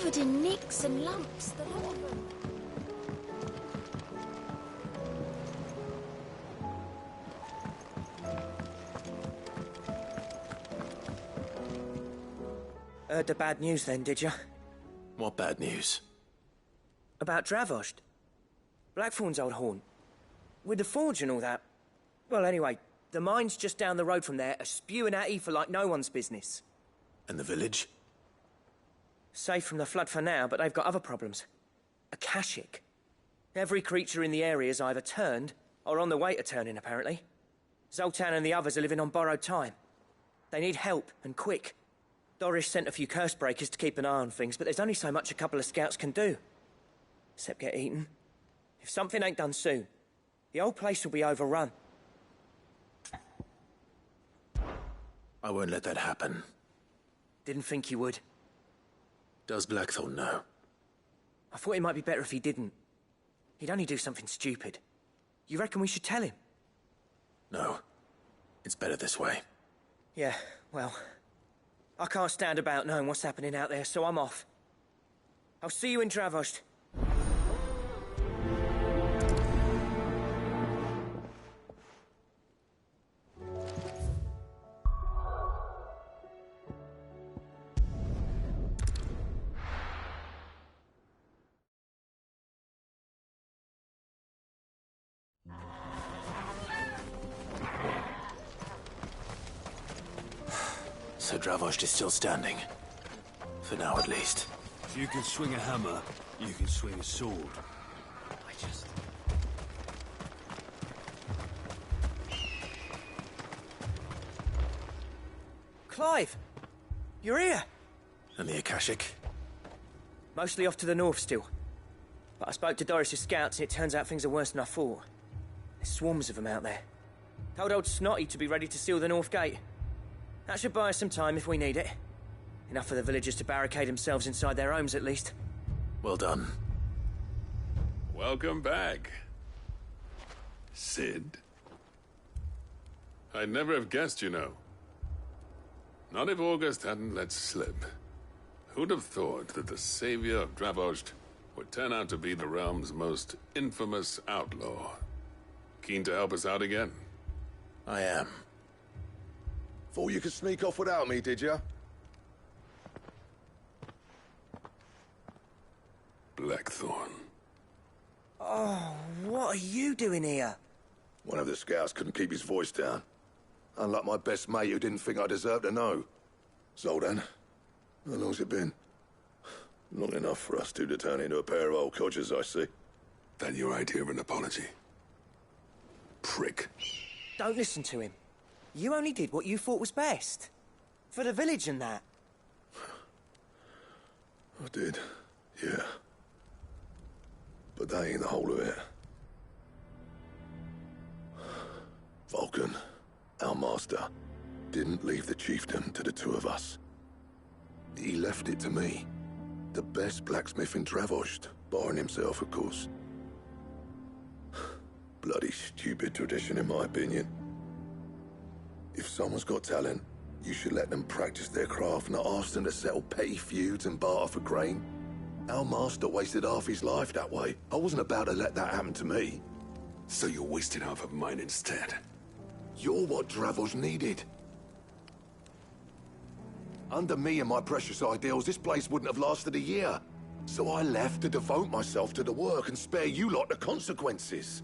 covered in nicks and lumps, the lot of them. Heard the bad news then, did you? What bad news? About Dravost. Blackthorn's old haunt. With the forge and all that. Well, anyway, the mines just down the road from there are spewing out ether like no one's business. And the village? Safe from the flood for now, but they've got other problems. Akashic. Every creature in the area's either turned, or on the way to turning, apparently. Zoltan and the others are living on borrowed time. They need help, and quick. Doris sent a few curse breakers to keep an eye on things, but there's only so much a couple of scouts can do. Except get eaten. If something ain't done soon, the old place will be overrun. I won't let that happen. Didn't think you would. Does Blackthorn know? I thought it might be better if he didn't. He'd only do something stupid. You reckon we should tell him? No. It's better this way. Yeah, well... I can't stand about knowing what's happening out there, so I'm off. I'll see you in Dravost. So Dravost is still standing. For now, at least. If you can swing a hammer, you can swing a sword. Clive! You're here! And the Akashic? Mostly off to the north still. But I spoke to Doris's scouts and it turns out things are worse than I thought. There's swarms of them out there. Told old Snotty to be ready to seal the north gate. That should buy us some time if we need it. Enough for the villagers to barricade themselves inside their homes, at least. Well done. Welcome back, Sid. I'd never have guessed, you know. Not if August hadn't let slip. Who'd have thought that the savior of Dravost would turn out to be the realm's most infamous outlaw? Keen to help us out again? I am. Thought you could sneak off without me, did you? Blackthorn. Oh, what are you doing here? One of the scouts couldn't keep his voice down. Unlike my best mate who didn't think I deserved to know. Zoltan, how long's it been? Long enough for us two to turn into a pair of old codgers, I see. That your idea of an apology? Prick. Don't listen to him. You only did what you thought was best. For the village and that. I did, yeah. But that ain't the whole of it. Vulcan, our master, didn't leave the chiefdom to the two of us. He left it to me. The best blacksmith in Dravost, barring himself, of course. Bloody stupid tradition, in my opinion. If someone's got talent, you should let them practice their craft, not ask them to settle petty feuds and barter for grain. Our master wasted half his life that way. I wasn't about to let that happen to me. So you wasted half of mine instead? You're what Dravost needed. Under me and my precious ideals, this place wouldn't have lasted a year. So I left to devote myself to the work and spare you lot the consequences.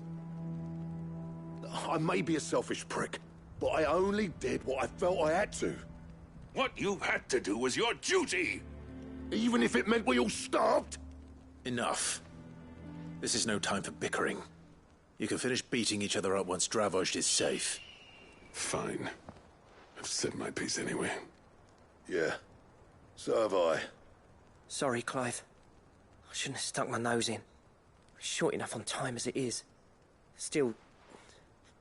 I may be a selfish prick, but I only did what I felt I had to. What you had to do was your duty! Even if it meant we all starved? Enough. This is no time for bickering. You can finish beating each other up once Dravost is safe. Fine. I've said my piece anyway. Yeah, so have I. Sorry, Clive. I shouldn't have stuck my nose in. We're short enough on time as it is. Still,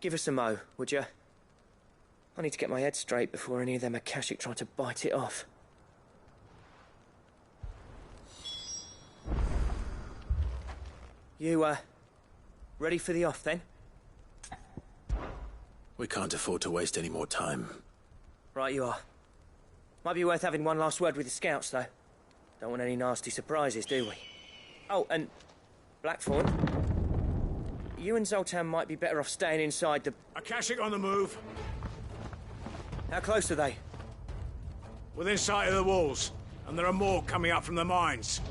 give us a mo, would you? I need to get my head straight before any of them Akashic try to bite it off. You, ready for the off, then? We can't afford to waste any more time. Right you are. Might be worth having one last word with the scouts, though. Don't want any nasty surprises, do we? Oh, and Blackthorn, you and Zoltan might be better off staying inside the... Akashic on the move. How close are they? Within sight of the walls. And there are more coming up from the mines.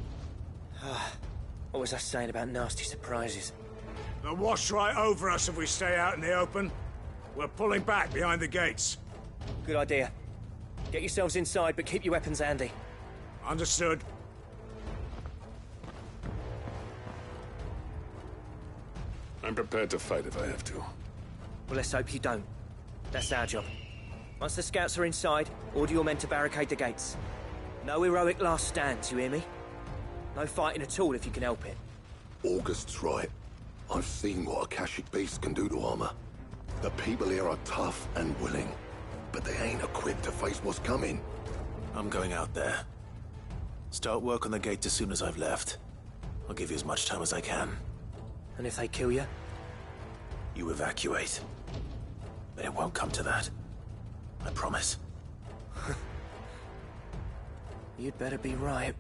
What was I saying about nasty surprises? They'll wash right over us if we stay out in the open. We're pulling back behind the gates. Good idea. Get yourselves inside, but keep your weapons handy. Understood. I'm prepared to fight if I have to. Well, let's hope you don't. That's our job. Once the scouts are inside, order your men to barricade the gates. No heroic last stands, you hear me? No fighting at all if you can help it. August's right. I've seen what Akashic beasts can do to armor. The people here are tough and willing, but they ain't equipped to face what's coming. I'm going out there. Start work on the gate as soon as I've left. I'll give you as much time as I can. And if they kill you? You evacuate. But it won't come to that. I promise. You'd better be right.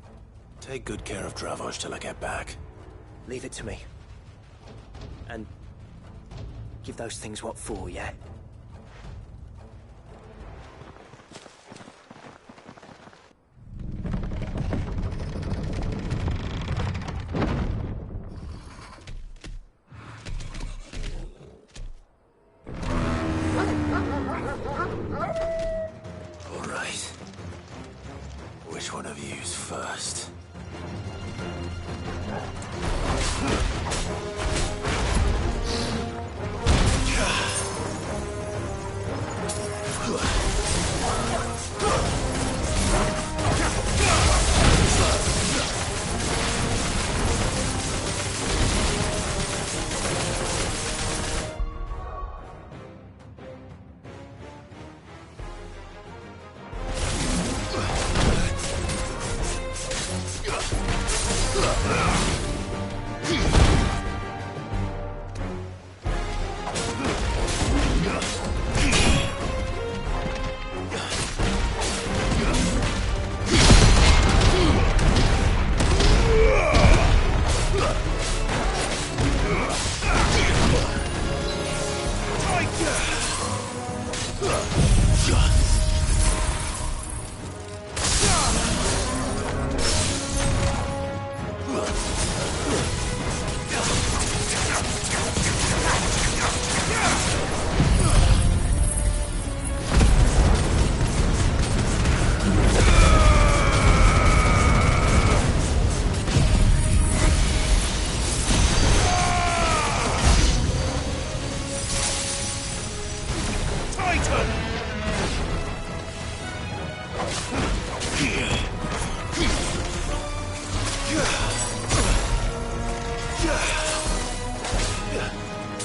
Take good care of Dravoj till I get back. Leave it to me. And give those things what for, yeah? All right. Which one of you's first?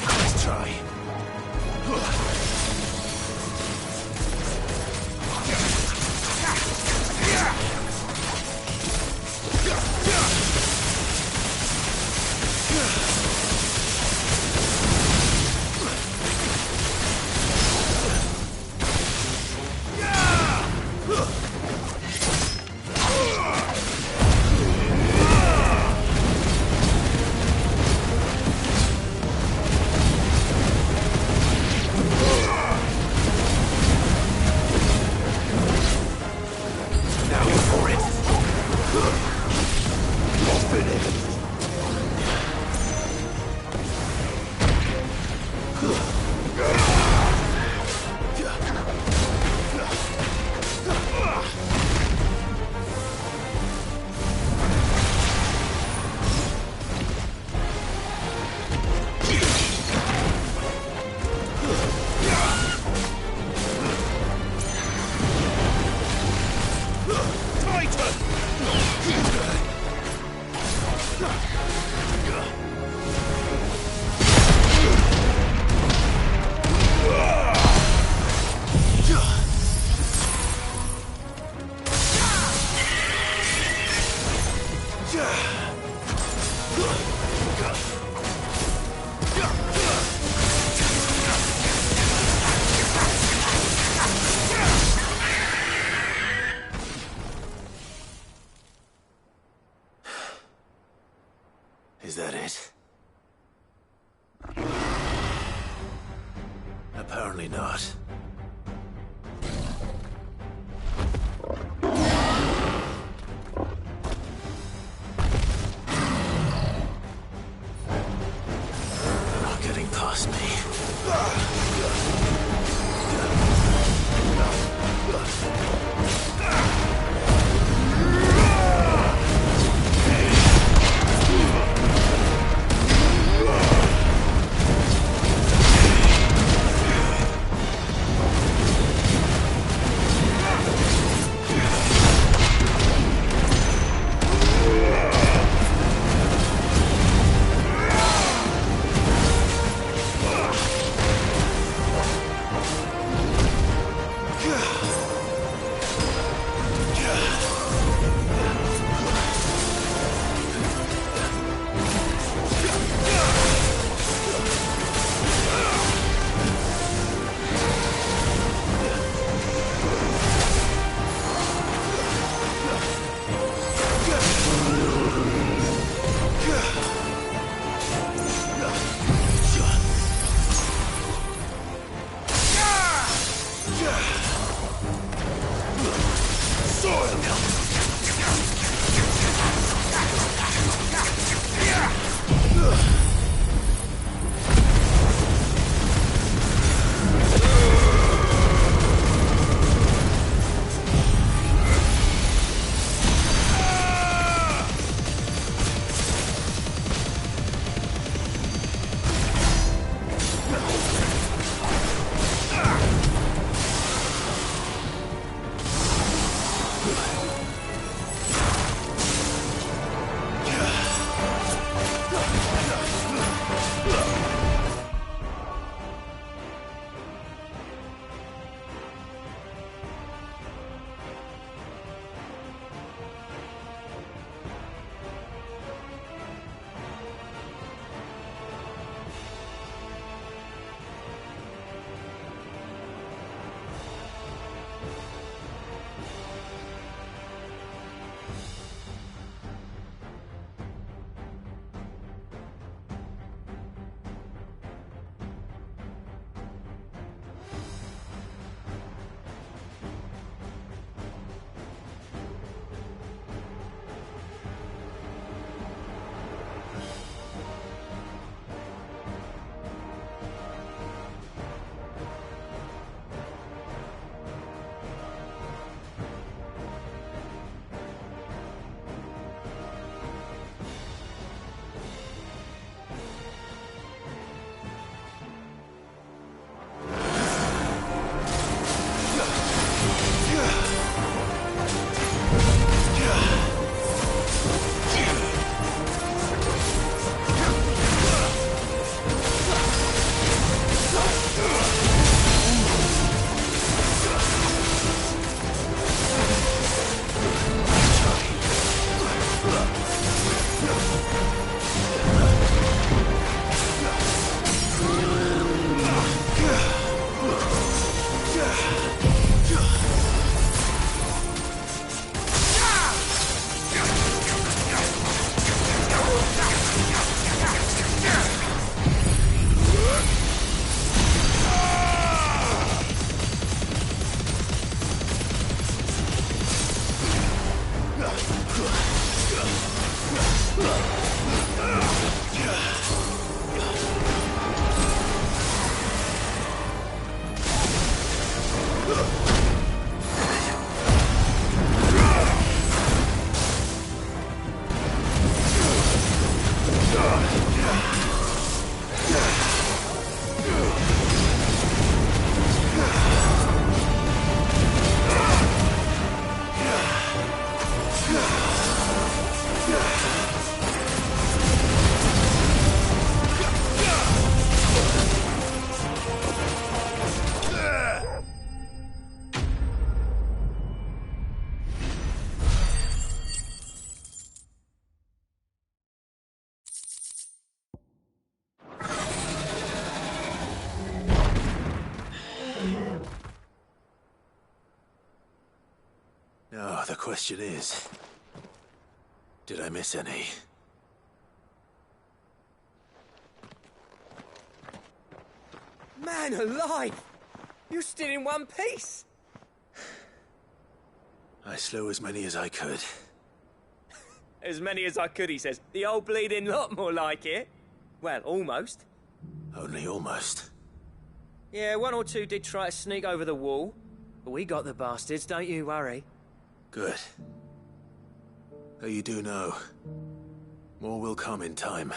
Let's try. Now, the question is, did I miss any? Man alive! You still in one piece! I slew as many as I could. As many as I could, he says. The old bleeding lot, more like it. Well, almost. Only almost. Yeah, one or two did try to sneak over the wall. But we got the bastards, don't you worry. Good. Though you do know, more will come in time.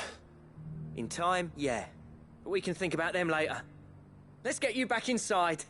In time, yeah. But we can think about them later. Let's get you back inside.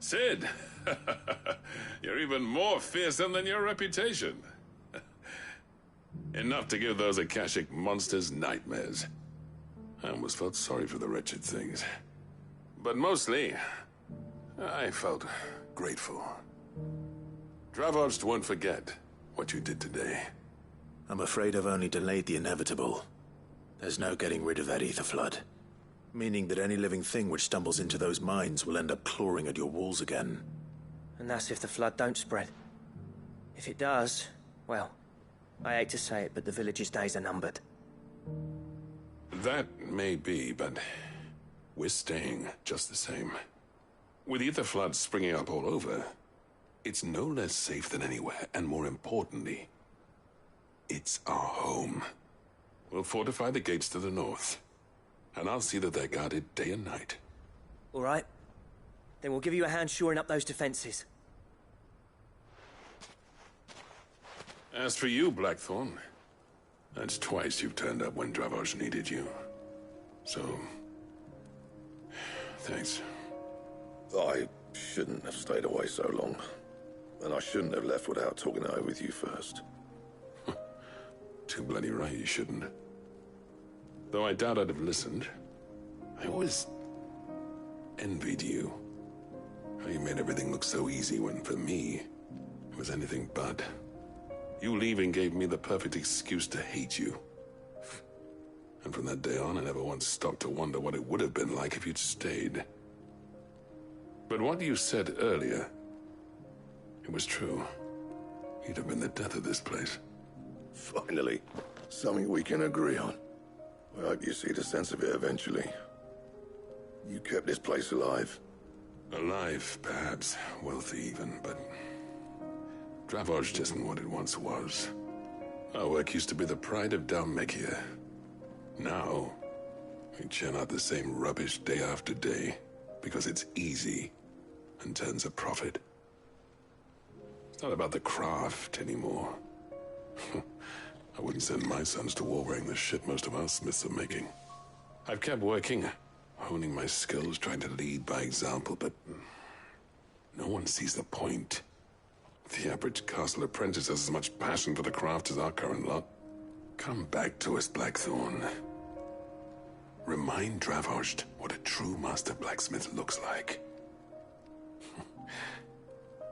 Sid! You're even more fearsome than your reputation. Enough to give those Akashic monsters nightmares. I almost felt sorry for the wretched things. But mostly, I felt grateful. Dravojst won't forget what you did today. I'm afraid I've only delayed the inevitable. There's no getting rid of that ether flood. Meaning that any living thing which stumbles into those mines will end up clawing at your walls again. And that's if the flood don't spread. If it does, well, I hate to say it, but the village's days are numbered. That may be, but we're staying just the same. With ether floods springing up all over, it's no less safe than anywhere, and more importantly, it's our home. We'll fortify the gates to the north, and I'll see that they're guarded day and night. All right. Then we'll give you a hand shoring up those defenses. As for you, Blackthorn, that's twice you've turned up when Dravoj needed you. So, thanks. I shouldn't have stayed away so long. And I shouldn't have left without talking it over with you first. Too bloody right you shouldn't. Though I doubt I'd have listened. I always envied you. How you made everything look so easy when, for me, it was anything but. You leaving gave me the perfect excuse to hate you. And from that day on, I never once stopped to wonder what it would have been like if you'd stayed. But what you said earlier, it was true. You'd have been the death of this place. Finally, something we can agree on. I hope you see the sense of it eventually. You kept this place alive. Alive, perhaps. Wealthy even, but Dravoj isn't what it once was. Our work used to be the pride of Dalmekia. Now, we churn out the same rubbish day after day because it's easy and turns a profit. It's not about the craft anymore. I wouldn't send my sons to war wearing the shit most of our smiths are making. I've kept working, honing my skills, trying to lead by example, but no one sees the point. The average castle apprentice has as much passion for the craft as our current lot. Come back to us, Blackthorn. Remind Dravoj what a true master blacksmith looks like.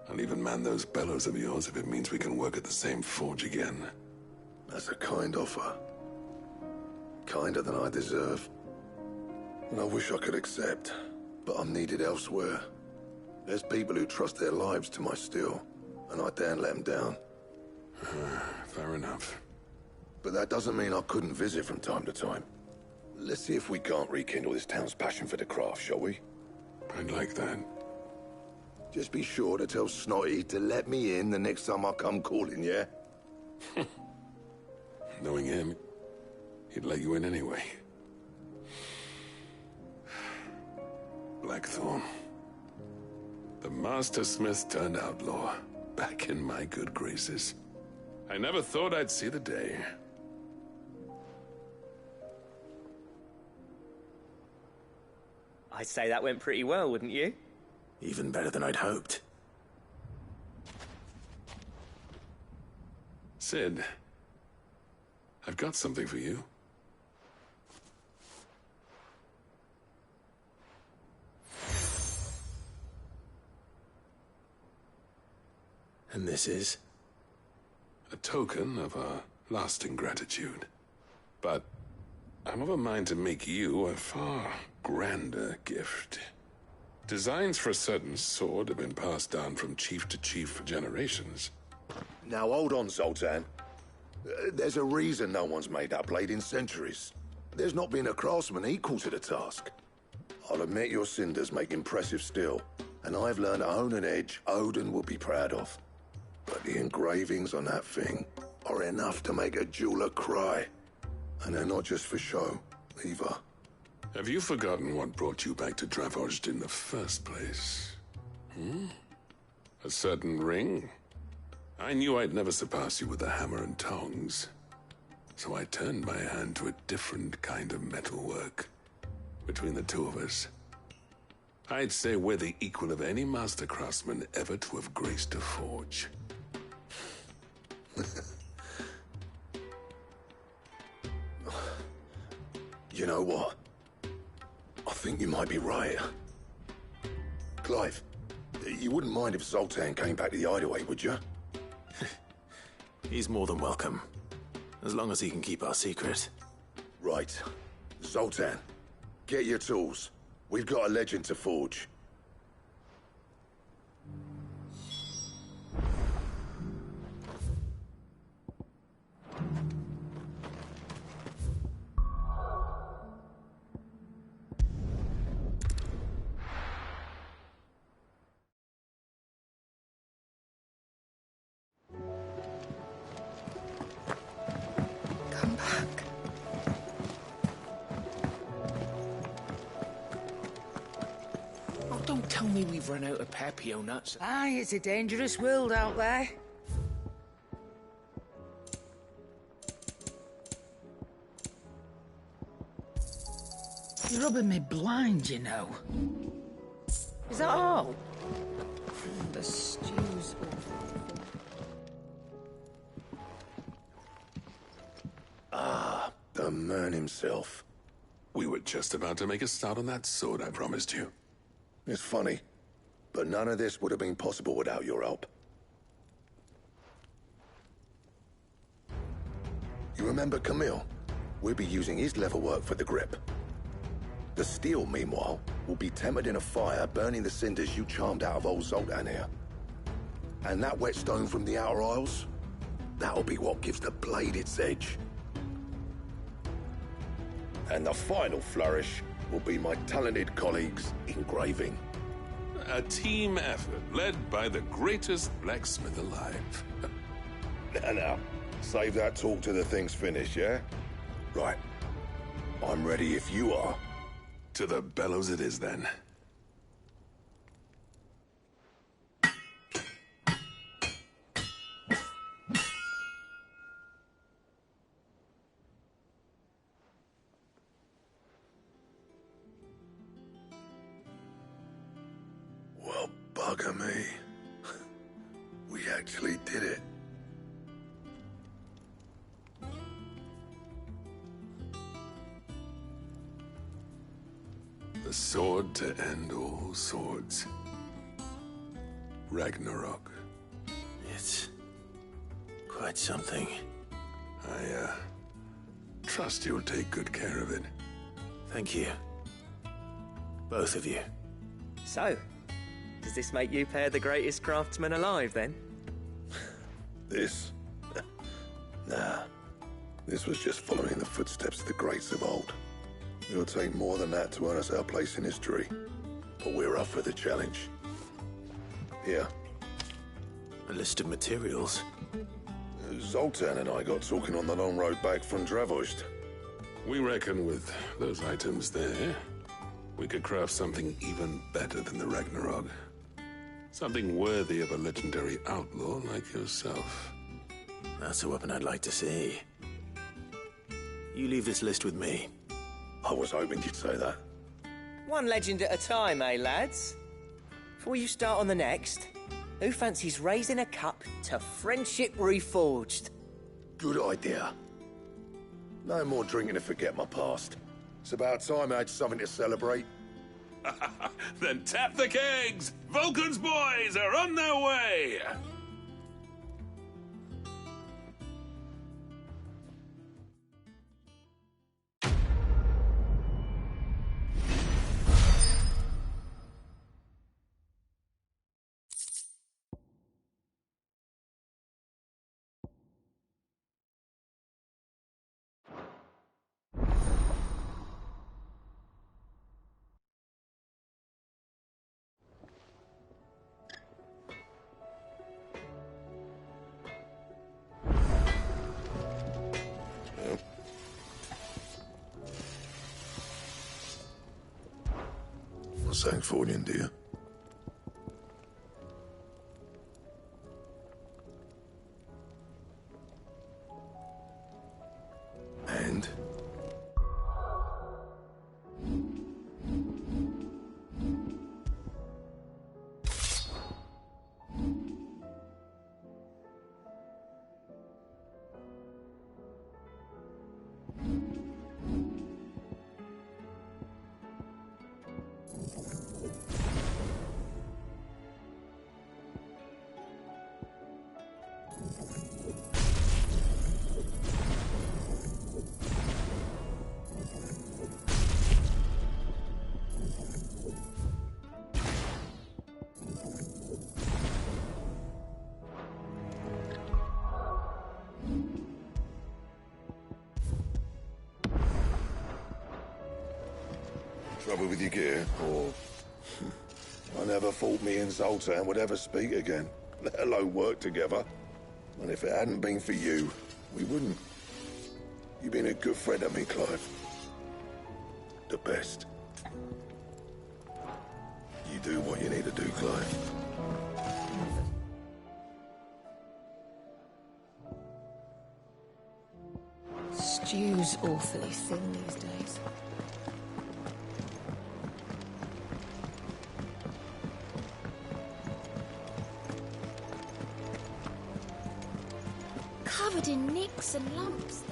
I'll even man those bellows of yours if it means we can work at the same forge again. That's a kind offer. Kinder than I deserve. And I wish I could accept, but I'm needed elsewhere. There's people who trust their lives to my steel, and I daren't let them down. Fair enough. But that doesn't mean I couldn't visit from time to time. Let's see if we can't rekindle this town's passion for the craft, shall we? I'd like that. Just be sure to tell Snotty to let me in the next time I come calling, yeah? Knowing him, he'd let you in anyway. Blackthorn. The Master Smith turned outlaw, back in my good graces. I never thought I'd see the day. I'd say that went pretty well, wouldn't you? Even better than I'd hoped. Sid, I've got something for you. And this is? A token of our lasting gratitude. But I'm of a mind to make you a far grander gift. Designs for a certain sword have been passed down from chief to chief for generations. Now hold on, Zoltan. There's a reason no one's made that blade in centuries. There's not been a craftsman equal to the task. I'll admit your cinders make impressive steel, and I've learned to own an edge Odin will be proud of. But the engravings on that thing are enough to make a jeweler cry. And they're not just for show, either. Have you forgotten what brought you back to Dravoj in the first place? A certain ring? I knew I'd never surpass you with the hammer and tongs. So I turned my hand to a different kind of metalwork. Between the two of us, I'd say we're the equal of any master craftsman ever to have graced a forge. You know what? I think you might be right. Clive, you wouldn't mind if Zoltan came back to the hideaway, would you? He's more than welcome. As long as he can keep our secret. Right. Zoltan, get your tools. We've got a legend to forge. Come back. Oh, don't tell me we've run out of Papio nuts. Aye, it's a dangerous world out there. You're rubbing me blind, you know. Is that all? The stew's The man himself. We were just about to make a start on that sword I promised you. It's funny, but none of this would have been possible without your help. You remember Camille? We'll be using his leatherwork for the grip. The steel, meanwhile, will be tempered in a fire, burning the cinders you charmed out of old Zoltan here. And that whetstone from the Outer Isles, that'll be what gives the blade its edge. And the final flourish will be my talented colleagues' engraving. A team effort led by the greatest blacksmith alive. Now, save that talk till the thing's finished, yeah? Right. I'm ready if you are. To the bellows it is then. Well, bugger me. We actually did it. The sword to end all swords. Ragnarok. It's quite something. I, trust you'll take good care of it. Thank you. Both of you. So, does this make you pair the greatest craftsman alive, then? This? Nah. This was just following the footsteps of the greats of old. It'll take more than that to earn us our place in history. But we're up for the challenge. Here. A list of materials. Zoltan and I got talking on the long road back from Dravost. We reckon with those items there, we could craft something even better than the Ragnarok. Something worthy of a legendary outlaw like yourself. That's a weapon I'd like to see. You leave this list with me. I was hoping you'd say that. One legend at a time, eh, lads? Before you start on the next, who fancies raising a cup to friendship reforged? Good idea. No more drinking to forget my past. It's about time I had something to celebrate. Then tap the kegs! Vulcan's boys are on their way! Sang Fornian, dear. And? Trouble with your gear, or... I never thought me and Zoltan would ever speak again, let alone work together. And if it hadn't been for you, we wouldn't. You've been a good friend of me, Clive. The best. You do what you need to do, Clive. Stew's awfully thin these days. Covered in nicks and lumps.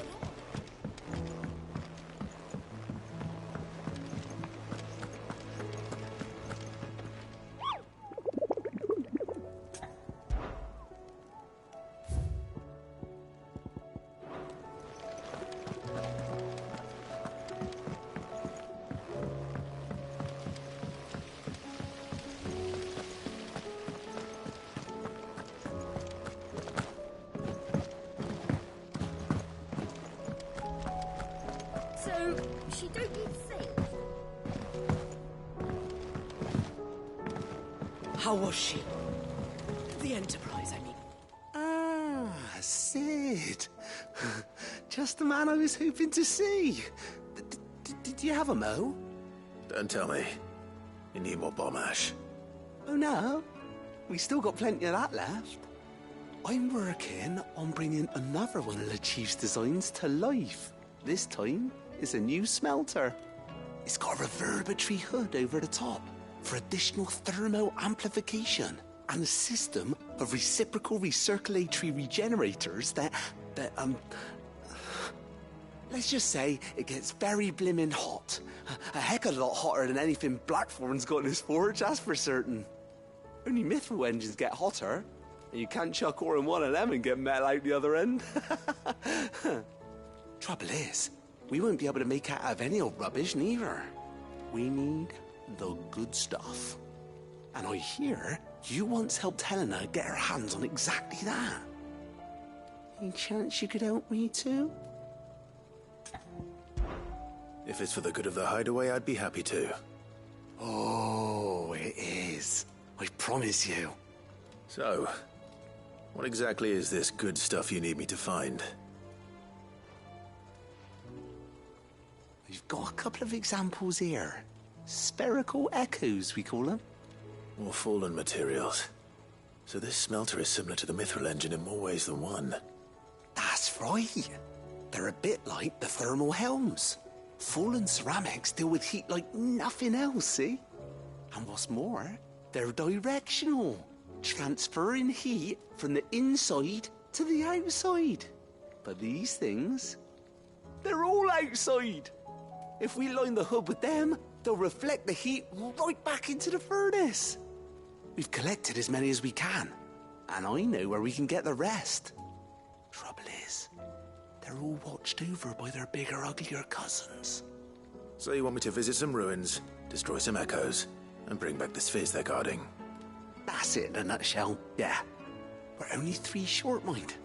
So, she don't need sails? How was she? The Enterprise, I mean. Ah, Sid. Just the man I was hoping to see. Did you have a mo? Don't tell me. You need more bomb ash. Oh, no. We still got plenty of that left. I'm working on bringing another one of the Chief's designs to life. This time, it's a new smelter. It's got a reverberatory hood over the top for additional thermo amplification and a system of reciprocal recirculatory regenerators that let's just say it gets very blimmin' hot. A heck of a lot hotter than anything Blackthorn's got in his forge, that's for certain. Only Mithril engines get hotter, and you can't chuck ore in one of them and get metal out the other end. Trouble is, we won't be able to make out of any old rubbish neither. We need the good stuff. And I hear you once helped Helena get her hands on exactly that. Any chance you could help me too? If it's for the good of the hideaway, I'd be happy to. Oh, it is. I promise you. So, what exactly is this good stuff you need me to find? We've got a couple of examples here. Spherical echoes, we call them. More fallen materials. So this smelter is similar to the Mithril engine in more ways than one. That's right. They're a bit like the thermal helms. Fallen ceramics deal with heat like nothing else, see? And what's more, they're directional, transferring heat from the inside to the outside. But these things, they're all outside. If we line the hood with them, they'll reflect the heat right back into the furnace. We've collected as many as we can, and I know where we can get the rest. Trouble is, they're all watched over by their bigger, uglier cousins. So you want me to visit some ruins, destroy some echoes, and bring back the spheres they're guarding? That's it in a nutshell, yeah. We're only 3 short, mind,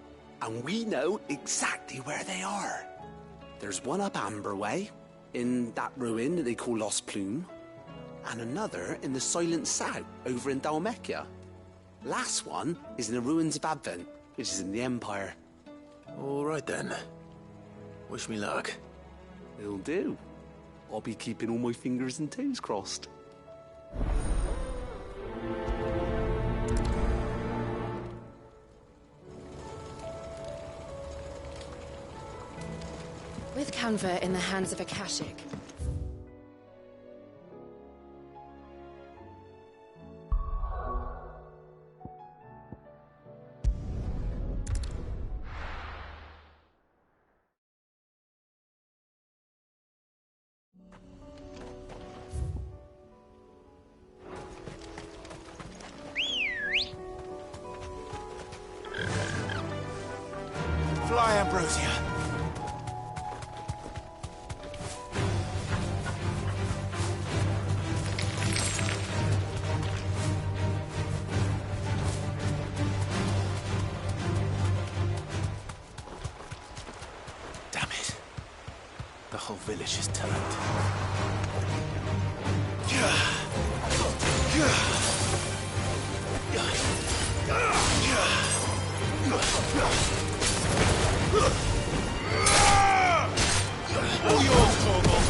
and we know exactly where they are. There's one up Amber Way, in that ruin that they call Lost Plume, and another in the Silent South, over in Dalmekia. Last one is in the ruins of Advent, which is in the Empire. All right then. Wish me luck. It'll do. I'll be keeping all my fingers and toes crossed. With Canva in the hands of Akashic, Fly, Ambrosia. Damn it. The whole village is turned. All yours, Torgal.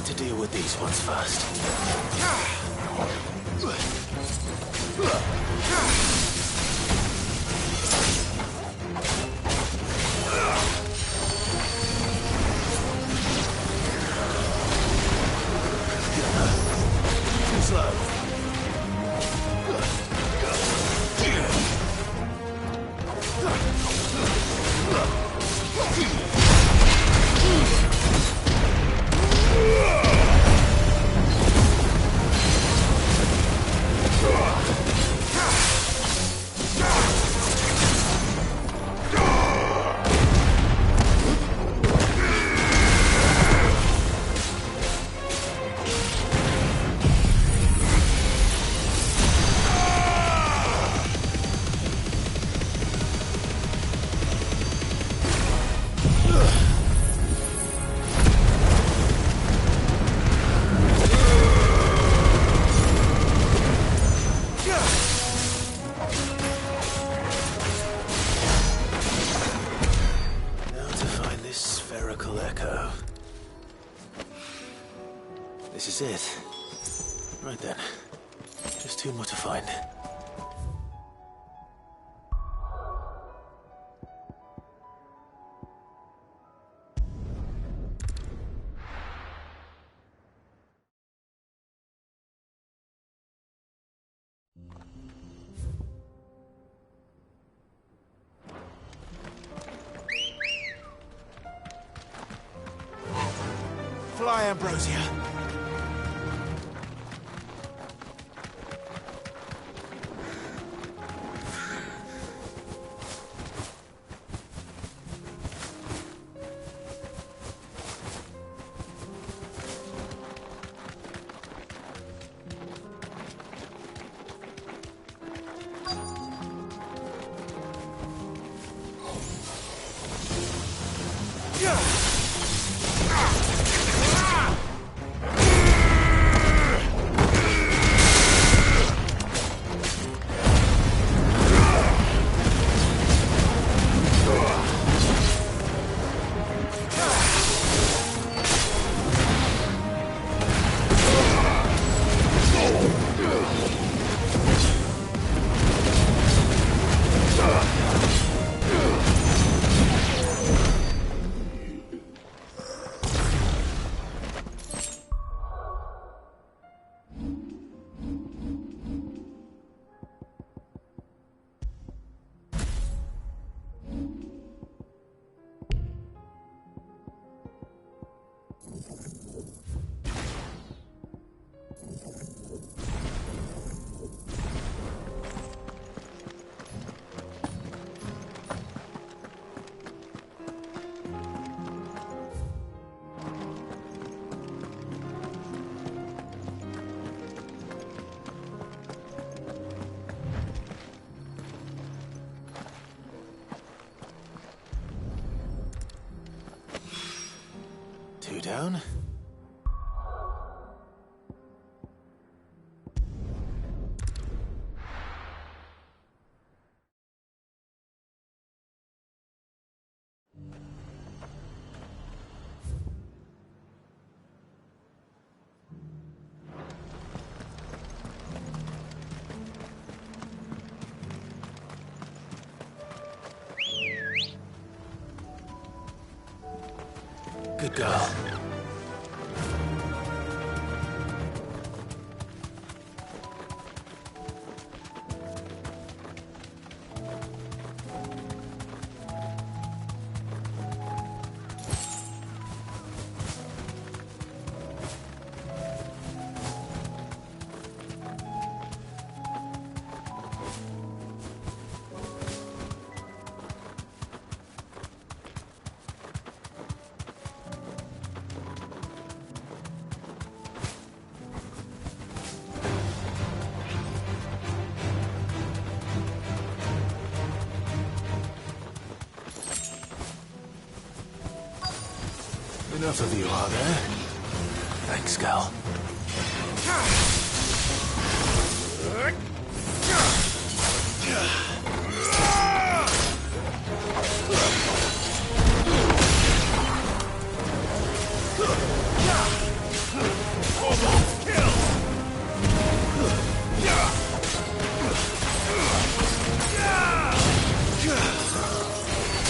To deal with these ones first. Too slow. This is it. Right then. Just two more to find. Ambrosia. Two down. Good girl. Enough of you, are there? Thanks, Gal.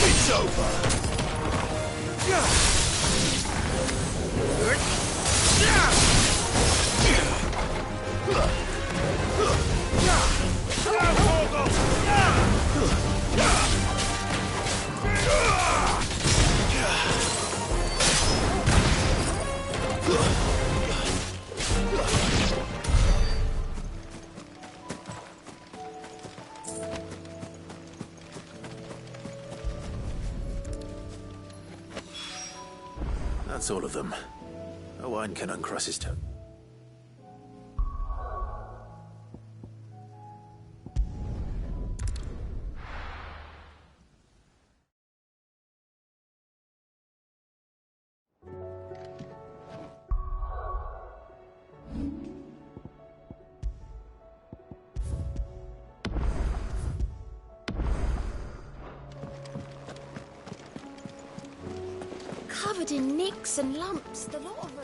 It's over. That's all of them. A wine can uncross his toe. Covered in nicks and lumps, the lot of them.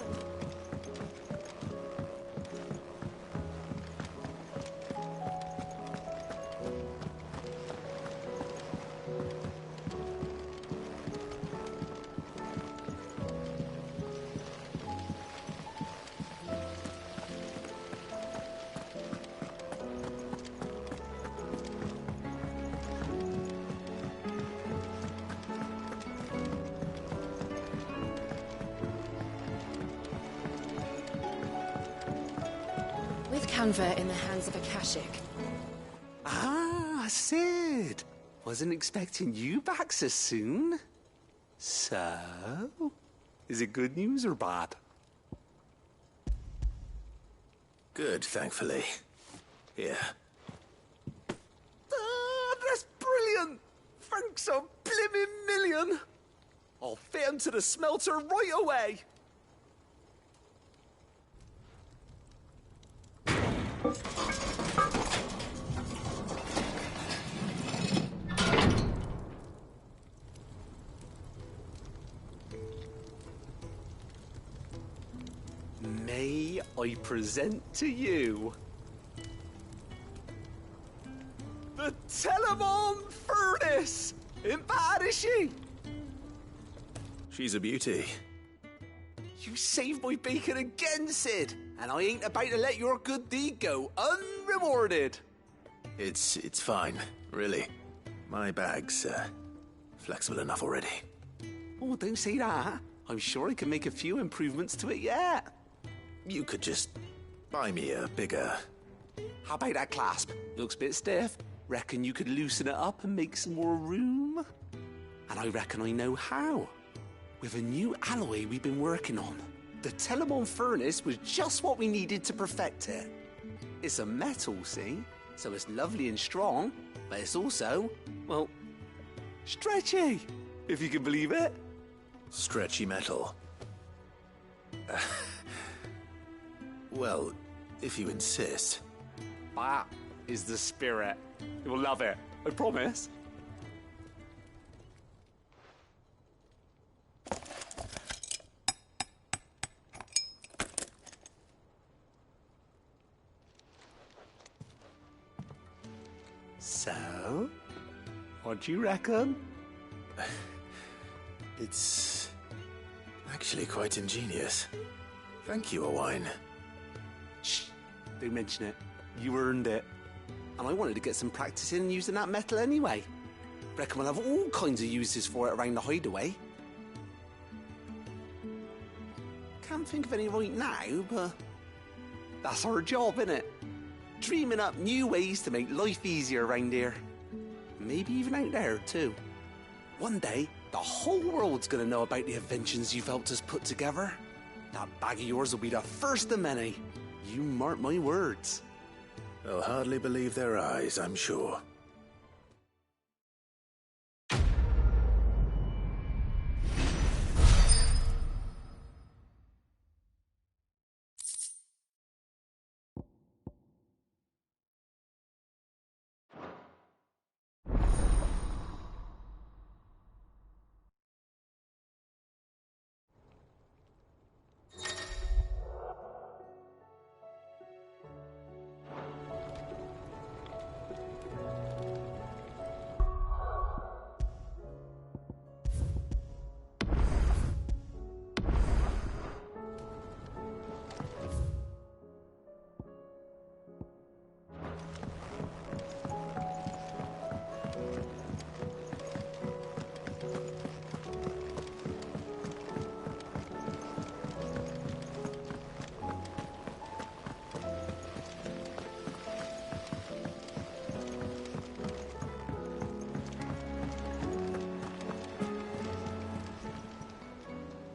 With Canver in the hands of Akashic. Ah, Sid. Wasn't expecting you back so soon. So, is it good news or bad? Good, thankfully. Here. Ah, that's brilliant! Thanks a blimmin' million! I'll fit 'em to the smelter right away! May I present to you the Telemon Furnace! Ain't bad, is she? She's a beauty. You saved my bacon again, Sid, and I ain't about to let your good deed go unrewarded. It's fine, really. My bag's flexible enough already. Oh, don't say that. I'm sure I can make a few improvements to it yet. You could just buy me a bigger... How about that clasp? Looks a bit stiff. Reckon you could loosen it up and make some more room? And I reckon I know how. With a new alloy we've been working on. The Telemon Furnace was just what we needed to perfect it. It's a metal, see? So it's lovely and strong, but it's also, well, stretchy, if you can believe it. Stretchy metal. Well, if you insist. That is the spirit. You'll love it, I promise. So, what do you reckon? It's actually quite ingenious. Thank you, Owain. Shh, don't mention it. You earned it. And I wanted to get some practice in using that metal anyway. Reckon we'll have all kinds of uses for it around the hideaway. Can't think of any right now, but that's our job, innit? Dreaming up new ways to make life easier around here. Maybe even out there, too. One day, the whole world's gonna know about the inventions you've helped us put together. That bag of yours will be the first of many. You mark my words. They'll hardly believe their eyes, I'm sure.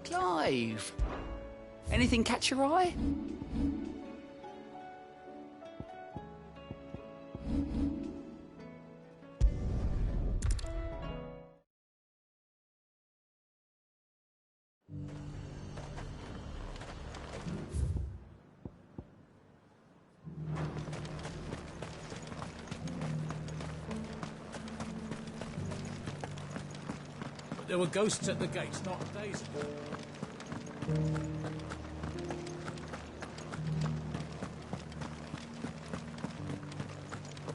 Clive, anything catch your eye? There were ghosts at the gates not days ago.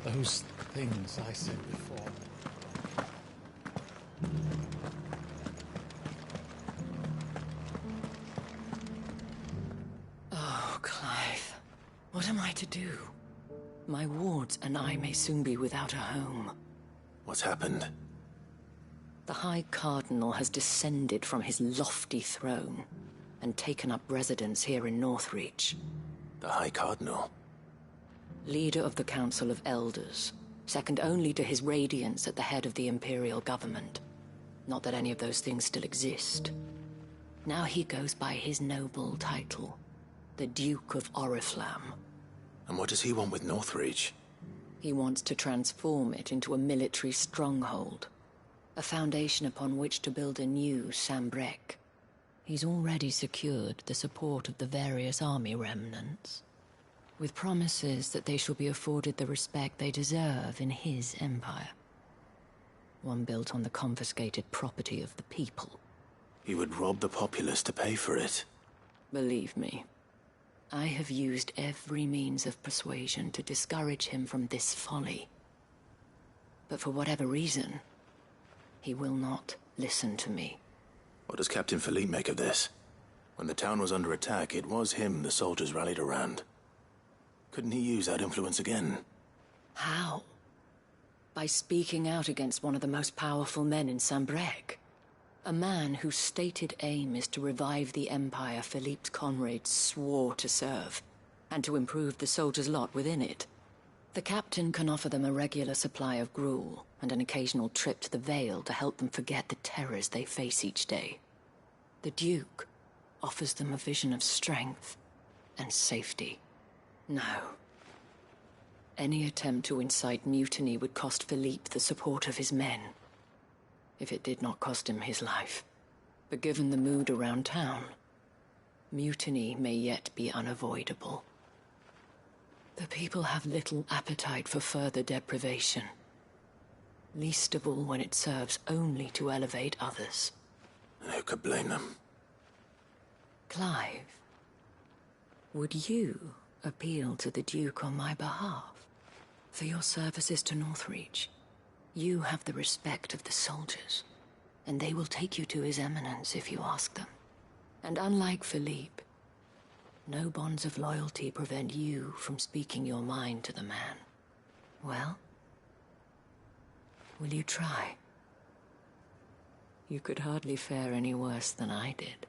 Those things I said before. Oh, Clive. What am I to do? My wards and I may soon be without a home. What's happened? The High Cardinal has descended from his lofty throne and taken up residence here in Northreach. The High Cardinal? leader of the Council of Elders, second only to his Radiance at the head of the Imperial government. Not that any of those things still exist. Now he goes by his noble title, the Duke of Oriflamme. And what does he want with Northreach? He wants to transform it into a military stronghold, a foundation upon which to build a new Sambrec. He's already secured the support of the various army remnants, with promises that they shall be afforded the respect they deserve in his empire. One built on the confiscated property of the people. He would rob the populace to pay for it. Believe me, I have used every means of persuasion to discourage him from this folly. But for whatever reason, he will not listen to me. What does Captain Philippe make of this? When the town was under attack, it was him the soldiers rallied around. Couldn't he use that influence again? How? By speaking out against one of the most powerful men in Sambrec. A man whose stated aim is to revive the empire Philippe's comrades swore to serve, and to improve the soldiers' lot within it. The captain can offer them a regular supply of gruel, and an occasional trip to the Vale to help them forget the terrors they face each day. The Duke offers them a vision of strength and safety. No. Any attempt to incite mutiny would cost Philippe the support of his men, if it did not cost him his life. But given the mood around town, mutiny may yet be unavoidable. The people have little appetite for further deprivation, least of all when it serves only to elevate others. And who could blame them? Clive, would you appeal to the Duke on my behalf? For your services to Northreach, you have the respect of the soldiers, and they will take you to His Eminence if you ask them. And unlike Philippe, no bonds of loyalty prevent you from speaking your mind to the man. Well, will you try? You could hardly fare any worse than I did.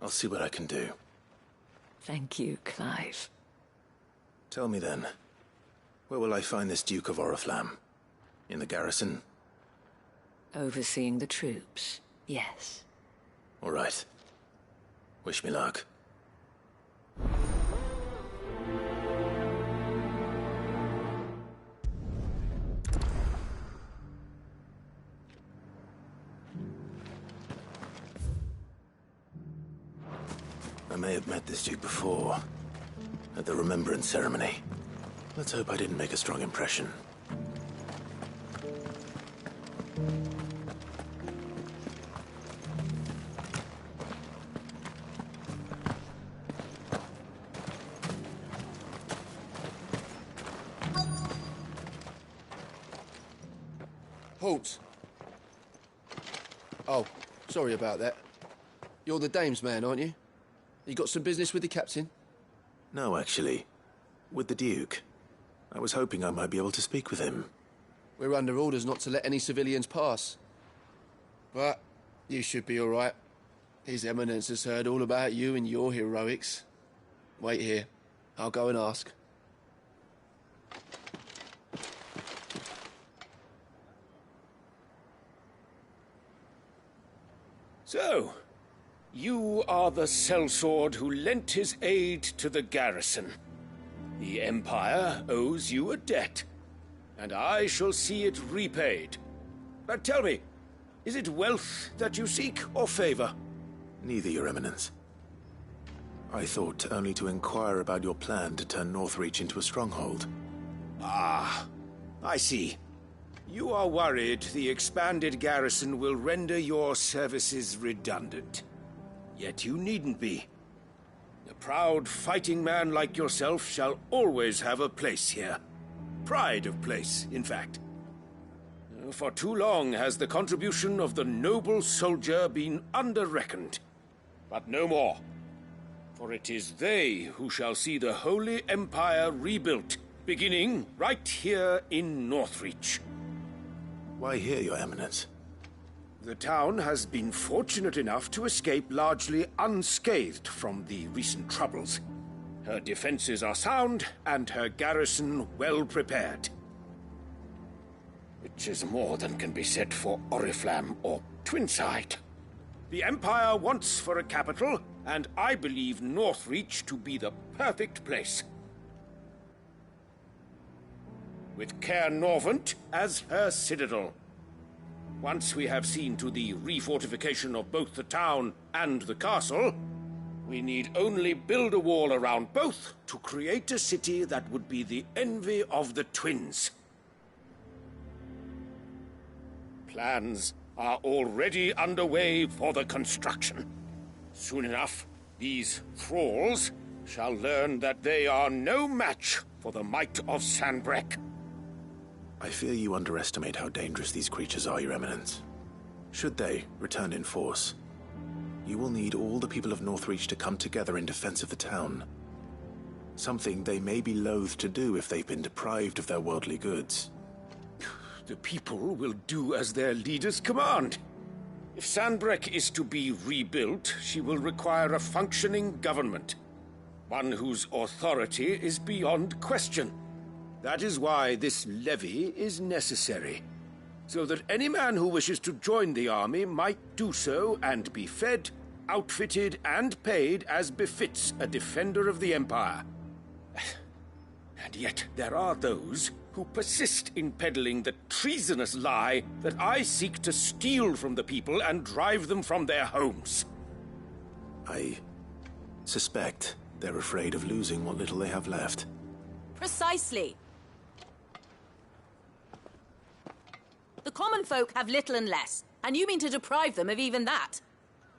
I'll see what I can do. Thank you, Clive. Tell me then, where will I find this Duke of Oriflamme? In the garrison? Overseeing the troops, yes. All right. Wish me luck. I may have met this Duke before, at the Remembrance Ceremony. Let's hope I didn't make a strong impression. Halt! Oh, sorry about that. You're the dame's man, aren't you? You got some business with the captain? No, actually. With the Duke. I was hoping I might be able to speak with him. We're under orders not to let any civilians pass. But you should be all right. His Eminence has heard all about you and your heroics. Wait here. I'll go and ask. So, you are the sellsword who lent his aid to the garrison. The Empire owes you a debt, and I shall see it repaid. But tell me, is it wealth that you seek, or favor? Neither, Your Eminence. I thought only to inquire about your plan to turn Northreach into a stronghold. Ah, I see. You are worried the expanded garrison will render your services redundant. Yet you needn't be. A proud fighting man like yourself shall always have a place here. Pride of place, in fact. For too long has the contribution of the noble soldier been under-reckoned. But no more. For it is they who shall see the Holy Empire rebuilt, beginning right here in Northreach. Why here, Your Eminence? The town has been fortunate enough to escape largely unscathed from the recent troubles. Her defenses are sound, and her garrison well prepared. Which is more than can be said for Oriflamme or Twinside. The Empire wants for a capital, and I believe Northreach to be the perfect place. With Caer Norvent as her citadel. Once we have seen to the refortification of both the town and the castle, we need only build a wall around both to create a city that would be the envy of the twins. Plans are already underway for the construction. Soon enough, these thralls shall learn that they are no match for the might of Sanbreque. I fear you underestimate how dangerous these creatures are, Your Eminence. Should they return in force, you will need all the people of Northreach to come together in defense of the town. Something they may be loath to do if they've been deprived of their worldly goods. The people will do as their leaders command. If Sanbreque is to be rebuilt, she will require a functioning government. One whose authority is beyond question. That is why this levy is necessary. So that any man who wishes to join the army might do so and be fed, outfitted, and paid as befits a defender of the Empire. And yet there are those who persist in peddling the treasonous lie that I seek to steal from the people and drive them from their homes. I suspect they're afraid of losing what little they have left. Precisely. The common folk have little and less, and you mean to deprive them of even that.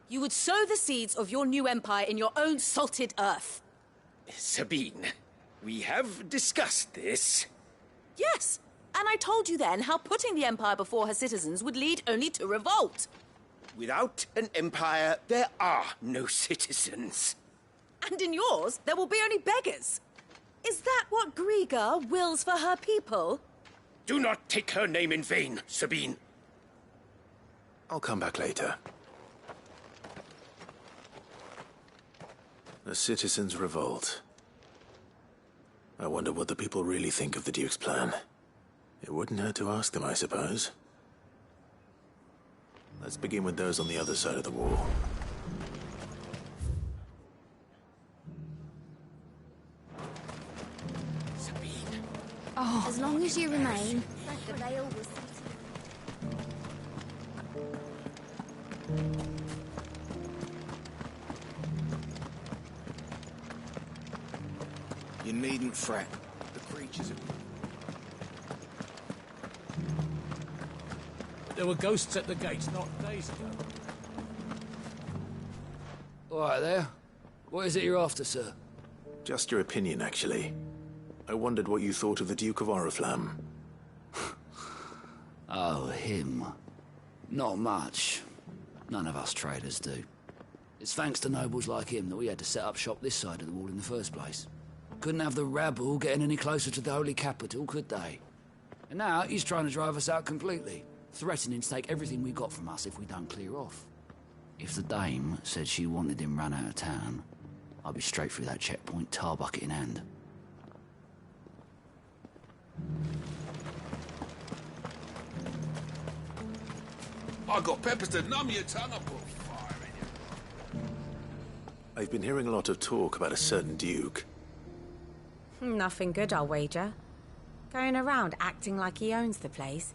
You would sow the seeds of your new empire in your own salted earth. Sabine, we have discussed this. Yes, and I told you then how putting the empire before her citizens would lead only to revolt. Without an empire, there are no citizens. And in yours, there will be only beggars. Is that what Griga wills for her people? Do not take her name in vain, Sabine. I'll come back later. The citizens revolt. I wonder what the people really think of the Duke's plan. It wouldn't hurt to ask them, I suppose. Let's begin with those on the other side of the wall. Sabine. Oh. As long as you remain, the veil will see to you. You needn't fret. The creatures are... There were ghosts at the gates not days ago. All right there. What is it you're after, sir? Just your opinion, actually. I wondered what you thought of the Duke of Oriflamme. Oh, him. Not much. None of us traders do. It's thanks to nobles like him that we had to set up shop this side of the wall in the first place. Couldn't have the rabble getting any closer to the holy capital, could they? And now he's trying to drive us out completely, threatening to take everything we got from us if we don't clear off. If the dame said she wanted him run out of town, I'd be straight through that checkpoint, tar bucket in hand. I got peppers to numb your tongue. I put fire in you. I've been hearing a lot of talk about a certain Duke. Nothing good, I'll wager. Going around acting like he owns the place.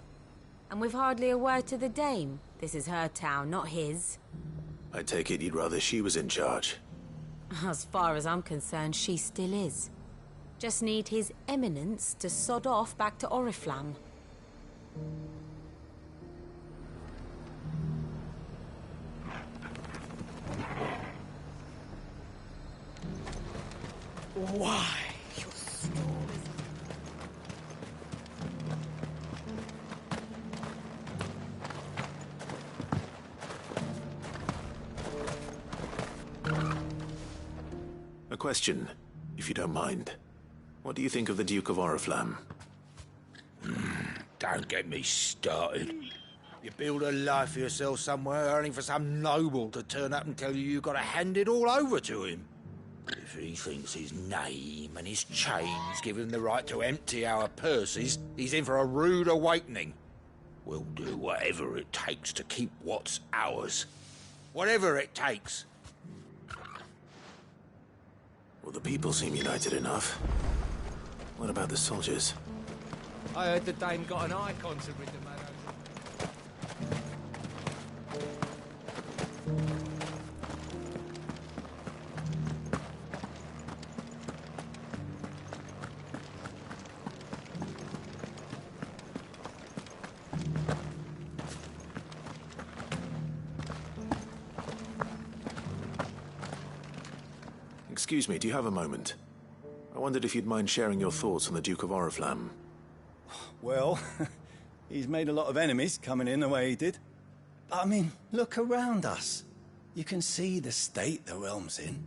And with hardly a word to the dame. This is her town, not his. I take it you'd rather she was in charge. As far as I'm concerned, she still is. Just need his eminence to sod off back to Oriflamme. Why? A question, if you don't mind. What do you think of the Duke of Oriflamme? Don't get me started. You build a life for yourself somewhere, earning for some noble to turn up and tell you you've got to hand it all over to him. If he thinks his name and his chains give him the right to empty our purses, he's in for a rude awakening. We'll do whatever it takes to keep what's ours. Whatever it takes. Well, the people seem united enough. What about the soldiers? I heard the Dame got an icon to rid the man over. Excuse me, do you have a moment? I wondered if you'd mind sharing your thoughts on the Duke of Oriflamme. Well, he's made a lot of enemies coming in the way he did. But I mean, look around us. You can see the state the realm's in.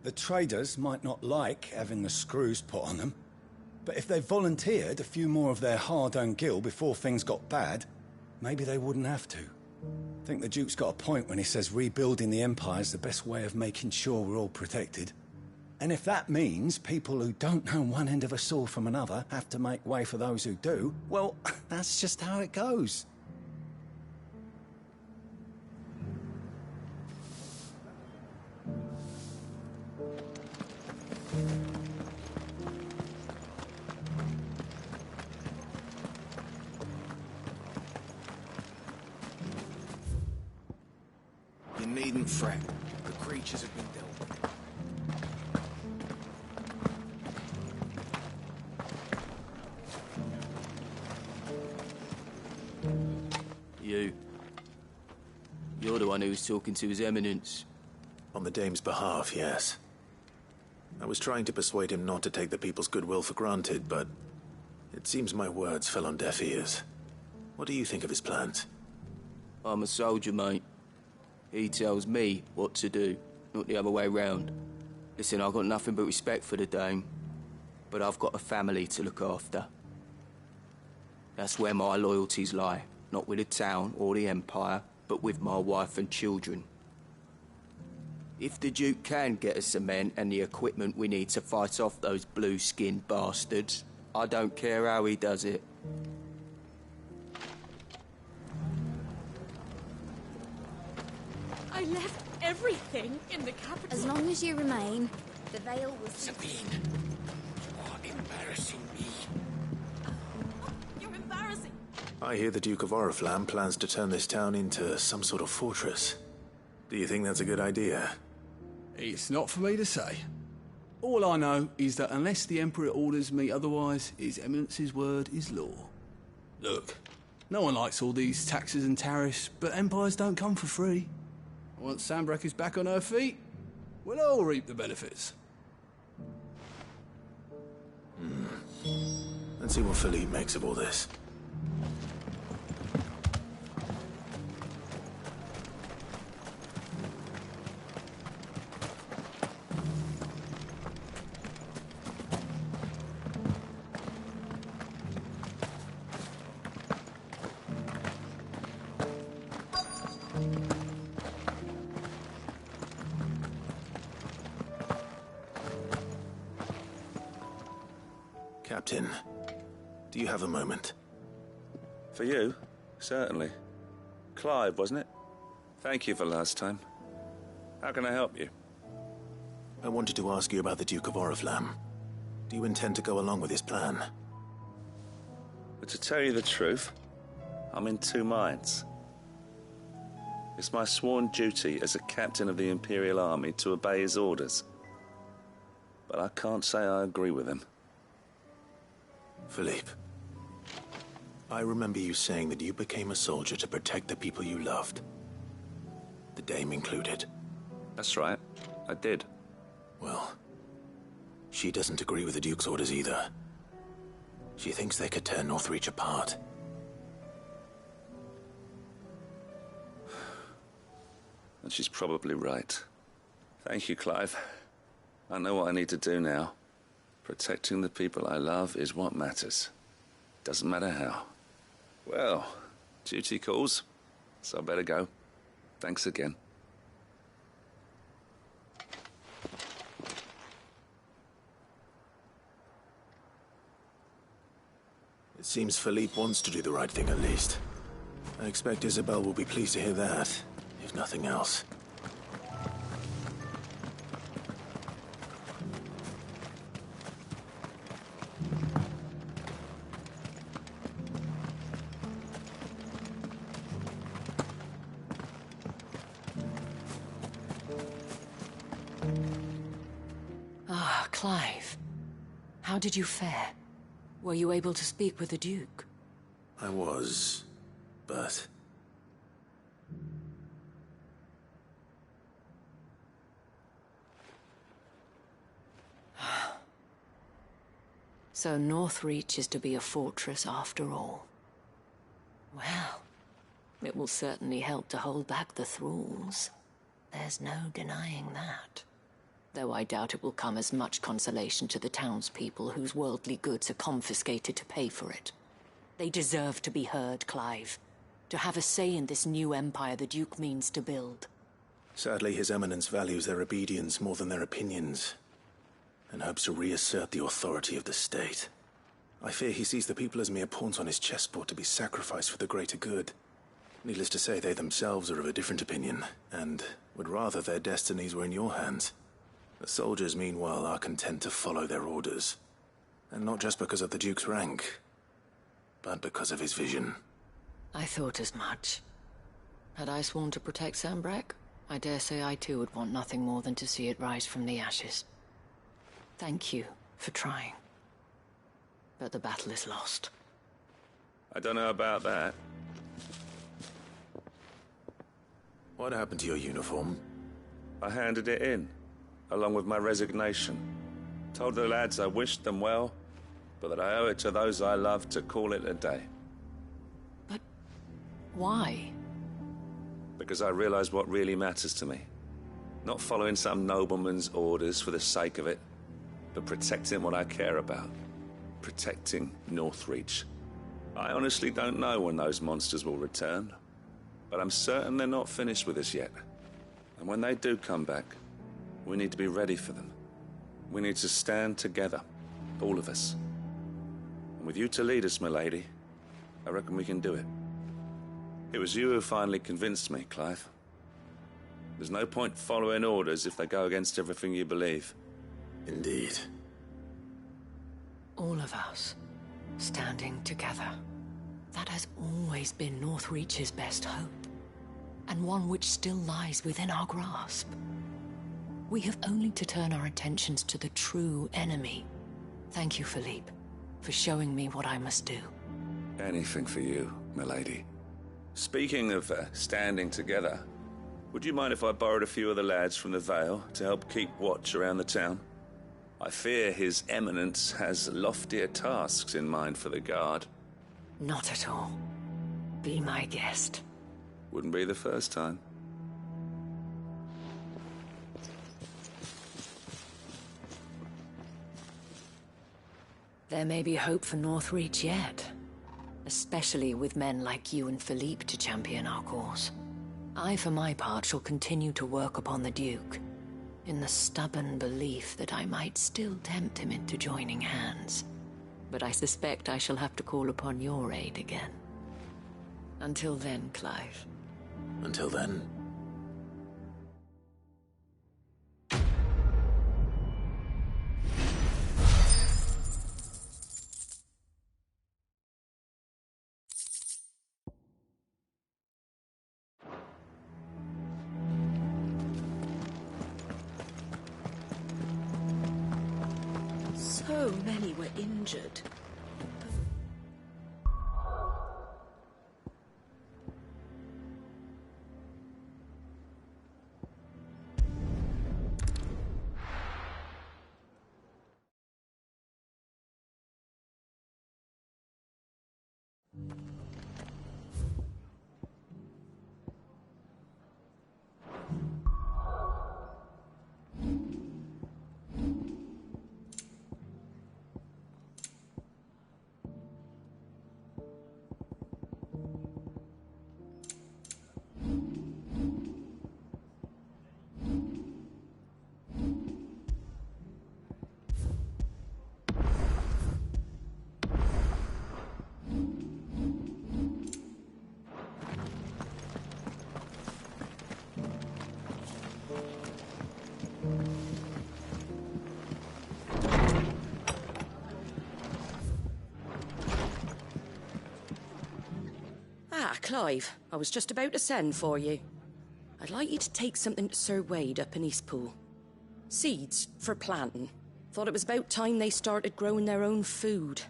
The traders might not like having the screws put on them, but if they volunteered a few more of their hard-earned gil before things got bad, maybe they wouldn't have to. I think the Duke's got a point when he says rebuilding the Empire's the best way of making sure we're all protected. And if that means people who don't know one end of a sword from another have to make way for those who do, well, that's just how it goes. You needn't fret. The creatures have been dealt with. You're the one who was talking to His Eminence. On the Dame's behalf, yes. I was trying to persuade him not to take the people's goodwill for granted, but it seems my words fell on deaf ears. What do you think of his plans? I'm a soldier, mate. He tells me what to do, not the other way round. Listen, I've got nothing but respect for the Dame, but I've got a family to look after. That's where my loyalties lie, not with the town or the Empire, but with my wife and children. If the Duke can get us the men and the equipment we need to fight off those blue-skinned bastards, I don't care how he does it. I left everything in the capital. As long as you remain, the veil will... Sabine, you are embarrassing me. You're embarrassing. I hear the Duke of Oriflamme plans to turn this town into some sort of fortress. Do you think that's a good idea? It's not for me to say. All I know is that unless the Emperor orders me otherwise, His Eminence's word is law. Look, no one likes all these taxes and tariffs, but empires don't come for free. Once Sanbreque is back on her feet, we'll all reap the benefits. Let's see what Philippe makes of all this. Captain, do you have a moment? For you? Certainly. Clive, wasn't it? Thank you for last time. How can I help you? I wanted to ask you about the Duke of Oriflamme. Do you intend to go along with his plan? But to tell you the truth, I'm in two minds. It's my sworn duty as a captain of the Imperial Army to obey his orders. But I can't say I agree with him. Philippe, I remember you saying that you became a soldier to protect the people you loved. The Dame included. That's right, I did. Well, she doesn't agree with the Duke's orders either. She thinks they could tear Northreach apart. And she's probably right. Thank you, Clive. I know what I need to do now. Protecting the people I love is what matters. Doesn't matter how. Well, duty calls. so I better go. Thanks again. It seems Philippe wants to do the right thing at least. I expect Isabel will be pleased to hear that, if nothing else. Ah, Clive. How did you fare? Were you able to speak with the Duke? I was, but... So Northreach is to be a fortress after all. Well, it will certainly help to hold back the thralls. There's no denying that. Though I doubt it will come as much consolation to the townspeople whose worldly goods are confiscated to pay for it. They deserve to be heard, Clive. To have a say in this new empire the Duke means to build. Sadly, His Eminence values their obedience more than their opinions, and hopes to reassert the authority of the state. I fear he sees the people as mere pawns on his chessboard to be sacrificed for the greater good. Needless to say, they themselves are of a different opinion, and would rather their destinies were in your hands. The soldiers, meanwhile, are content to follow their orders. And not just because of the Duke's rank, but because of his vision. I thought as much. Had I sworn to protect Sambrec, I dare say I too would want nothing more than to see it rise from the ashes. Thank you for trying. But the battle is lost. I don't know about that. What happened to your uniform? I handed it in, along with my resignation. Told the lads I wished them well, but that I owe it to those I love to call it a day. But why? Because I realized what really matters to me. Not following some nobleman's orders for the sake of it, but protecting what I care about. Protecting Northreach. I honestly don't know when those monsters will return, but I'm certain they're not finished with us yet. And when they do come back, we need to be ready for them. We need to stand together, all of us. And with you to lead us, milady, I reckon we can do it. It was you who finally convinced me, Clive. There's no point following orders if they go against everything you believe. Indeed. All of us, standing together. That has always been Northreach's best hope, and one which still lies within our grasp. We have only to turn our attentions to the true enemy. Thank you, Philippe, for showing me what I must do. Anything for you, milady. Speaking of standing together, would you mind if I borrowed a few of the lads from the Vale to help keep watch around the town? I fear His Eminence has loftier tasks in mind for the guard. Not at all. Be my guest. Wouldn't be the first time. There may be hope for Northreach yet. Especially with men like you and Philippe to champion our cause. I, for my part, shall continue to work upon the Duke, in the stubborn belief that I might still tempt him into joining hands. But I suspect I shall have to call upon your aid again. Until then, Clive. Until then. So many were injured. Clive. I was just about to send for you. I'd like you to take something to Sir Wade up in Eastpool. Seeds for planting. Thought it was about time they started growing their own food.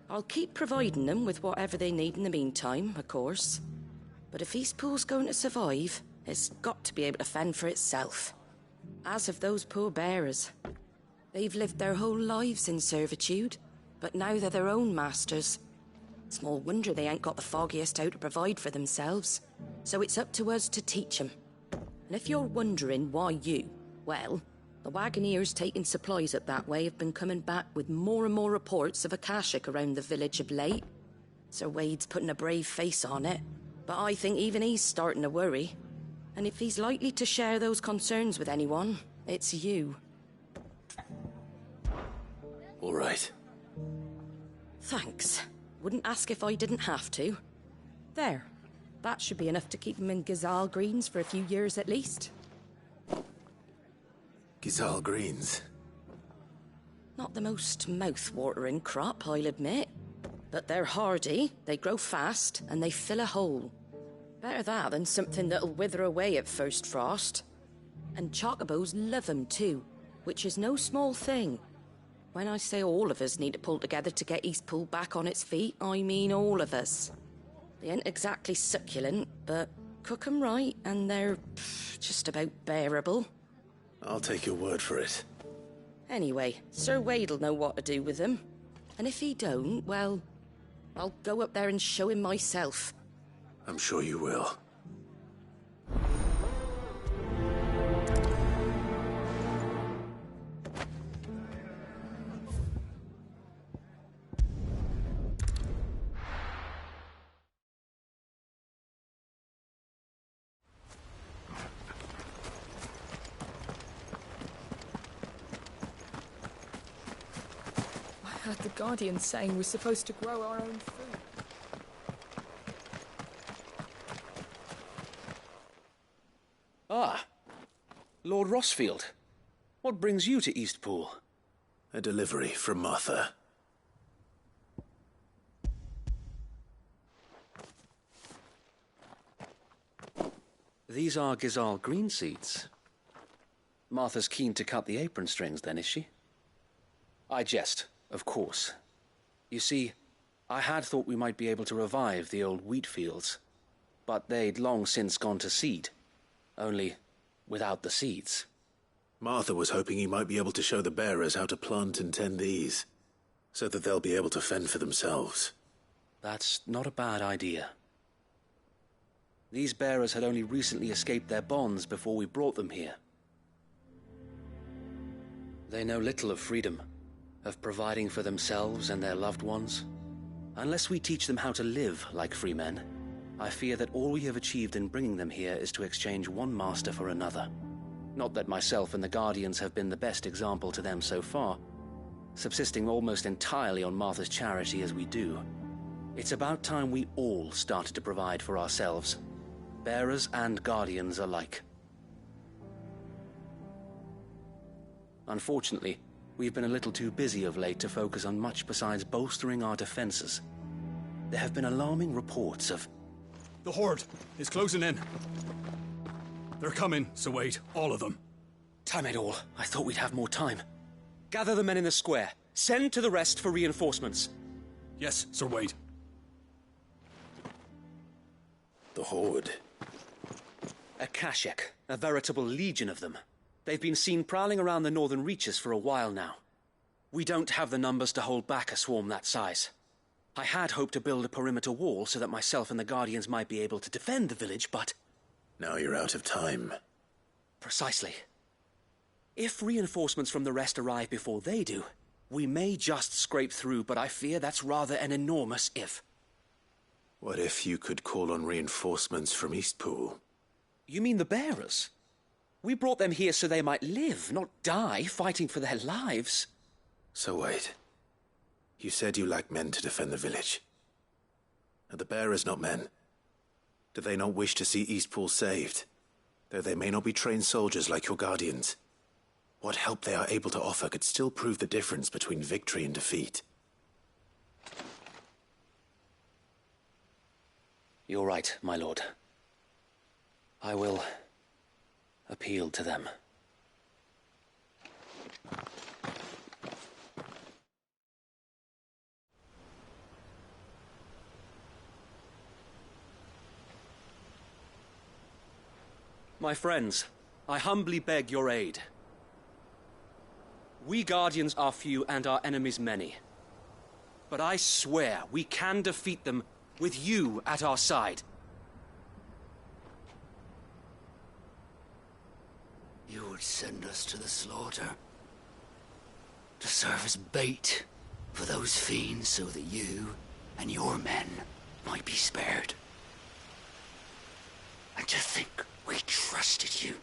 I'll keep providing them with whatever they need in the meantime, of course. But if Eastpool's going to survive, it's got to be able to fend for itself. As of those poor bearers. They've lived their whole lives in servitude, but now they're their own masters. Small wonder they ain't got the foggiest how to provide for themselves. So it's up to us to teach them. And if you're wondering why you, well, the wagoneers taking supplies up that way have been coming back with more and more reports of Akashic around the village of late. Sir Wade's putting a brave face on it, but I think even he's starting to worry. And if he's likely to share those concerns with anyone, it's you. All right. Thanks. Wouldn't ask if I didn't have to. There. That should be enough to keep him in Gazal Greens for a few years at least. Gazal Greens? Not the most mouth-watering crop, I'll admit. But they're hardy, they grow fast, and they fill a hole. Better that than something that'll wither away at first frost. And chocobos love 'em too, which is no small thing. When I say all of us need to pull together to get Eastpool back on its feet, I mean all of us. They ain't exactly succulent, but cook 'em right and they're just about bearable. I'll take your word for it. Anyway, Sir Wade'll know what to do with them. And if he don't, well, I'll go up there and show him myself. I'm sure you will. I heard the Guardian saying we're supposed to grow our own food. Ah, Lord Rossfield. What brings you to Eastpool? A delivery from Martha. These are Gazal green seeds. Martha's keen to cut the apron strings then, is she? I jest, of course. You see, I had thought we might be able to revive the old wheat fields, but they'd long since gone to seed. Only without the seeds. Martha was hoping you might be able to show the bearers how to plant and tend these, so that they'll be able to fend for themselves. That's not a bad idea. These bearers had only recently escaped their bonds before we brought them here. They know little of freedom, of providing for themselves and their loved ones. Unless we teach them how to live like free men, I fear that all we have achieved in bringing them here is to exchange one master for another. Not that myself and the Guardians have been the best example to them so far, subsisting almost entirely on Martha's charity as we do. It's about time we all started to provide for ourselves, bearers and Guardians alike. Unfortunately, we've been a little too busy of late to focus on much besides bolstering our defenses. There have been alarming reports of... The Horde is closing in. They're coming, Sir Wade, all of them. Damn it all, I thought we'd have more time. Gather the men in the square. Send to the rest for reinforcements. Yes, Sir Wade. The Horde? Akashic, a veritable legion of them. They've been seen prowling around the northern reaches for a while now. We don't have the numbers to hold back a swarm that size. I had hoped to build a perimeter wall so that myself and the Guardians might be able to defend the village, but... Now you're out of time. Precisely. If reinforcements from the rest arrive before they do, we may just scrape through, but I fear that's rather an enormous if. What if you could call on reinforcements from Eastpool? You mean the bearers? We brought them here so they might live, not die, fighting for their lives. So wait. You said you lack men to defend the village. Are the bearers not men? Do they not wish to see Eastpool saved? Though they may not be trained soldiers like your Guardians. What help they are able to offer could still prove the difference between victory and defeat. You're right, my lord. I will appeal to them. My friends, I humbly beg your aid. We Guardians are few and our enemies many. But I swear we can defeat them with you at our side. You would send us to the slaughter. To serve as bait for those fiends so that you and your men might be spared. And to think we trusted you.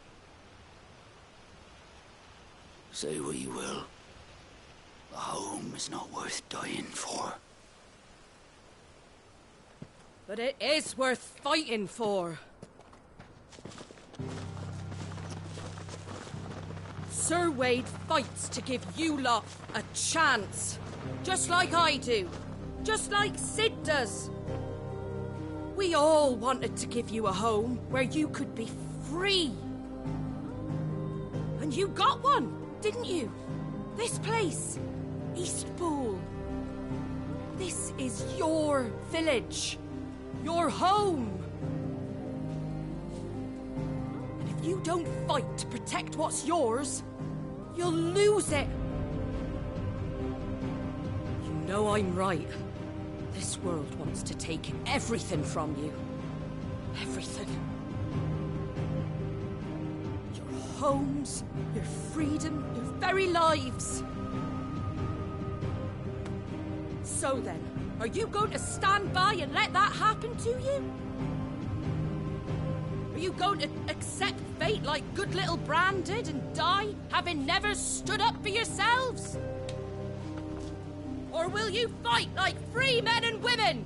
Say what you will. A home is not worth dying for. But it is worth fighting for. Sir Wade fights to give you lot a chance. Just like I do. Just like Sid does. We all wanted to give you a home where you could be free. And you got one, didn't you? This place, Eastpool. This is your village. Your home. And if you don't fight to protect what's yours, you'll lose it. You know I'm right. This world wants to take everything from you. Everything. Your homes, your freedom, your very lives. So then, are you going to stand by and let that happen to you? Are you going to accept fate like good little Bran did and die, having never stood up for yourselves? Or will you fight like free men and women?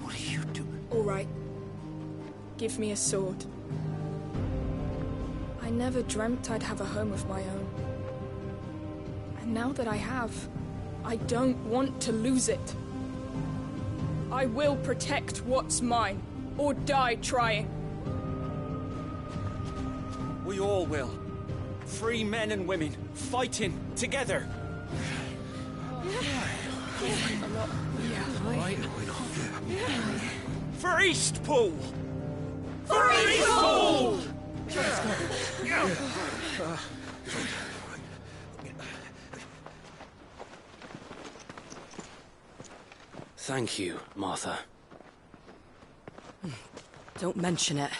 What are you doing? All right. Give me a sword. I never dreamt I'd have a home of my own. And now that I have, I don't want to lose it. I will protect what's mine, or die trying. We all will. Free men and women, fighting together. For Eastpool! For Eastpool! Thank you, Martha. Don't mention it.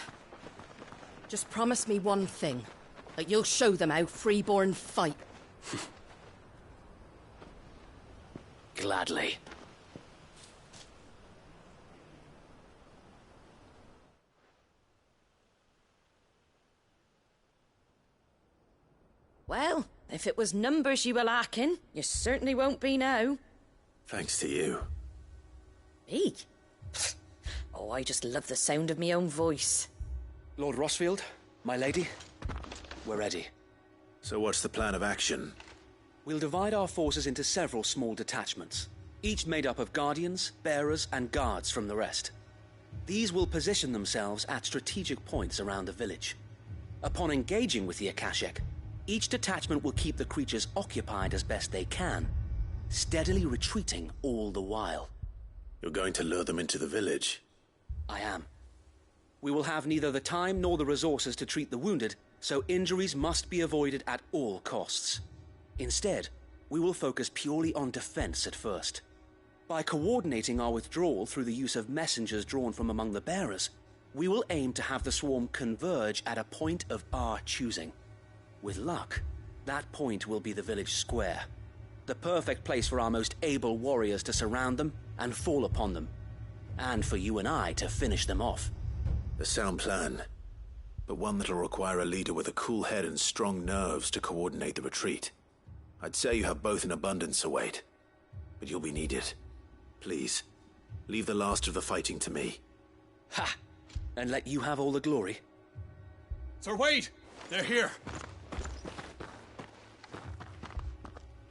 Just promise me one thing. That you'll show them how freeborn fight. Gladly. Well, if it was numbers you were lacking, you certainly won't be now. Thanks to you. Me? Oh, I just love the sound of my own voice. Lord Rossfield, my lady, we're ready. So what's the plan of action? We'll divide our forces into several small detachments, each made up of guardians, bearers, and guards from the rest. These will position themselves at strategic points around the village. Upon engaging with the Akashek, each detachment will keep the creatures occupied as best they can, steadily retreating all the while. You're going to lure them into the village? I am. We will have neither the time nor the resources to treat the wounded, so injuries must be avoided at all costs. Instead, we will focus purely on defense at first. By coordinating our withdrawal through the use of messengers drawn from among the bearers, we will aim to have the swarm converge at a point of our choosing. With luck, that point will be the village square. The perfect place for our most able warriors to surround them and fall upon them. And for you and I to finish them off. A sound plan, but one that'll require a leader with a cool head and strong nerves to coordinate the retreat. I'd say you have both in abundance, Sir Wade, but you'll be needed. Please, leave the last of the fighting to me. Ha! and let you have all the glory? Sir Wade! They're here!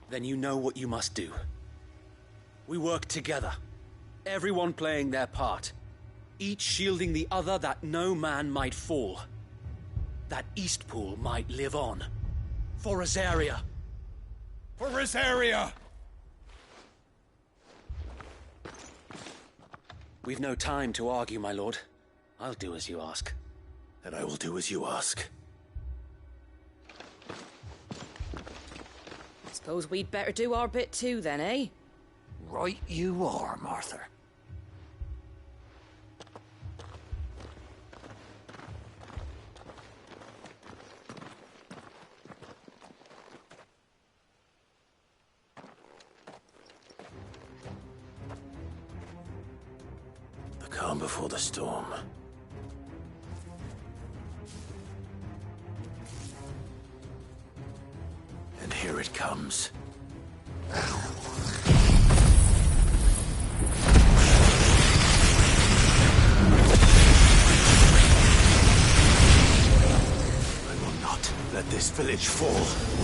Then you know what you must do. We work together, everyone playing their part, each shielding the other that no man might fall, that Eastpool might live on. For Rosaria! For Rosaria! We've no time to argue, my lord. I'll do as you ask. And I will do as you ask. Suppose we'd better do our bit too, then, eh? Right you are, Martha. The calm before the storm. And here it comes. Let this village fall.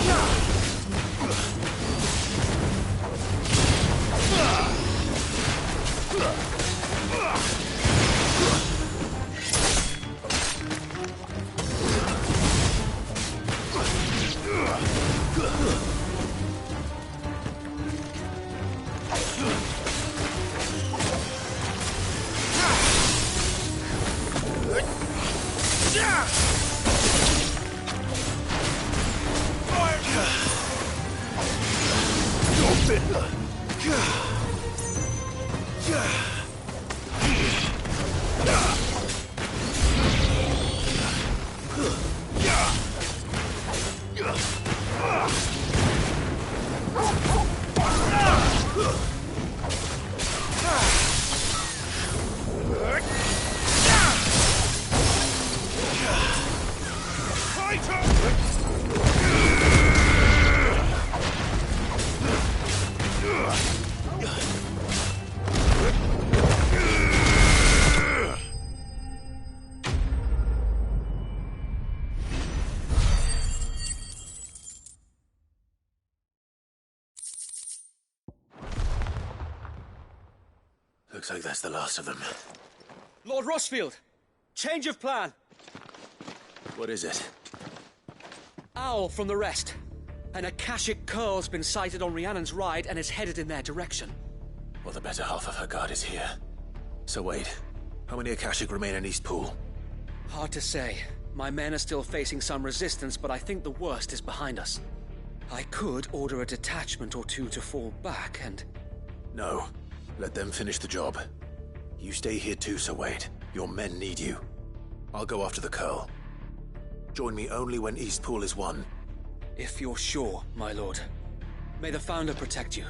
Looks like that's the last of them. Lord Rossfield! Change of plan! What is it? Owl from the rest. An Akashic curl's been sighted on Rhiannon's ride and is headed in their direction. Well, the better half of her guard is here. So wait, how many Akashic remain in Eastpool? Hard to say. My men are still facing some resistance, but I think the worst is behind us. I could order a detachment or two to fall back and... No. Let them finish the job. You stay here too, Sir Wade. Your men need you. I'll go after the Curl. Join me only when Eastpool is won. If you're sure, my lord. May the Founder protect you.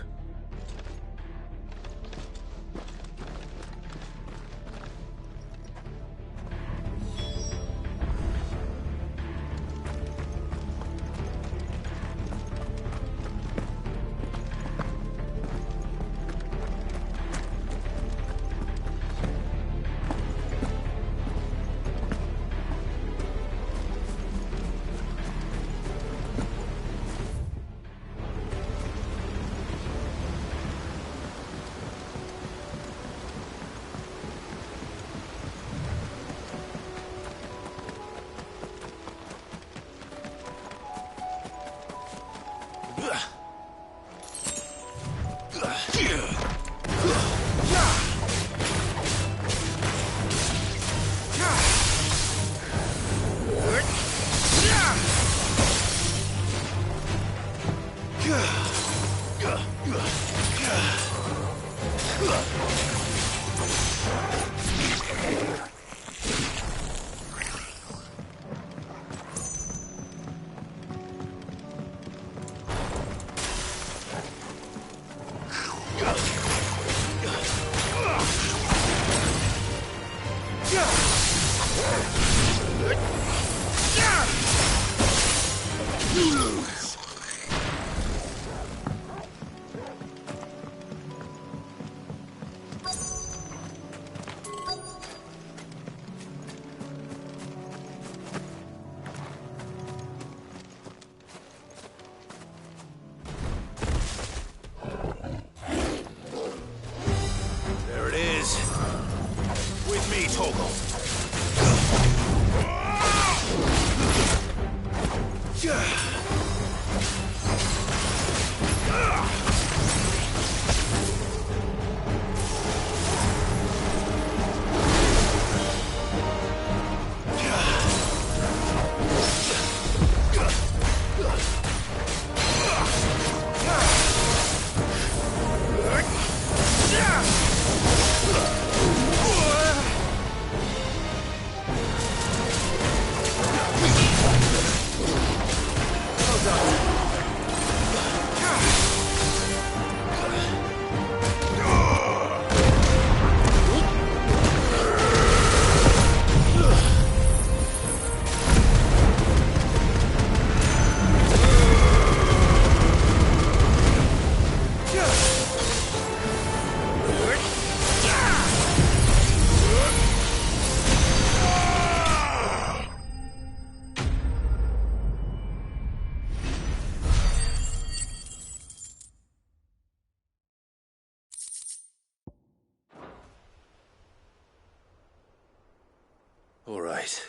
All right.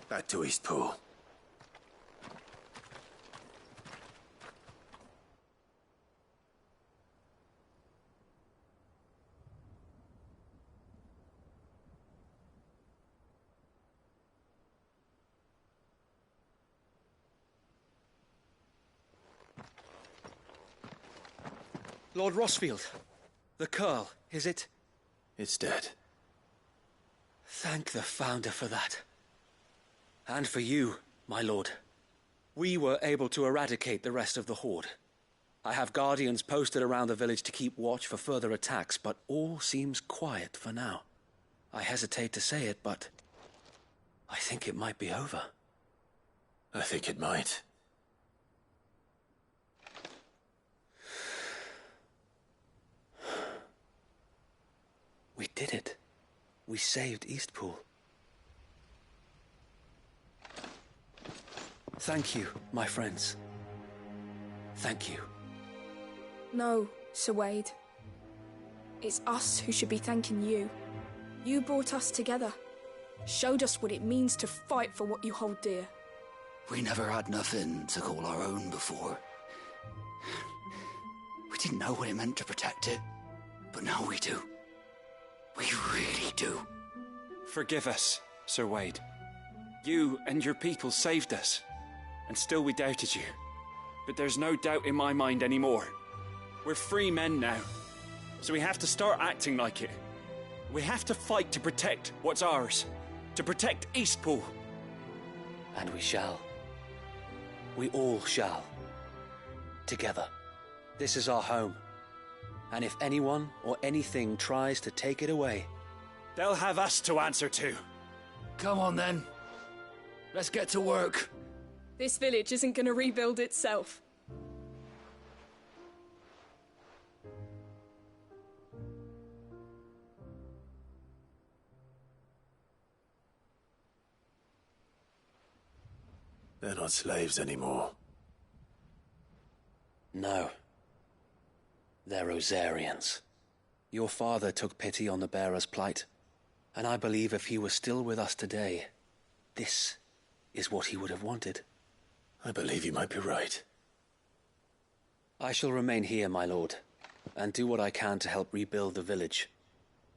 Back to Eastpool. Lord Rosfield, the Curl, is it? It's dead. Thank the Founder for that. And for you, my lord. We were able to eradicate the rest of the Horde. I have guardians posted around the village to keep watch for further attacks, but all seems quiet for now. I hesitate to say it, but I think it might be over. I think it might. We did it. We saved Eastpool. Thank you, my friends. Thank you. No, Sir Wade. It's us who should be thanking you. You brought us together. Showed us what it means to fight for what you hold dear. We never had nothing to call our own before. We didn't know what it meant to protect it, but now we do. We really do. Forgive us, Sir Wade. You and your people saved us, and still we doubted you. But there's no doubt in my mind anymore. We're free men now, so we have to start acting like it. We have to fight to protect what's ours, to protect Eastpool. And we shall. We all shall. Together. This is our home. And if anyone or anything tries to take it away, they'll have us to answer to. Come on then. Let's get to work. This village isn't going to rebuild itself. They're not slaves anymore. No. They're Rosarians. Your father took pity on the bearer's plight, and I believe if he was still with us today, this is what he would have wanted. I believe you might be right. I shall remain here, my lord, and do what I can to help rebuild the village.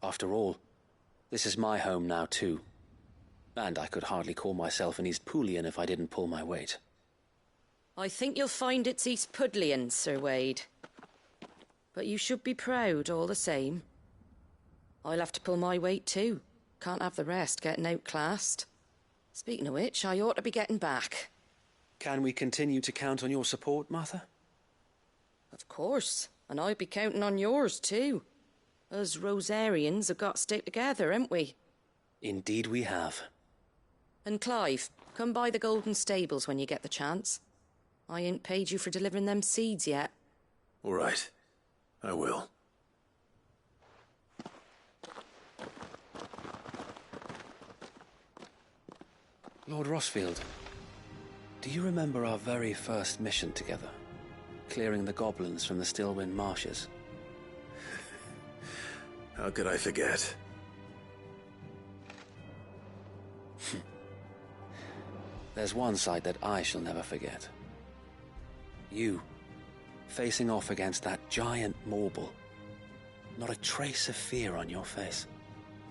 After all, this is my home now too, and I could hardly call myself an Eastpoolian if I didn't pull my weight. I think you'll find it's Eastpudlian, Sir Wade. But you should be proud all the same. I'll have to pull my weight too. Can't have the rest getting outclassed. Speaking of which, I ought to be getting back. Can we continue to count on your support, Martha? Of course, and I'd be counting on yours too. Us Rosarians have got to stick together, haven't we? Indeed we have. And Clive, come by the Golden Stables when you get the chance. I ain't paid you for delivering them seeds yet. All right. I will. Lord Rosfield, do you remember our very first mission together? Clearing the goblins from the Stillwind Marshes? How could I forget? There's one sight that I shall never forget. You, facing off against that giant Morble. Not a trace of fear on your face.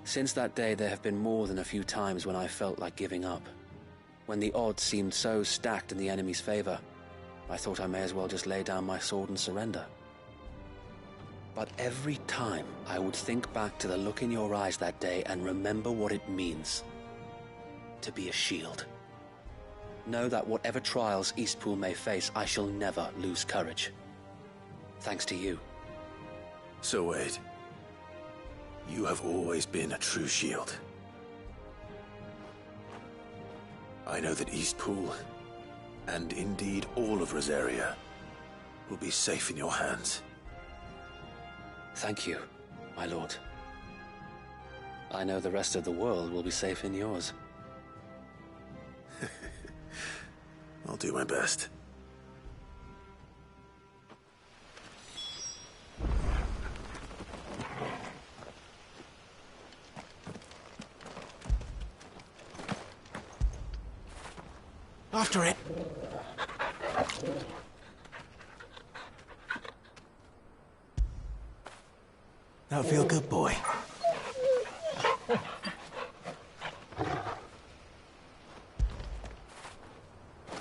Since that day, there have been more than a few times when I felt like giving up. When the odds seemed so stacked in the enemy's favor, I thought I may as well just lay down my sword and surrender. But every time I would think back to the look in your eyes that day and remember what it means to be a shield. Know that whatever trials Eastpool may face, I shall never lose courage. Thanks to you. So Wade, you have always been a true shield. I know that Eastpool, and indeed all of Rosaria, will be safe in your hands. Thank you, my lord. I know the rest of the world will be safe in yours. I'll do my best. After it! That feel good, boy?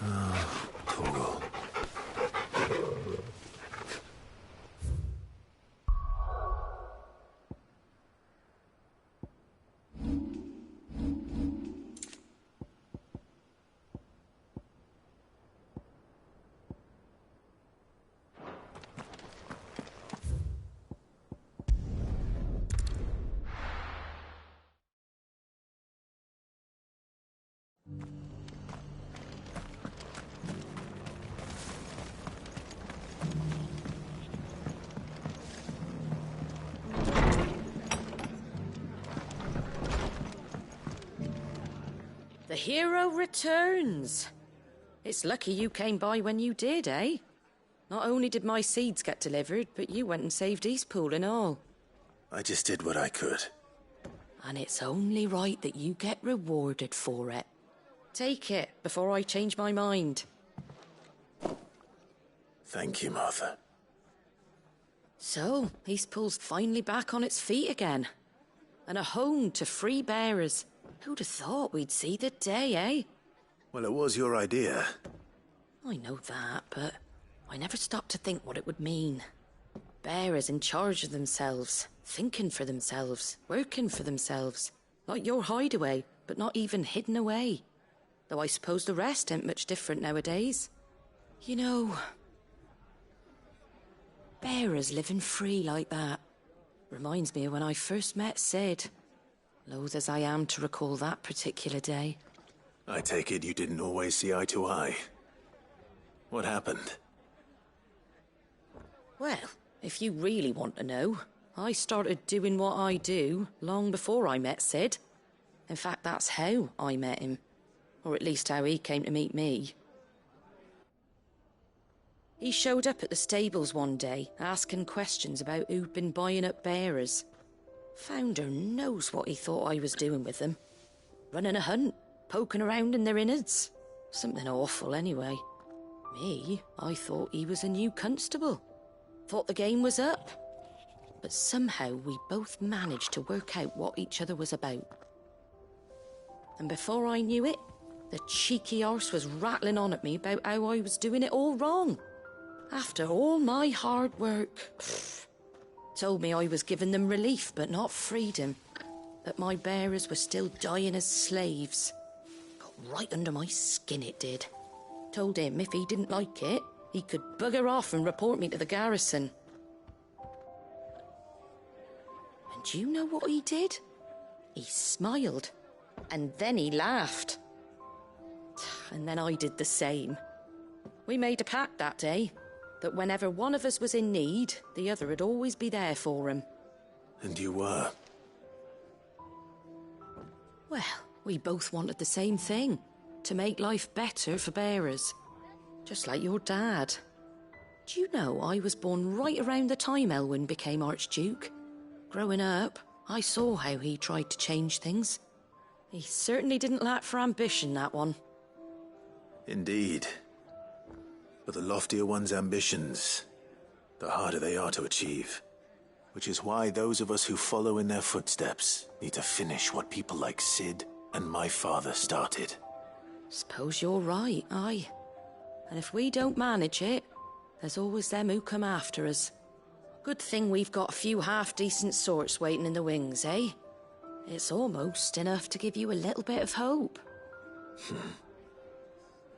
Oh, cool. The hero returns. It's lucky you came by when you did, eh? Not only did my seeds get delivered, but you went and saved Eastpool and all. I just did what I could. And it's only right that you get rewarded for it. Take it before I change my mind. Thank you, Martha. So, Eastpool's finally back on its feet again. And a home to free bearers. Who'd have thought we'd see the day, eh? Well, it was your idea. I know that, but I never stopped to think what it would mean. Bearers in charge of themselves, thinking for themselves, working for themselves. Like your hideaway, but not even hidden away. Though I suppose the rest ain't much different nowadays. You know, bearers living free like that reminds me of when I first met Sid. Loath as I am to recall that particular day. I take it you didn't always see eye to eye. What happened? Well, if you really want to know, I started doing what I do long before I met Sid. In fact, that's how I met him. Or at least how he came to meet me. He showed up at the stables one day, asking questions about who'd been buying up bearers. Founder knows what he thought I was doing with them. Running a hunt, poking around in their innards. Something awful anyway. Me, I thought he was a new constable. Thought the game was up. But somehow we both managed to work out what each other was about. And before I knew it, the cheeky arse was rattling on at me about how I was doing it all wrong. After all my hard work. Told me I was giving them relief, but not freedom. That my bearers were still dying as slaves. Got right under my skin, it did. Told him if he didn't like it, he could bugger off and report me to the garrison. And do you know what he did? He smiled. And then he laughed. And then I did the same. We made a pact that day. That whenever one of us was in need, the other would always be there for him. And you were? Well, we both wanted the same thing. To make life better for bearers. Just like your dad. Do you know I was born right around the time Elwyn became Archduke? Growing up, I saw how he tried to change things. He certainly didn't lack for ambition, that one. Indeed. But the loftier one's ambitions, the harder they are to achieve. Which is why those of us who follow in their footsteps need to finish what people like Sid and my father started. Suppose you're right, aye. And if we don't manage it, there's always them who come after us. Good thing we've got a few half-decent sorts waiting in the wings, eh? It's almost enough to give you a little bit of hope.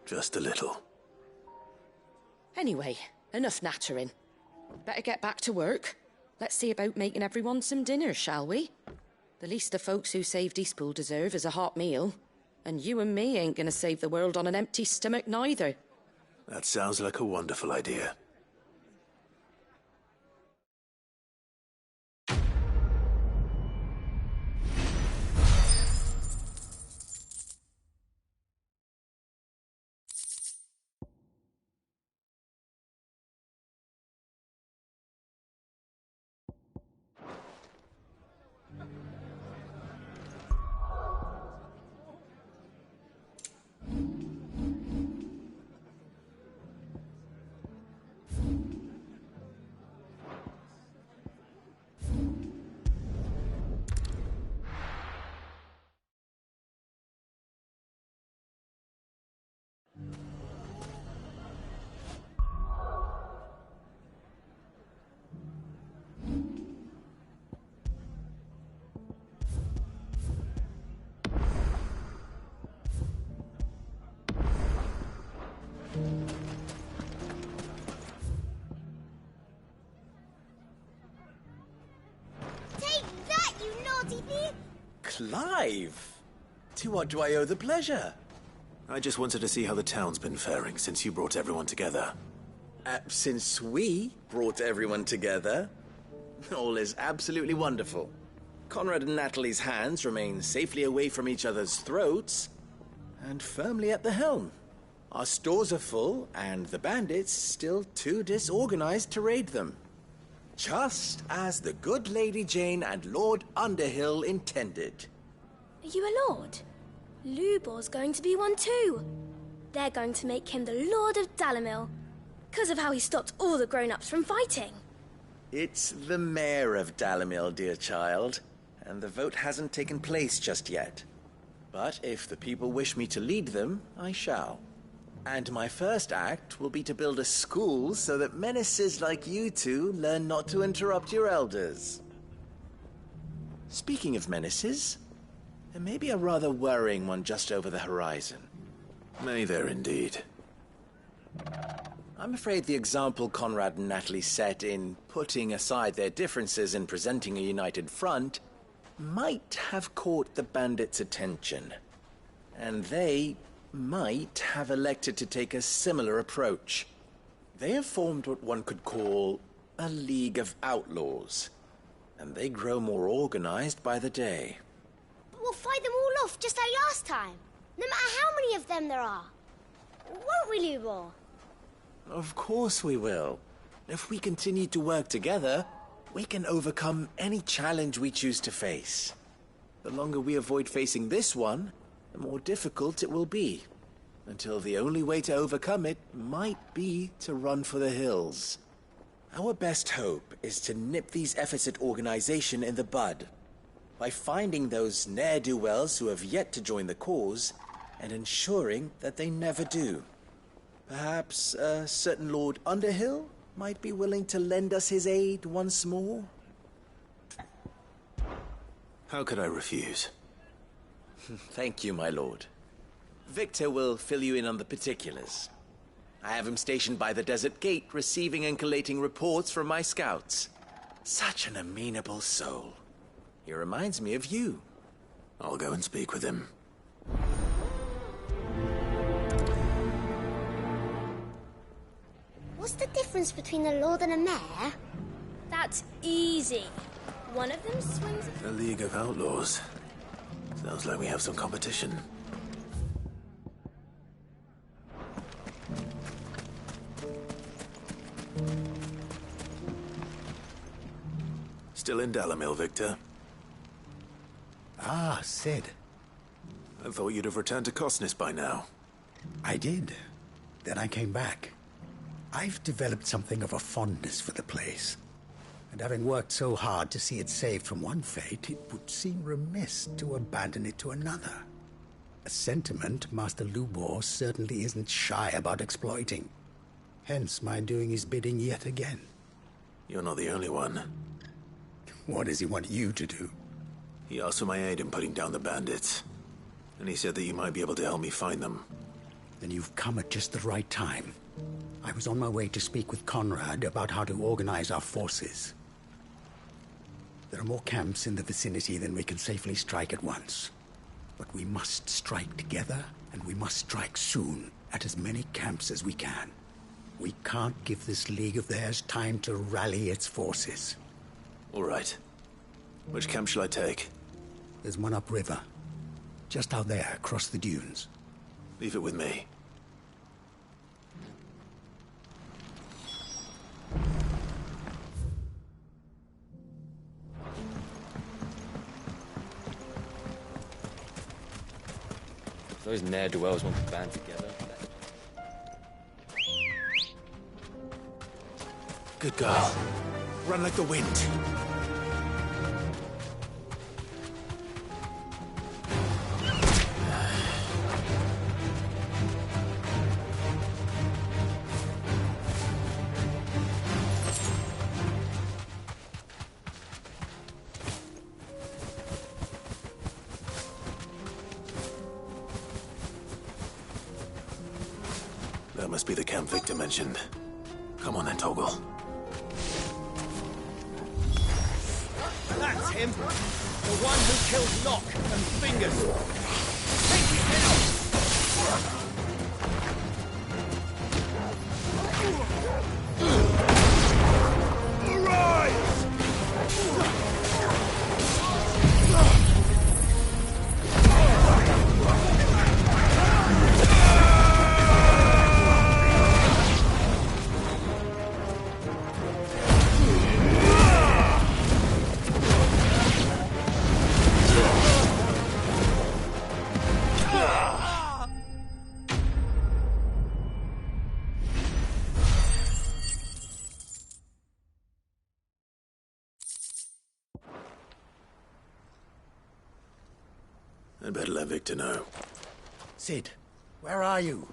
Just a little. Anyway, enough nattering. Better get back to work. Let's see about making everyone some dinner, shall we? The least the folks who saved Eastpool deserve is a hot meal. And you and me ain't gonna save the world on an empty stomach neither. That sounds like a wonderful idea. Clive! To what do I owe the pleasure? I just wanted to see how the town's been faring since you brought everyone together. Since we brought everyone together, all is absolutely wonderful. Conrad and Natalie's hands remain safely away from each other's throats and firmly at the helm. Our stores are full, and the bandits still too disorganized to raid them. Just as the good Lady Jane and Lord Underhill intended. Are you a lord? Lubor's going to be one too. They're going to make him the Lord of Dalamil, because of how he stopped all the grown-ups from fighting. It's the mayor of Dalamil, dear child, and the vote hasn't taken place just yet. But if the people wish me to lead them, I shall. And my first act will be to build a school so that menaces like you two learn not to interrupt your elders. Speaking of menaces, there may be a rather worrying one just over the horizon. May there indeed. I'm afraid the example Conrad and Natalie set in putting aside their differences and presenting a united front might have caught the bandits' attention. And they might have elected to take a similar approach. They have formed what one could call a League of Outlaws, and they grow more organized by the day. But we'll fight them all off just like last time, no matter how many of them there are. Won't we, Lubor? Of course we will. If we continue to work together, we can overcome any challenge we choose to face. The longer we avoid facing this one, the more difficult it will be, until the only way to overcome it might be to run for the hills. Our best hope is to nip these efforts at organization in the bud, by finding those ne'er-do-wells who have yet to join the cause, and ensuring that they never do. Perhaps a certain Lord Underhill might be willing to lend us his aid once more? How could I refuse? Thank you, my lord. Victor will fill you in on the particulars. I have him stationed by the desert gate, receiving and collating reports from my scouts. Such an amenable soul. He reminds me of you. I'll go and speak with him. What's the difference between a lord and a mayor? That's easy. One of them swings... A League of Outlaws. Sounds like we have some competition. Still in Dalamil, Victor? Ah, Sid. I thought you'd have returned to Cosnis by now. I did. Then I came back. I've developed something of a fondness for the place. And having worked so hard to see it saved from one fate, it would seem remiss to abandon it to another. A sentiment Master Lubor certainly isn't shy about exploiting. Hence my doing his bidding yet again. You're not the only one. What does he want you to do? He asked for my aid in putting down the bandits. And he said that you might be able to help me find them. Then you've come at just the right time. I was on my way to speak with Conrad about how to organize our forces. There are more camps in the vicinity than we can safely strike at once. But we must strike together, and we must strike soon at as many camps as we can. We can't give this league of theirs time to rally its forces. All right. Which camp shall I take? There's one upriver. Just out there, across the dunes. Leave it with me. Those ne'er-do-wells want to band together. Good girl. Run like the wind. That must be the camp Victor mentioned. Come on then, Toggle. That's him! The one who killed Locke and Fingers! Take him out! I'd better let Victor know. Sid, where are you?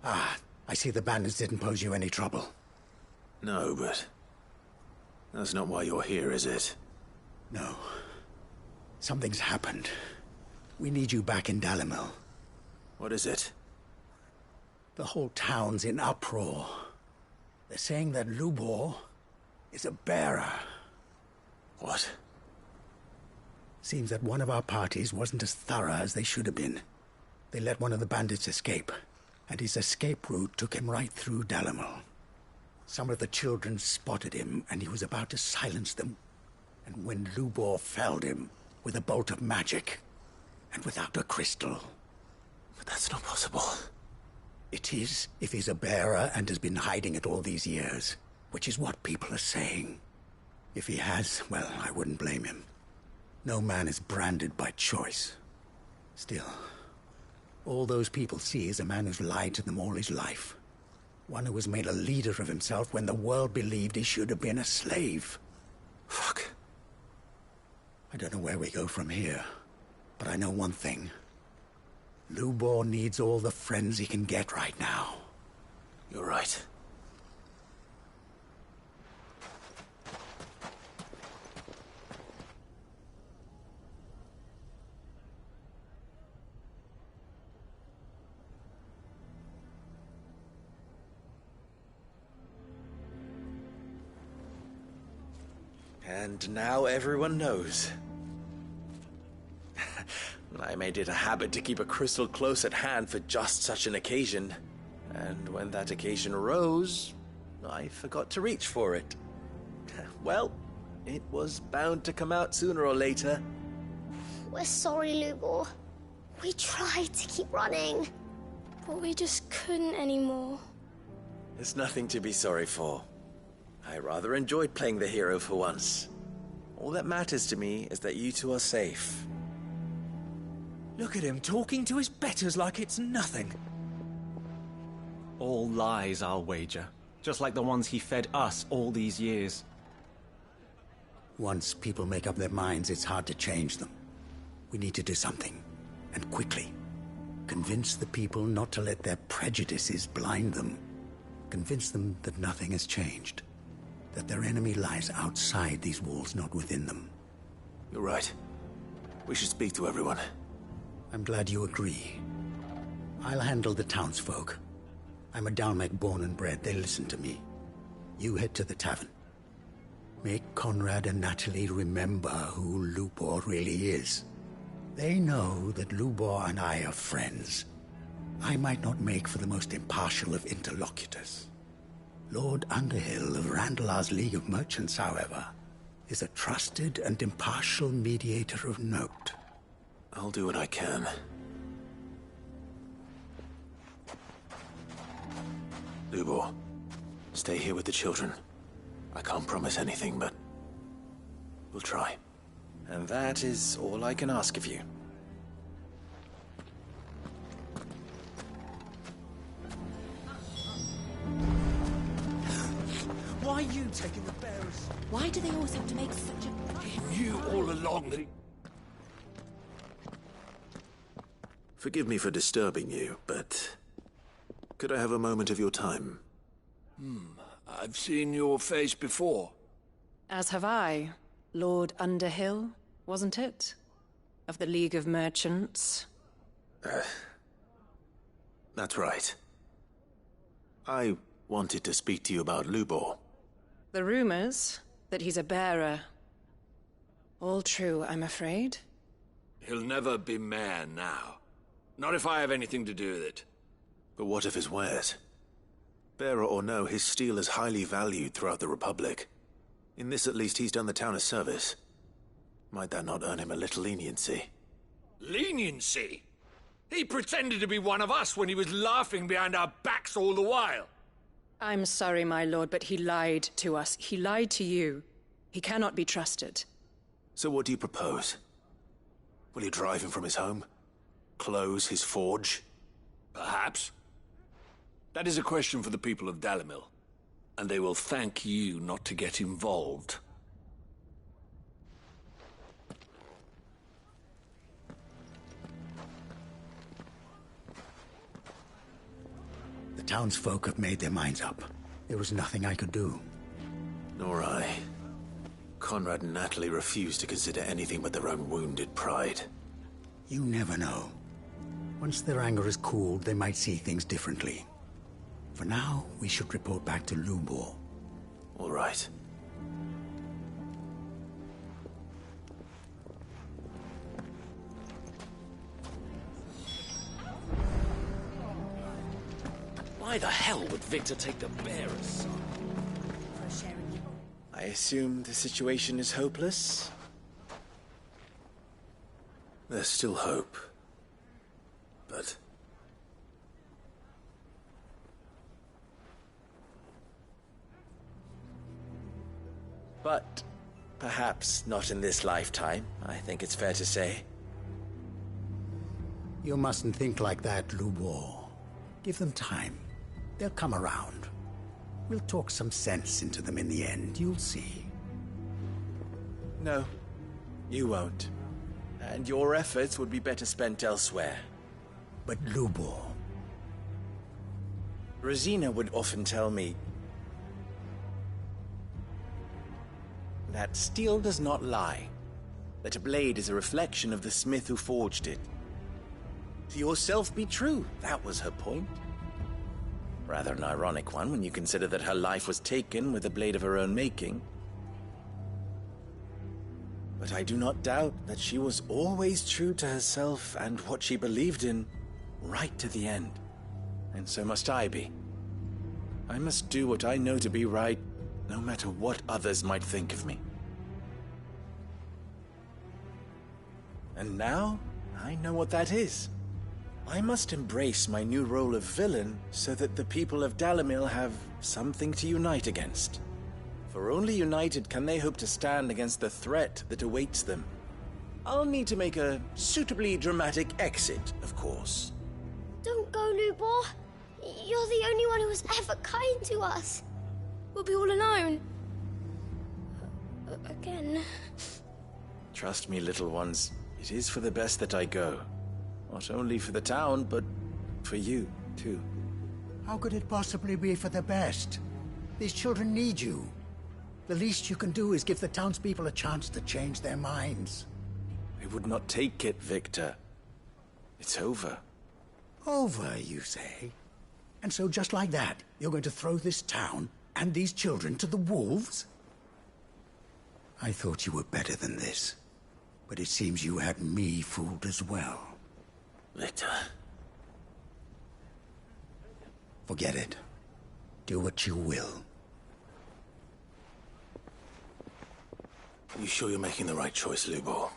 Ah, I see the bandits didn't pose you any trouble. No, but that's not why you're here, is it? No. Something's happened. We need you back in Dalimil. What is it? The whole town's in uproar. They're saying that Lubor is a bearer. What? Seems that one of our parties wasn't as thorough as they should have been. They let one of the bandits escape, and his escape route took him right through Dalimil. Some of the children spotted him, and he was about to silence them. And when Lubor felled him with a bolt of magic, and without a crystal. But that's not possible. It is, if he's a bearer and has been hiding it all these years, which is what people are saying. If he has, well, I wouldn't blame him. No man is branded by choice. Still, all those people see is a man who's lied to them all his life. One who was made a leader of himself when the world believed he should have been a slave. Fuck. I don't know where we go from here, but I know one thing. Lubor needs all the friends he can get right now. You're right. And now everyone knows. I made it a habit to keep a crystal close at hand for just such an occasion. And when that occasion arose, I forgot to reach for it. Well, it was bound to come out sooner or later. We're sorry, Lubor. We tried to keep running. But we just couldn't anymore. There's nothing to be sorry for. I rather enjoyed playing the hero for once. All that matters to me is that you two are safe. Look at him talking to his betters like it's nothing. All lies, I'll wager. Just like the ones he fed us all these years. Once people make up their minds, it's hard to change them. We need to do something, and quickly. Convince the people not to let their prejudices blind them. Convince them that nothing has changed. That their enemy lies outside these walls, not within them. You're right. We should speak to everyone. I'm glad you agree. I'll handle the townsfolk. I'm a Dalmec born and bred. They listen to me. You head to the tavern. Make Conrad and Natalie remember who Lubor really is. They know that Lubor and I are friends. I might not make for the most impartial of interlocutors. Lord Underhill of Randalar's League of Merchants, however, is a trusted and impartial mediator of note. I'll do what I can. Lubor, stay here with the children. I can't promise anything, but we'll try. And that is all I can ask of you. Why are you taking the bearers? Why do they always have to make such a... He knew all along that he... Forgive me for disturbing you, but could I have a moment of your time? I've seen your face before. As have I. Lord Underhill, wasn't it? Of the League of Merchants. That's right. I wanted to speak to you about Lubor. The rumors that he's a bearer. All true, I'm afraid. He'll never be mayor now. Not if I have anything to do with it. But what of his wares? Bearer or no, his steel is highly valued throughout the Republic. In this at least he's done the town a service. Might that not earn him a little leniency? Leniency? He pretended to be one of us when he was laughing behind our backs all the while. I'm sorry, my lord, but he lied to us. He lied to you. He cannot be trusted. So what do you propose? Will you drive him from his home? Close his forge? Perhaps. That is a question for the people of Dalimil. And they will thank you not to get involved. The townsfolk have made their minds up. There was nothing I could do. Nor I. Conrad and Natalie refused to consider anything but their own wounded pride. You never know. Once their anger is cooled, they might see things differently. For now, we should report back to Lubor. All right. Why the hell would Victor take the bearers? I assume the situation is hopeless? There's still hope. But... But perhaps not in this lifetime, I think it's fair to say. You mustn't think like that, Lubor. Give them time. They'll come around. We'll talk some sense into them in the end, you'll see. No, you won't. And your efforts would be better spent elsewhere. But Lubor... Rosina would often tell me that steel does not lie, that a blade is a reflection of the smith who forged it. To yourself be true, that was her point. Rather an ironic one when you consider that her life was taken with a blade of her own making. But I do not doubt that she was always true to herself and what she believed in, right to the end. And so must I be. I must do what I know to be right, no matter what others might think of me. And now, I know what that is. I must embrace my new role of villain so that the people of Dalimil have something to unite against. For only united can they hope to stand against the threat that awaits them. I'll need to make a suitably dramatic exit, of course. Don't go, Lubor. You're the only one who was ever kind to us. We'll be all alone. Again. Trust me, little ones. It is for the best that I go. Not only for the town, but for you, too. How could it possibly be for the best? These children need you. The least you can do is give the townspeople a chance to change their minds. I would not take it, Victor. It's over. Over, you say? And so just like that, you're going to throw this town and these children to the wolves? I thought you were better than this. But it seems you had me fooled as well. Victor. Forget it. Do what you will. You sure you're making the right choice, Lubor?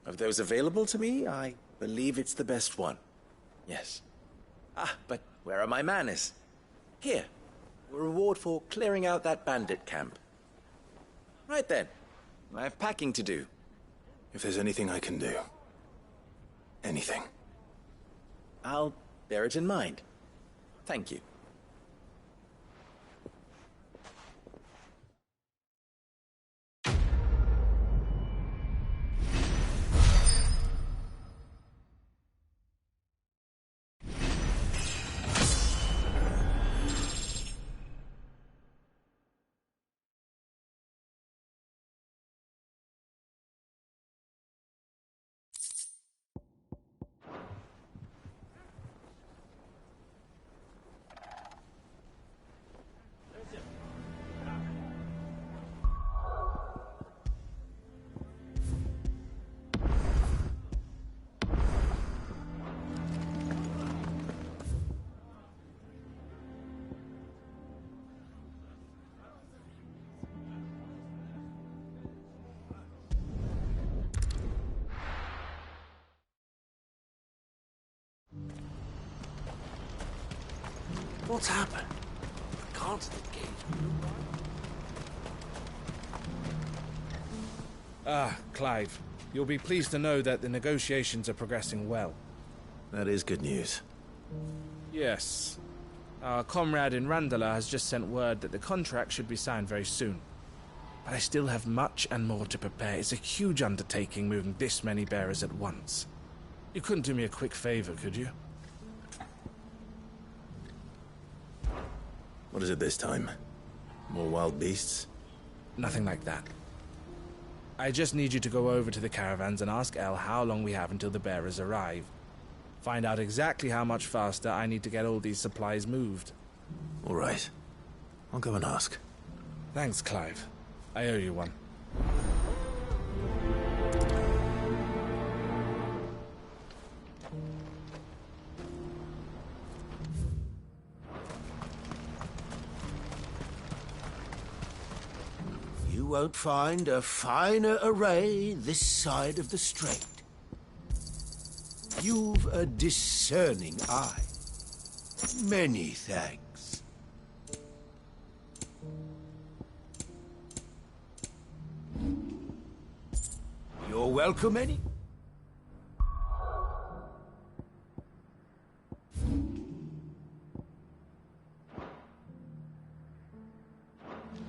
Of those available to me, I believe it's the best one. Yes. Ah, but where are my manners? Here. A reward for clearing out that bandit camp. Right then. I have packing to do. If there's anything I can do. Anything. I'll bear it in mind. Thank you. What's happened? The guards at the gate. Clive. You'll be pleased to know that the negotiations are progressing well. That is good news. Yes. Our comrade in Randala has just sent word that the contract should be signed very soon. But I still have much and more to prepare. It's a huge undertaking moving this many bearers at once. You couldn't do me a quick favor, could you? What is it this time? More wild beasts? Nothing like that. I just need you to go over to the caravans and ask El how long we have until the bearers arrive. Find out exactly how much faster I need to get all these supplies moved. All right. I'll go and ask. Thanks, Clive. I owe you one. You won't find a finer array this side of the strait. You've a discerning eye. Many thanks. You're welcome, any?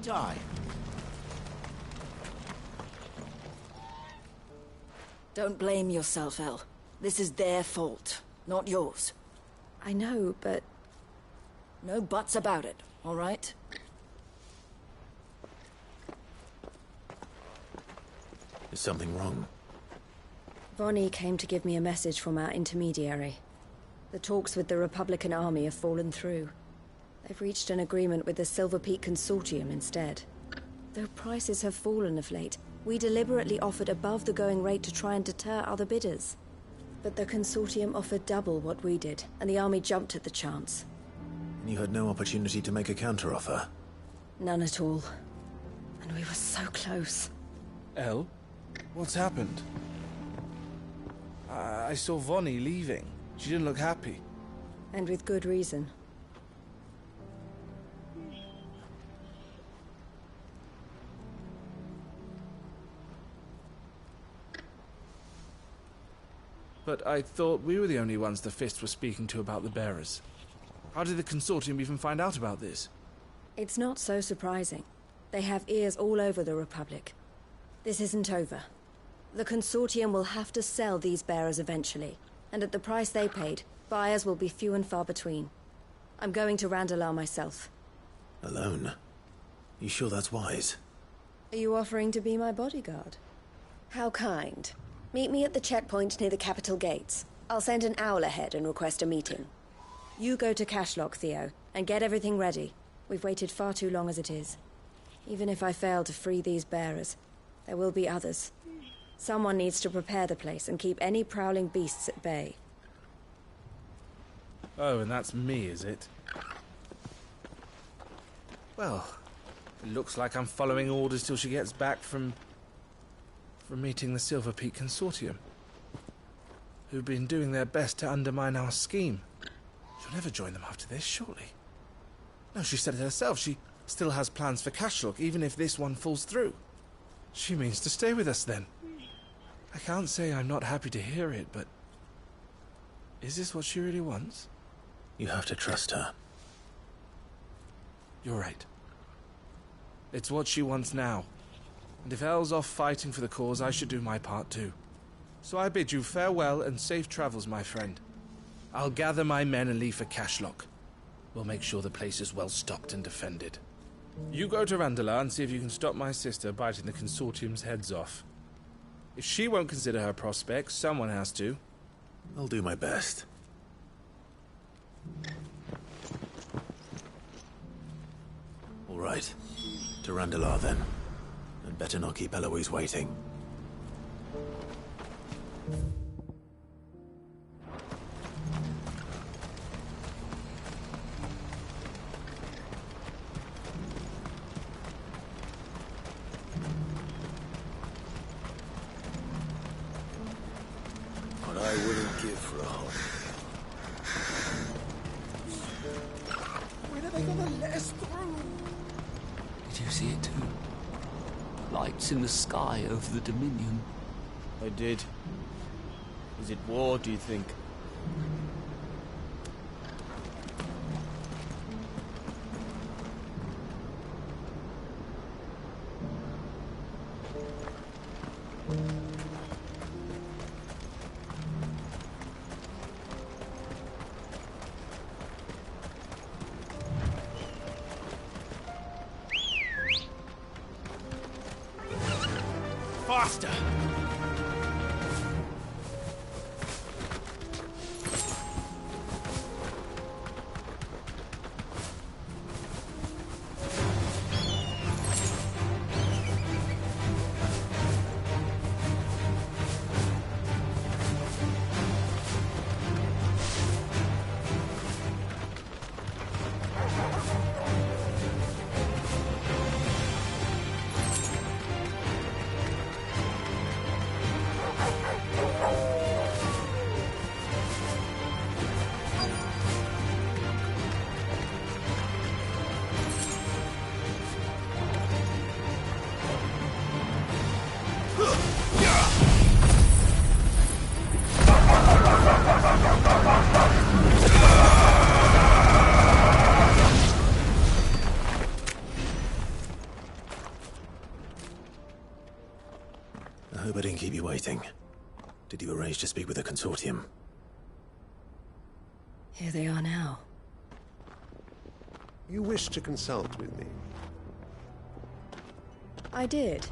Die. Don't blame yourself, El. This is their fault, not yours. I know, but... No buts about it, all right? Is something wrong? Vonnie came to give me a message from our intermediary. The talks with the Republican army have fallen through. They've reached an agreement with the Silver Peak Consortium instead. Though prices have fallen of late, we deliberately offered above the going rate to try and deter other bidders. But the Consortium offered double what we did, and the army jumped at the chance. And you had no opportunity to make a counteroffer? None at all. And we were so close. El? What's happened? I saw Vonnie leaving. She didn't look happy. And with good reason. But I thought we were the only ones the Fist were speaking to about the bearers. How did the Consortium even find out about this? It's not so surprising. They have ears all over the Republic. This isn't over. The Consortium will have to sell these bearers eventually, and at the price they paid, buyers will be few and far between. I'm going to Randalar myself. Alone? You sure that's wise? Are you offering to be my bodyguard? How kind. Meet me at the checkpoint near the capital gates. I'll send an owl ahead and request a meeting. You go to Cashlock, Theo, and get everything ready. We've waited far too long as it is. Even if I fail to free these bearers, there will be others. Someone needs to prepare the place and keep any prowling beasts at bay. Oh, and that's me, is it? Well, it looks like I'm following orders till she gets back from meeting the Silver Peak Consortium, who've been doing their best to undermine our scheme. She'll never join them after this, surely. No, she said it herself. She still has plans for Cashlock, even if this one falls through. She means to stay with us, then. I can't say I'm not happy to hear it, but... is this what she really wants? You have to trust her. You're right. It's what she wants now. And if Elle's off fighting for the cause, I should do my part too. So I bid you farewell and safe travels, my friend. I'll gather my men and leave for Cashlock. We'll make sure the place is well stocked and defended. You go to Randalar and see if you can stop my sister biting the Consortium's heads off. If she won't consider her prospects, someone has to. I'll do my best. All right. To Randalar, then. And better not keep Eloise waiting. What I wouldn't give for a home. When are they gonna let us through? Did you see it too? Lights in the sky over the Dominion. I did. Is it war, do you think? Faster! I hope I didn't keep you waiting. Did you arrange to speak with the Consortium? Here they are now. You wish to consult with me? I did.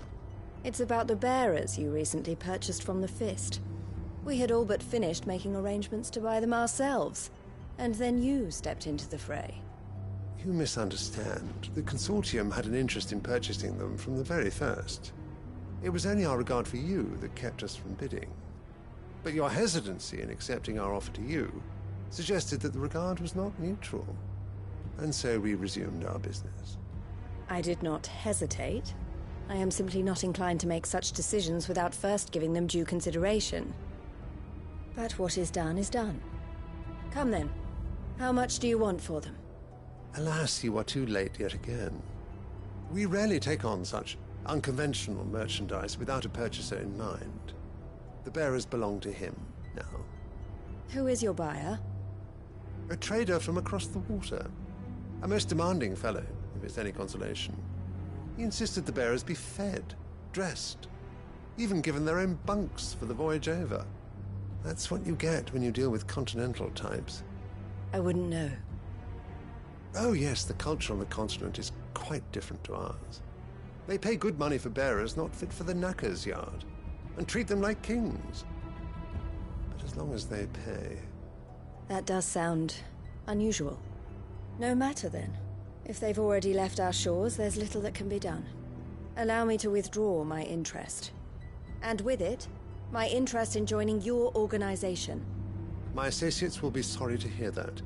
It's about the bearers you recently purchased from the Fist. We had all but finished making arrangements to buy them ourselves, and then you stepped into the fray. You misunderstand. The Consortium had an interest in purchasing them from the very first. It was only our regard for you that kept us from bidding. But your hesitancy in accepting our offer to you suggested that the regard was not mutual. And so we resumed our business. I did not hesitate. I am simply not inclined to make such decisions without first giving them due consideration. But what is done is done. Come then. How much do you want for them? Alas, you are too late yet again. We rarely take on such unconventional merchandise without a purchaser in mind. The bearers belong to him. now. Who is your buyer? A trader from across the water. A most demanding fellow, if it's any consolation. He insisted the bearers be fed, dressed, even given their own bunks for the voyage over. That's what you get when you deal with continental types. I wouldn't know. Oh yes, the culture on the continent is quite different to ours. They pay good money for bearers not fit for the knacker's yard, and treat them like kings. But as long as they pay... That does sound unusual. No matter then. If they've already left our shores, there's little that can be done. Allow me to withdraw my interest. And with it, my interest in joining your organization. My associates will be sorry to hear that.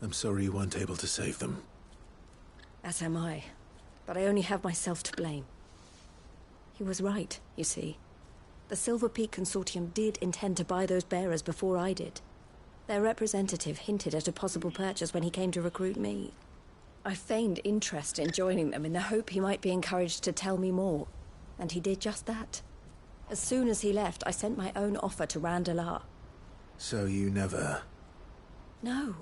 I'm sorry you weren't able to save them. As am I. But I only have myself to blame. He was right, you see. The Silver Peak Consortium did intend to buy those bearers before I did. Their representative hinted at a possible purchase when he came to recruit me. I feigned interest in joining them in the hope he might be encouraged to tell me more. And he did just that. As soon as he left, I sent my own offer to Randalar. So you never... No.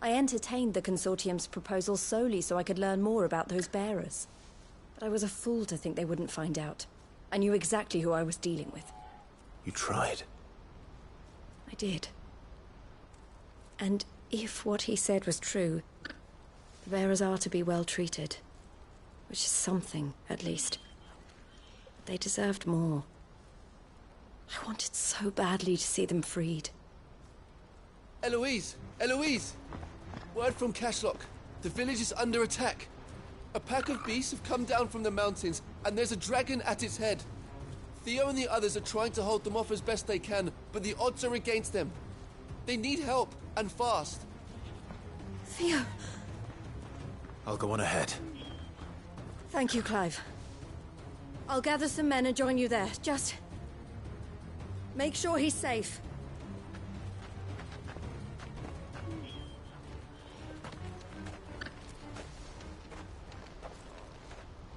I entertained the Consortium's proposal solely so I could learn more about those bearers. But I was a fool to think they wouldn't find out. I knew exactly who I was dealing with. You tried. I did. And if what he said was true, the bearers are to be well treated. Which is something, at least. But they deserved more. I wanted so badly to see them freed. Eloise! Eloise! Word from Cashlock. The village is under attack. A pack of beasts have come down from the mountains, and there's a dragon at its head. Theo and the others are trying to hold them off as best they can, but the odds are against them. They need help, and fast. Theo! I'll go on ahead. Thank you, Clive. I'll gather some men and join you there. Just... make sure he's safe.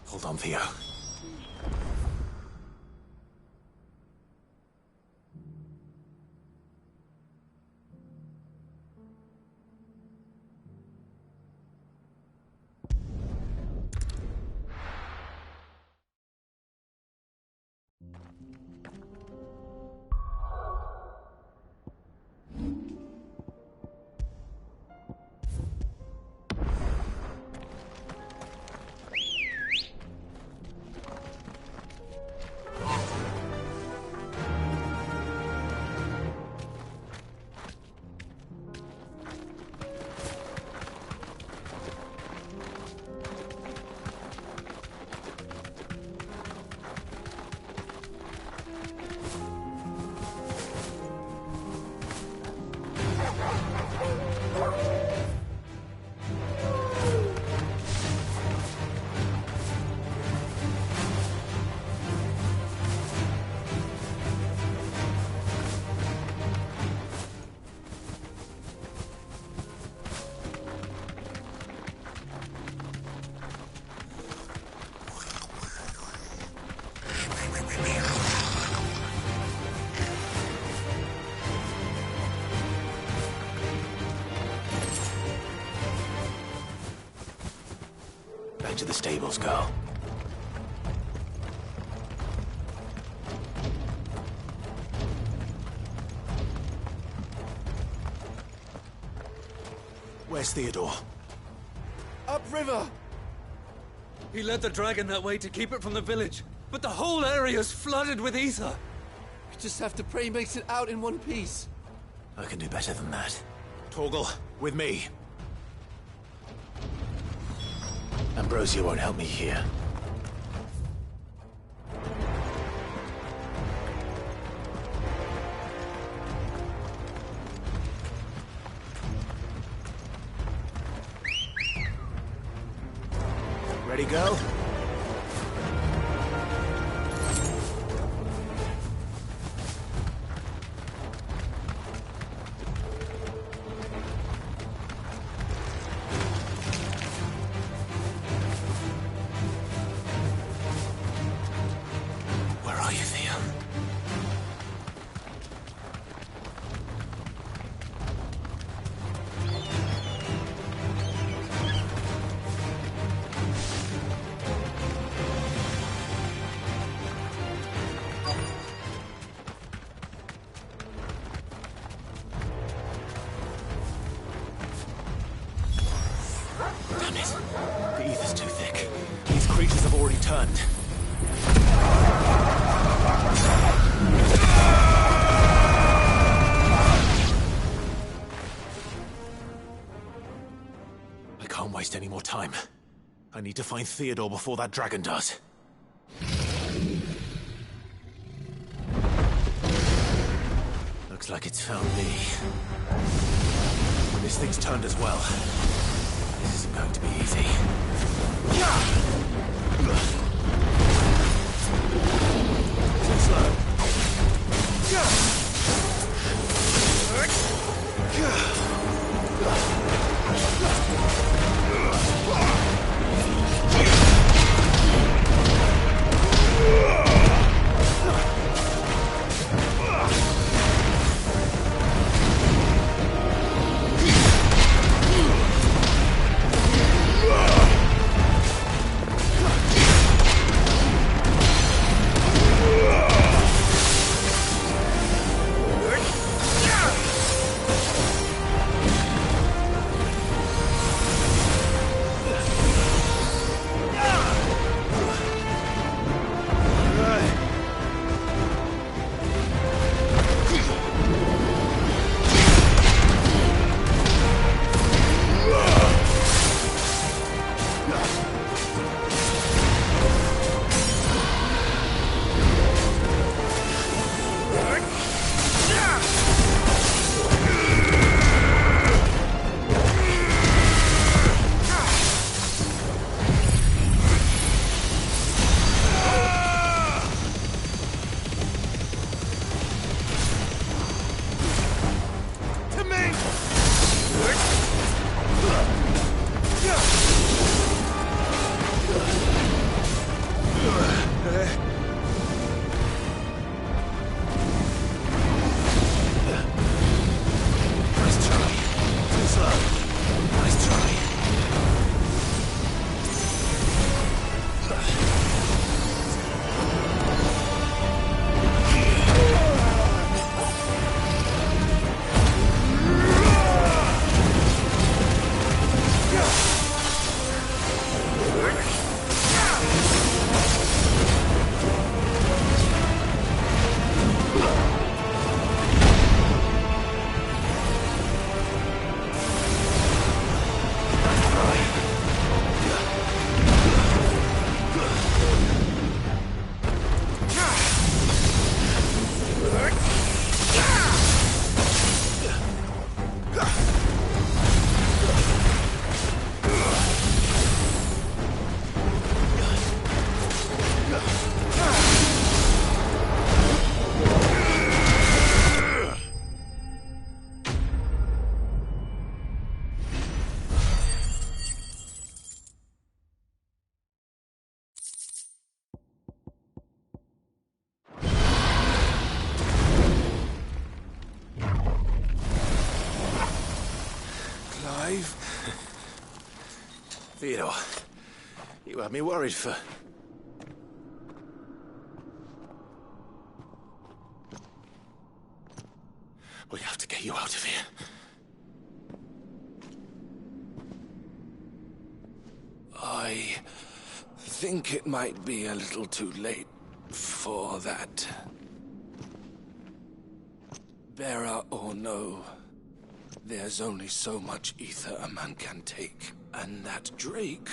Hold on, Theo. To the stables, girl. Where's Theodore? Upriver! He led the dragon that way to keep it from the village, but the whole area's flooded with ether. We just have to pray he makes it out in one piece. I can do better than that. Torgal, with me. Ambrosia won't help me here. Ready, go? it. The ether's too thick. These creatures have already turned. I can't waste any more time. I need to find Theodore before that dragon does. Looks like it's found me. This thing's turned as well. This isn't going to be easy. Too slow. Theodore, you had me worried for... We have to get you out of here. I think it might be a little too late for that. Bearer or no, there's only so much ether a man can take. And that Drake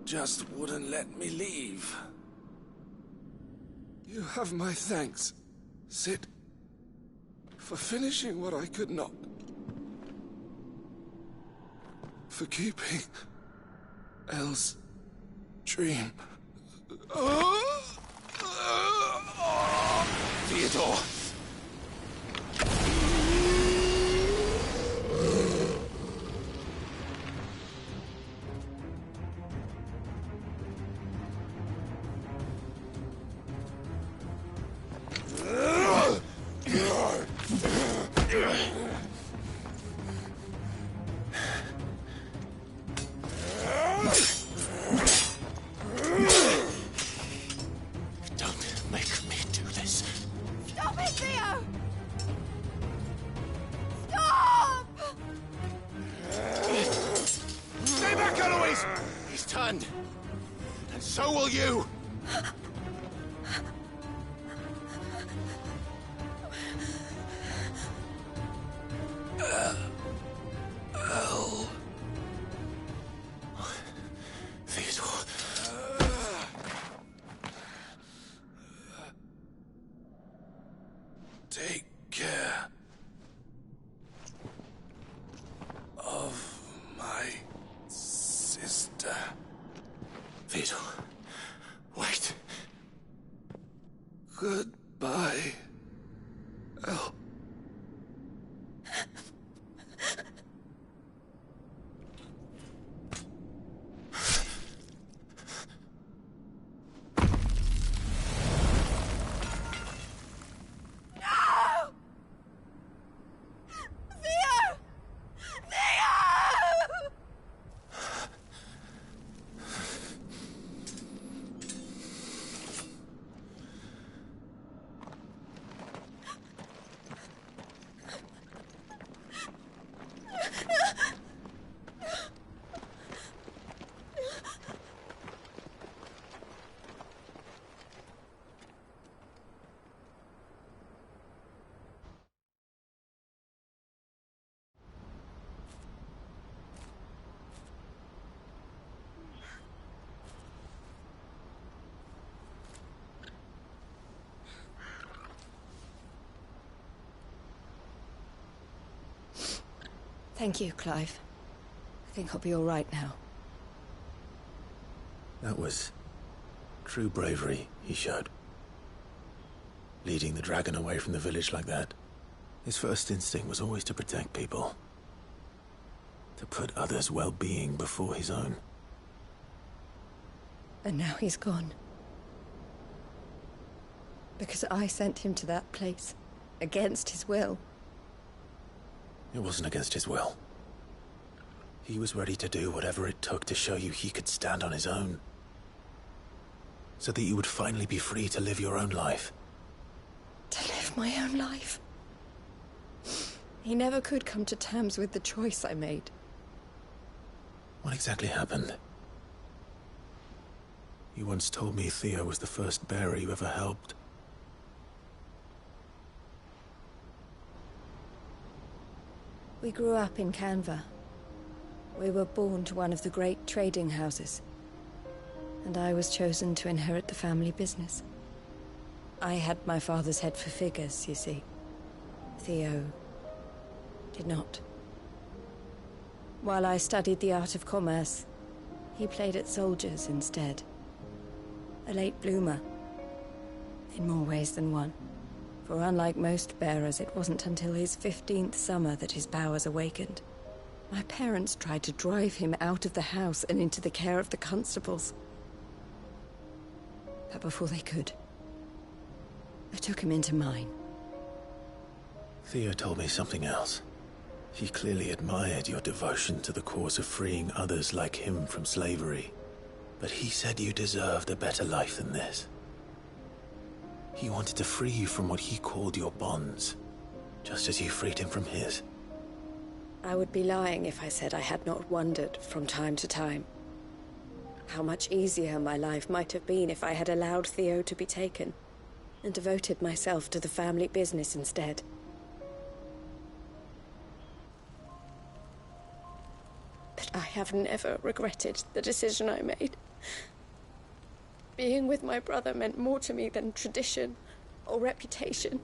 just wouldn't let me leave. You have my thanks, Sid, for finishing what I could not. For keeping Elle's dream. Theodore! Don't make me do this. Stop it! land. And so will you! Theodore. Take care of my sister. Theodore. Wait. Goodbye, El. Thank you, Clive. I think I'll be all right now. That was true bravery he showed. Leading the dragon away from the village like that. His first instinct was always to protect people. To put others' well-being before his own. And now he's gone. Because I sent him to that place. Against his will. It wasn't against his will. He was ready to do whatever it took to show you he could stand on his own. So that you would finally be free to live your own life. To live my own life? He never could come to terms with the choice I made. What exactly happened? You once told me Theo was the first bearer you ever helped. We grew up in Canva. We were born to one of the great trading houses. And I was chosen to inherit the family business. I had my father's head for figures, you see. Theo did not. While I studied the art of commerce, he played at soldiers instead. A late bloomer. In more ways than one. For unlike most bearers, it wasn't until his 15th summer that his powers awakened. My parents tried to drive him out of the house and into the care of the constables. But before they could, I took him into mine. Theo told me something else. He clearly admired your devotion to the cause of freeing others like him from slavery. But he said you deserved a better life than this. He wanted to free you from what he called your bonds, just as you freed him from his. I would be lying if I said I had not wondered from time to time how much easier my life might have been if I had allowed Theo to be taken and devoted myself to the family business instead. But I have never regretted the decision I made. Being with my brother meant more to me than tradition or reputation.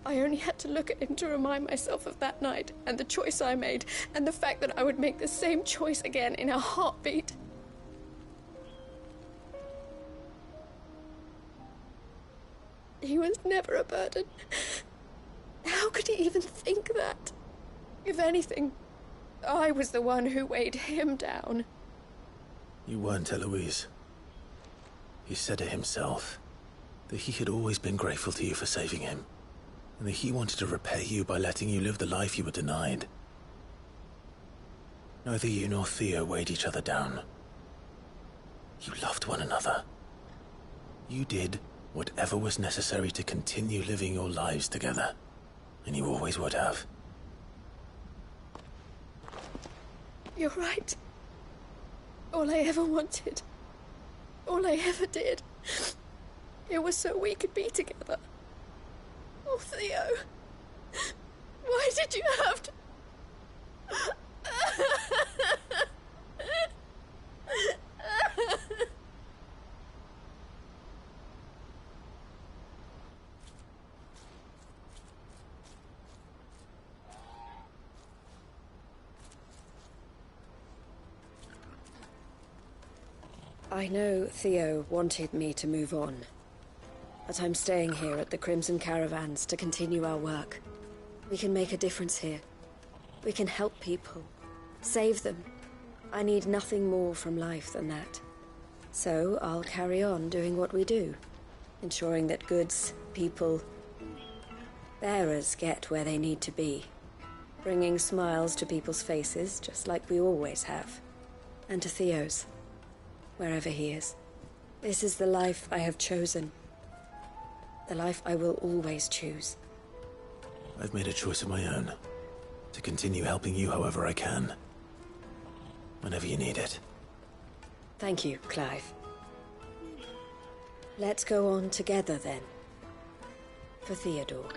I only had to look at him to remind myself of that night and the choice I made and the fact that I would make the same choice again in a heartbeat. He was never a burden. How could he even think that? If anything, I was the one who weighed him down. You weren't, Eloise. He said it himself, that he had always been grateful to you for saving him, and that he wanted to repay you by letting you live the life you were denied. Neither you nor Theo weighed each other down. You loved one another. You did whatever was necessary to continue living your lives together, and you always would have. You're right. All I ever wanted, all I ever did, it was so we could be together. Oh, Theo, why did you have to... I know Theo wanted me to move on, but I'm staying here at the Crimson Caravans to continue our work. We can make a difference here. We can help people, save them. I need nothing more from life than that. So I'll carry on doing what we do, ensuring that goods, people, bearers get where they need to be, bringing smiles to people's faces just like we always have, and to Theo's. Wherever he is. This is the life I have chosen. The life I will always choose. I've made a choice of my own. To continue helping you however I can. Whenever you need it. Thank you, Clive. Let's go on together then. For Theodore.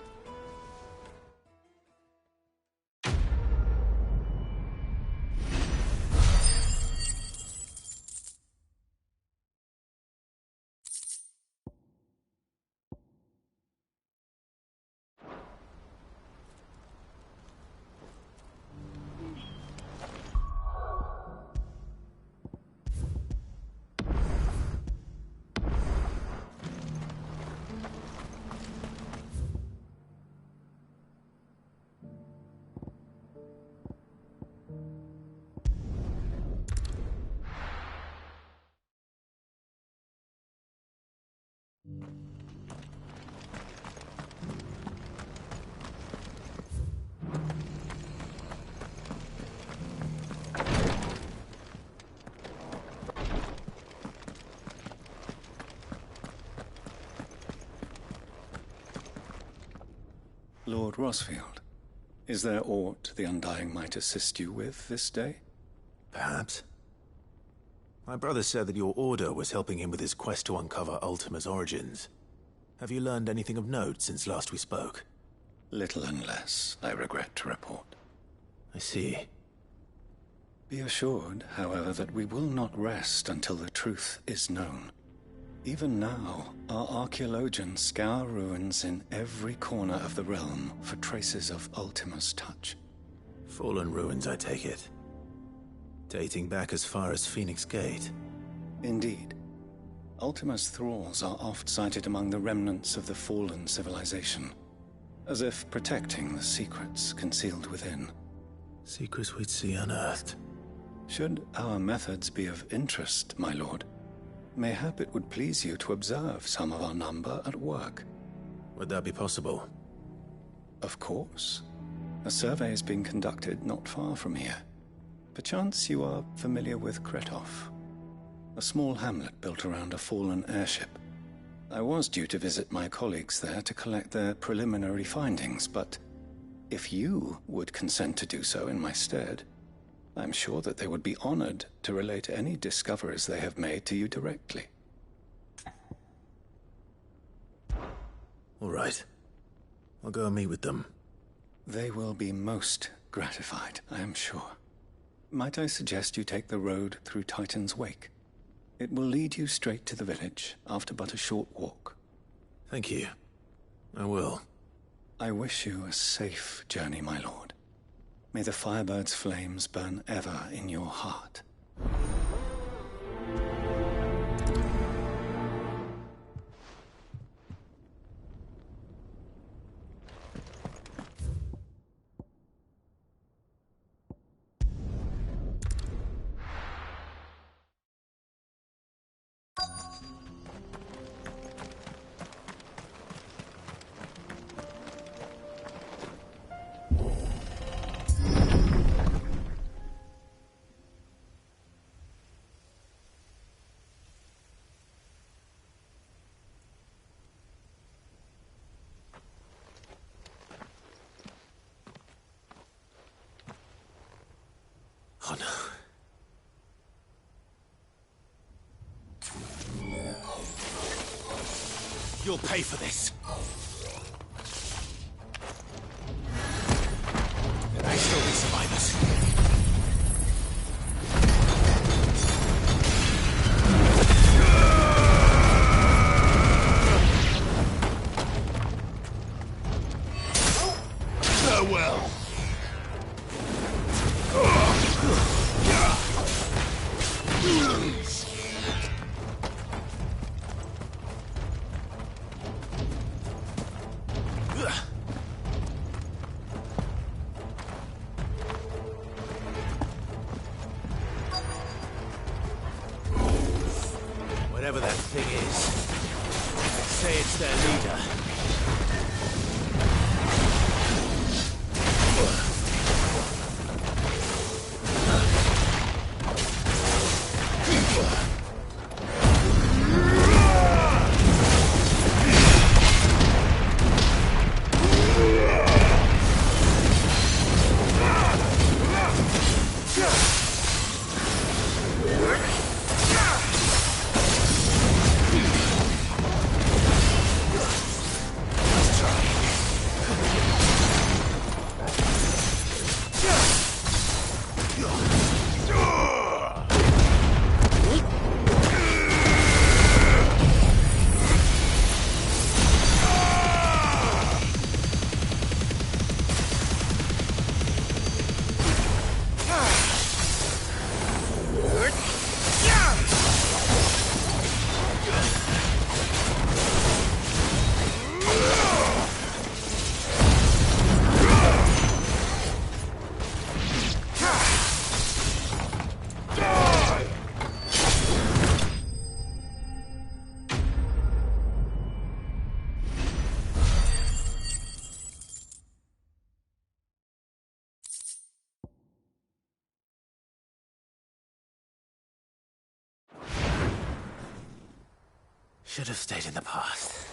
Lord Rosfield, is there aught the Undying might assist you with this day? Perhaps. My brother said that your order was helping him with his quest to uncover Ultima's origins. Have you learned anything of note since last we spoke? Little and less, I regret to report. I see. Be assured, however, that we will not rest until the truth is known. Even now, our archaeologians scour ruins in every corner of the realm for traces of Ultima's touch. Fallen ruins, I take it. Dating back as far as Phoenix Gate. Indeed. Ultima's thralls are oft sighted among the remnants of the fallen civilization, as if protecting the secrets concealed within. Secrets we'd see unearthed. Should our methods be of interest, my lord, mayhap it would please you to observe some of our number at work. Would that be possible? Of course. A survey is being conducted not far from here. Perchance you are familiar with Kretov, a small hamlet built around a fallen airship. I was due to visit my colleagues there to collect their preliminary findings, but if you would consent to do so in my stead, I'm sure that they would be honored to relate any discoveries they have made to you directly. All right. I'll go and meet with them. They will be most gratified, I am sure. Might I suggest you take the road through Titan's Wake? It will lead you straight to the village after but a short walk. Thank you. I will. I wish you a safe journey, my lord. May the Firebird's flames burn ever in your heart. Oh no. You'll pay for this. There may still be survivors. Farewell. Whatever that thing is, I'd say it's their leader. Should have stayed in the past.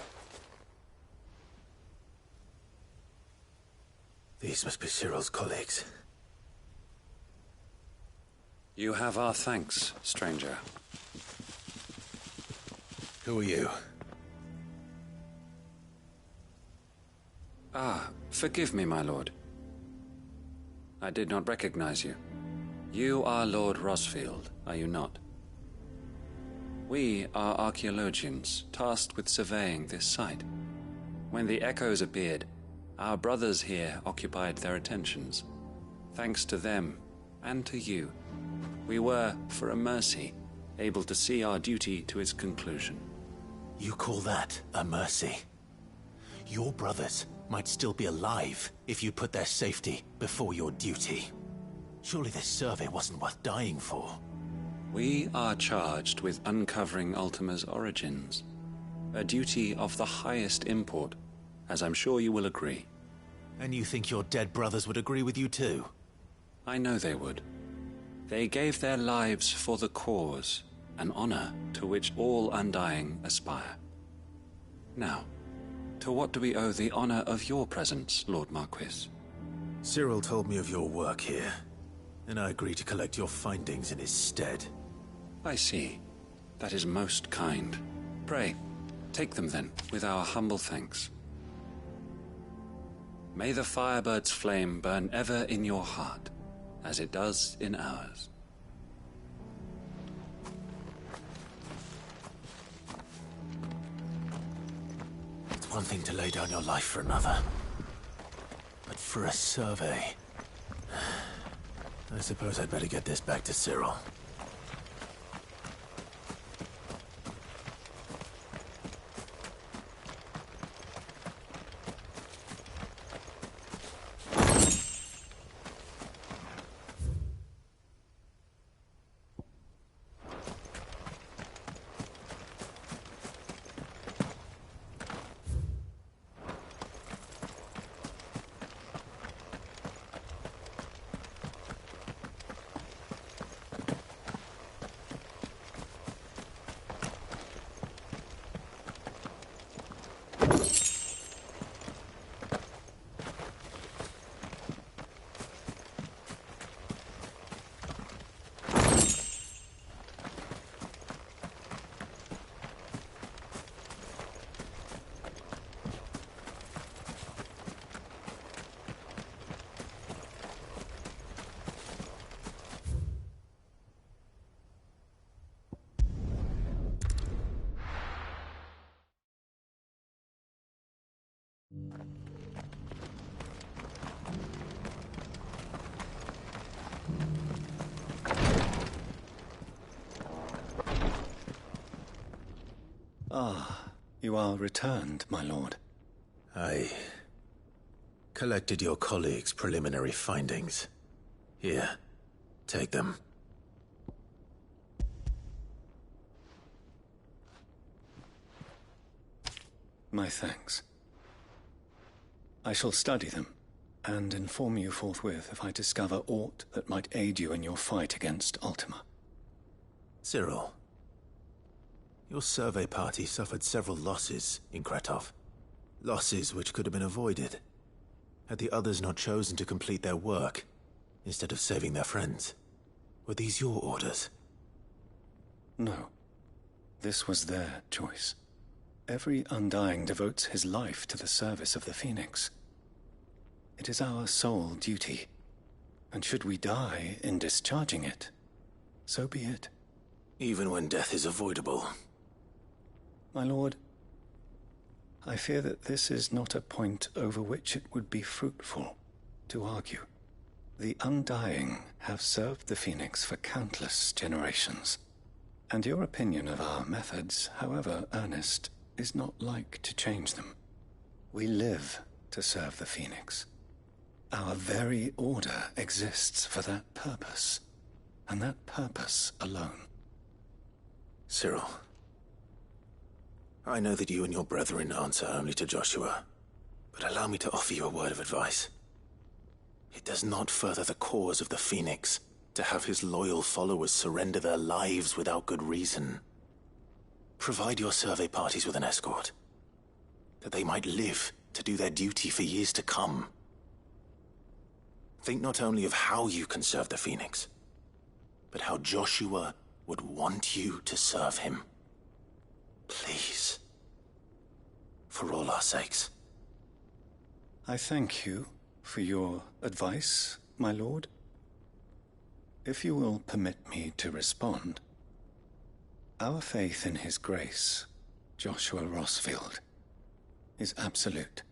These must be Cyril's colleagues. You have our thanks, stranger. Who are you? Ah, forgive me, my lord. I did not recognize you. You are Lord Rosfield, are you not? We are archaeologians, tasked with surveying this site. When the echoes appeared, our brothers here occupied their attentions. Thanks to them, and to you, we were, for a mercy, able to see our duty to its conclusion. You call that a mercy? Your brothers might still be alive if you put their safety before your duty. Surely this survey wasn't worth dying for. We are charged with uncovering Ultima's origins. A duty of the highest import, as I'm sure you will agree. And you think your dead brothers would agree with you too? I know they would. They gave their lives for the cause, an honor to which all undying aspire. Now, to what do we owe the honor of your presence, Lord Marquis? Cyril told me of your work here, and I agree to collect your findings in his stead. I see. That is most kind. Pray, take them then, with our humble thanks. May the Firebird's flame burn ever in your heart, as it does in ours. It's one thing to lay down your life for another, but for a survey... I suppose I'd better get this back to Cyril. Ah, you are returned, my lord. I collected your colleagues' preliminary findings. Here, take them. My thanks. I shall study them, and inform you forthwith if I discover aught that might aid you in your fight against Ultima. Cyril, your survey party suffered several losses in Kretov. Losses which could have been avoided, had the others not chosen to complete their work, instead of saving their friends. Were these your orders? No. This was their choice. Every Undying devotes his life to the service of the Phoenix. It is our sole duty, and should we die in discharging it, so be it. Even when death is avoidable. My lord, I fear that this is not a point over which it would be fruitful to argue. The Undying have served the Phoenix for countless generations, and your opinion of our methods, however earnest, is not like to change them. We live to serve the Phoenix. Our very order exists for that purpose, and that purpose alone. Cyril, I know that you and your brethren answer only to Joshua, but allow me to offer you a word of advice. It does not further the cause of the Phoenix to have his loyal followers surrender their lives without good reason. Provide your survey parties with an escort, that they might live to do their duty for years to come. Think not only of how you can serve the Phoenix, but how Joshua would want you to serve him. Please. For all our sakes. I thank you for your advice, my lord. If you will permit me to respond, our faith in his grace, Joshua Rossfield, is absolute.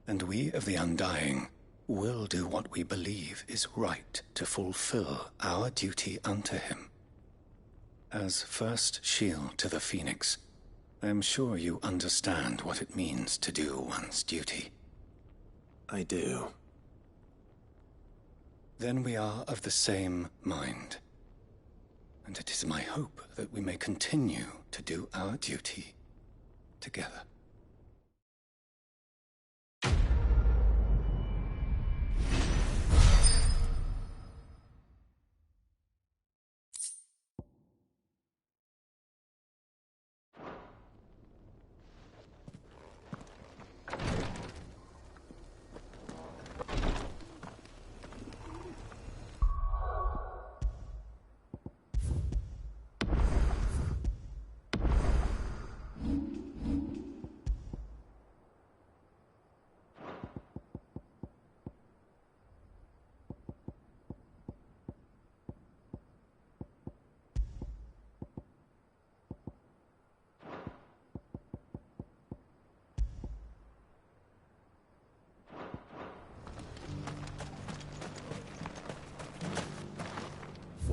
And we of the Undying will do what we believe is right to fulfill our duty unto him. As first shield to the Phoenix, I am sure you understand what it means to do one's duty. I do. Then we are of the same mind. And it is my hope that we may continue to do our duty together.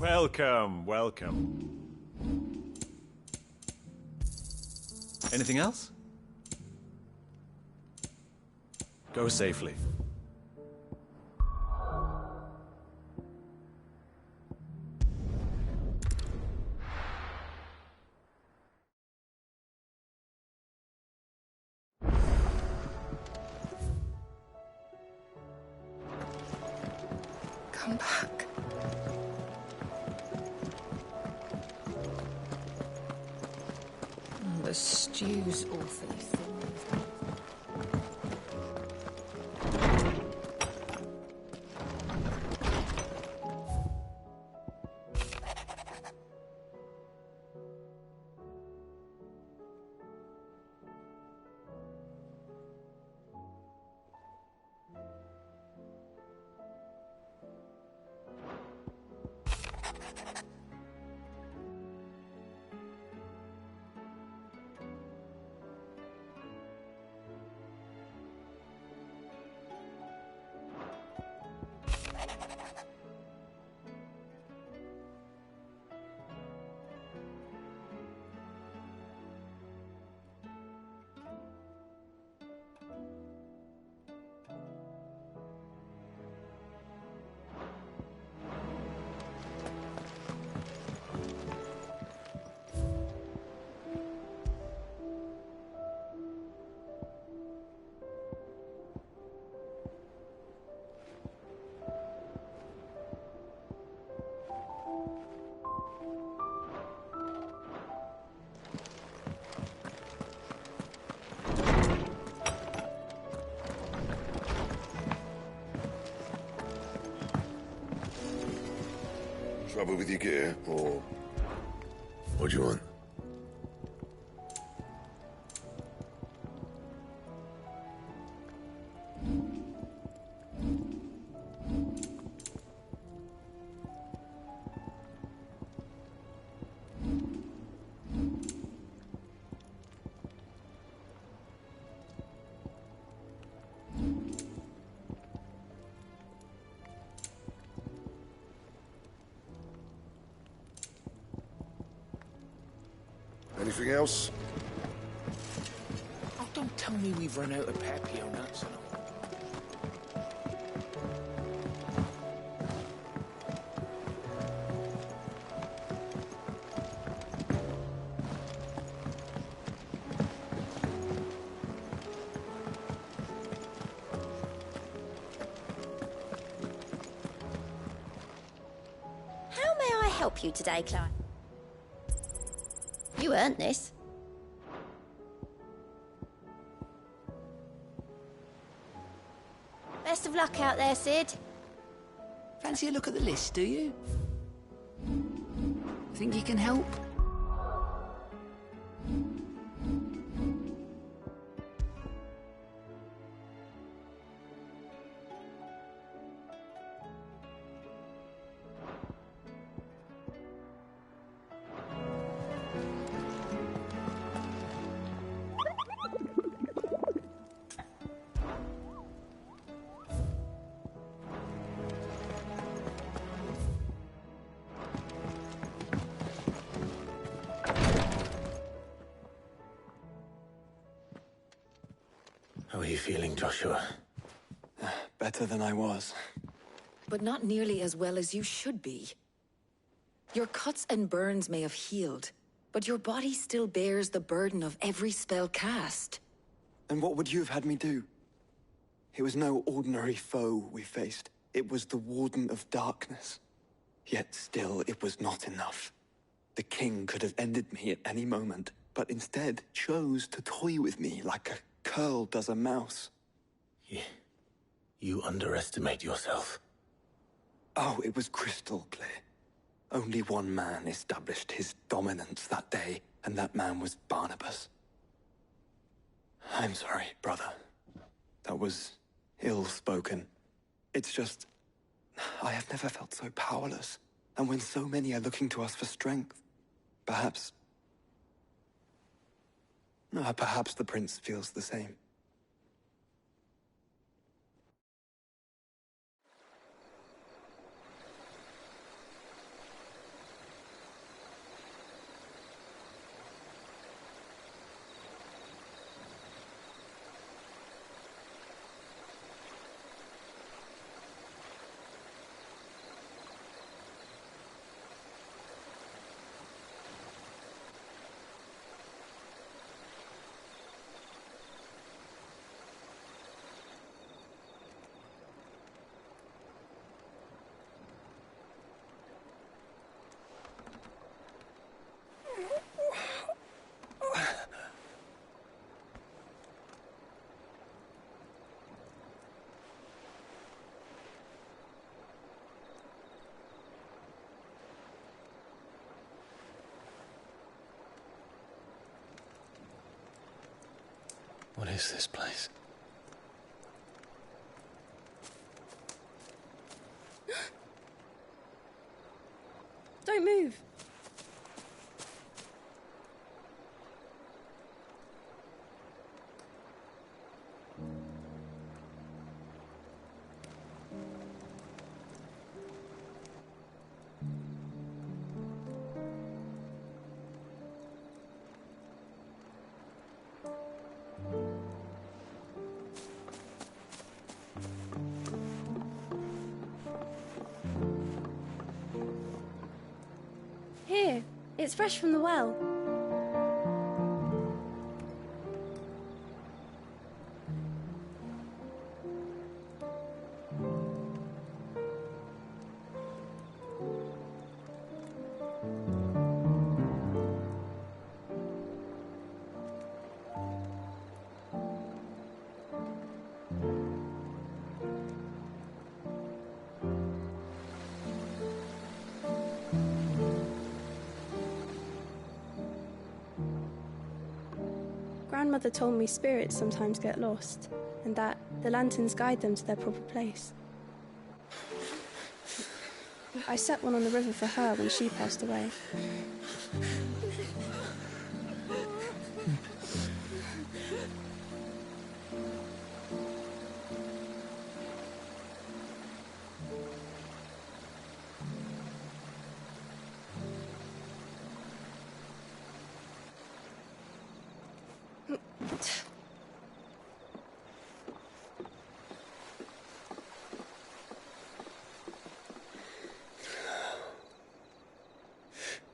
Welcome, welcome. Anything else? Go safely. Come back. The stew's awfully thin. Trouble with your gear, or what do you want? Anything else? Oh, don't tell me we've run out of papio nuts. How may I help you today, Clive? You earned this. Best of luck out there, Sid. Fancy a look at the list, do you? Think you can help? How are you feeling, Joshua? Better than I was. But not nearly as well as you should be. Your cuts and burns may have healed, but your body still bears the burden of every spell cast. And what would you have had me do? It was no ordinary foe we faced. It was the Warden of Darkness. Yet still, it was not enough. The king could have ended me at any moment, but instead chose to toy with me like a curl does a mouse. You underestimate yourself. Oh, it was crystal clear. Only one man established his dominance that day, and that man was Barnabas. I'm sorry, brother. That was ill-spoken. It's just, I have never felt so powerless. And when so many are looking to us for strength, perhaps the prince feels the same. What is this place? Don't move. Here, it's fresh from the well. grandmother told me spirits sometimes get lost, and that the lanterns guide them to their proper place. I set one on the river for her when she passed away.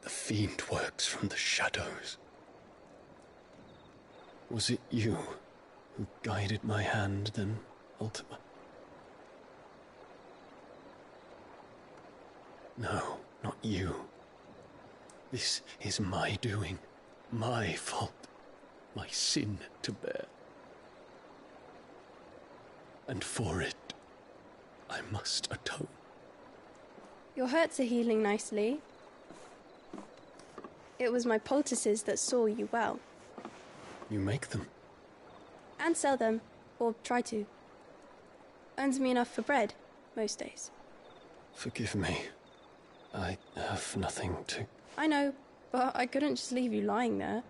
The fiend works from the shadows. Was it you who guided my hand then, Ultima? No, not you. This is my doing, my fault, my sin to bear. And for it, I must atone. Your hurts are healing nicely. It was my poultices that saw you well. You make them? And sell them, or try to. Earns me enough for bread, most days. Forgive me. I have nothing to... I know, but I couldn't just leave you lying there.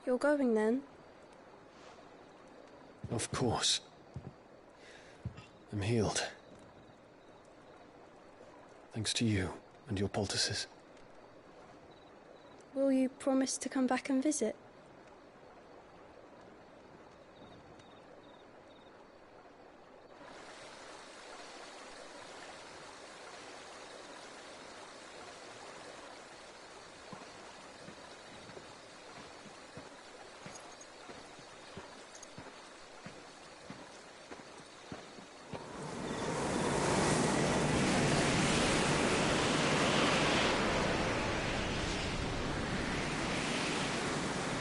You're going then? Of course. I'm healed. Thanks to you and your poultices. Will you promise to come back and visit?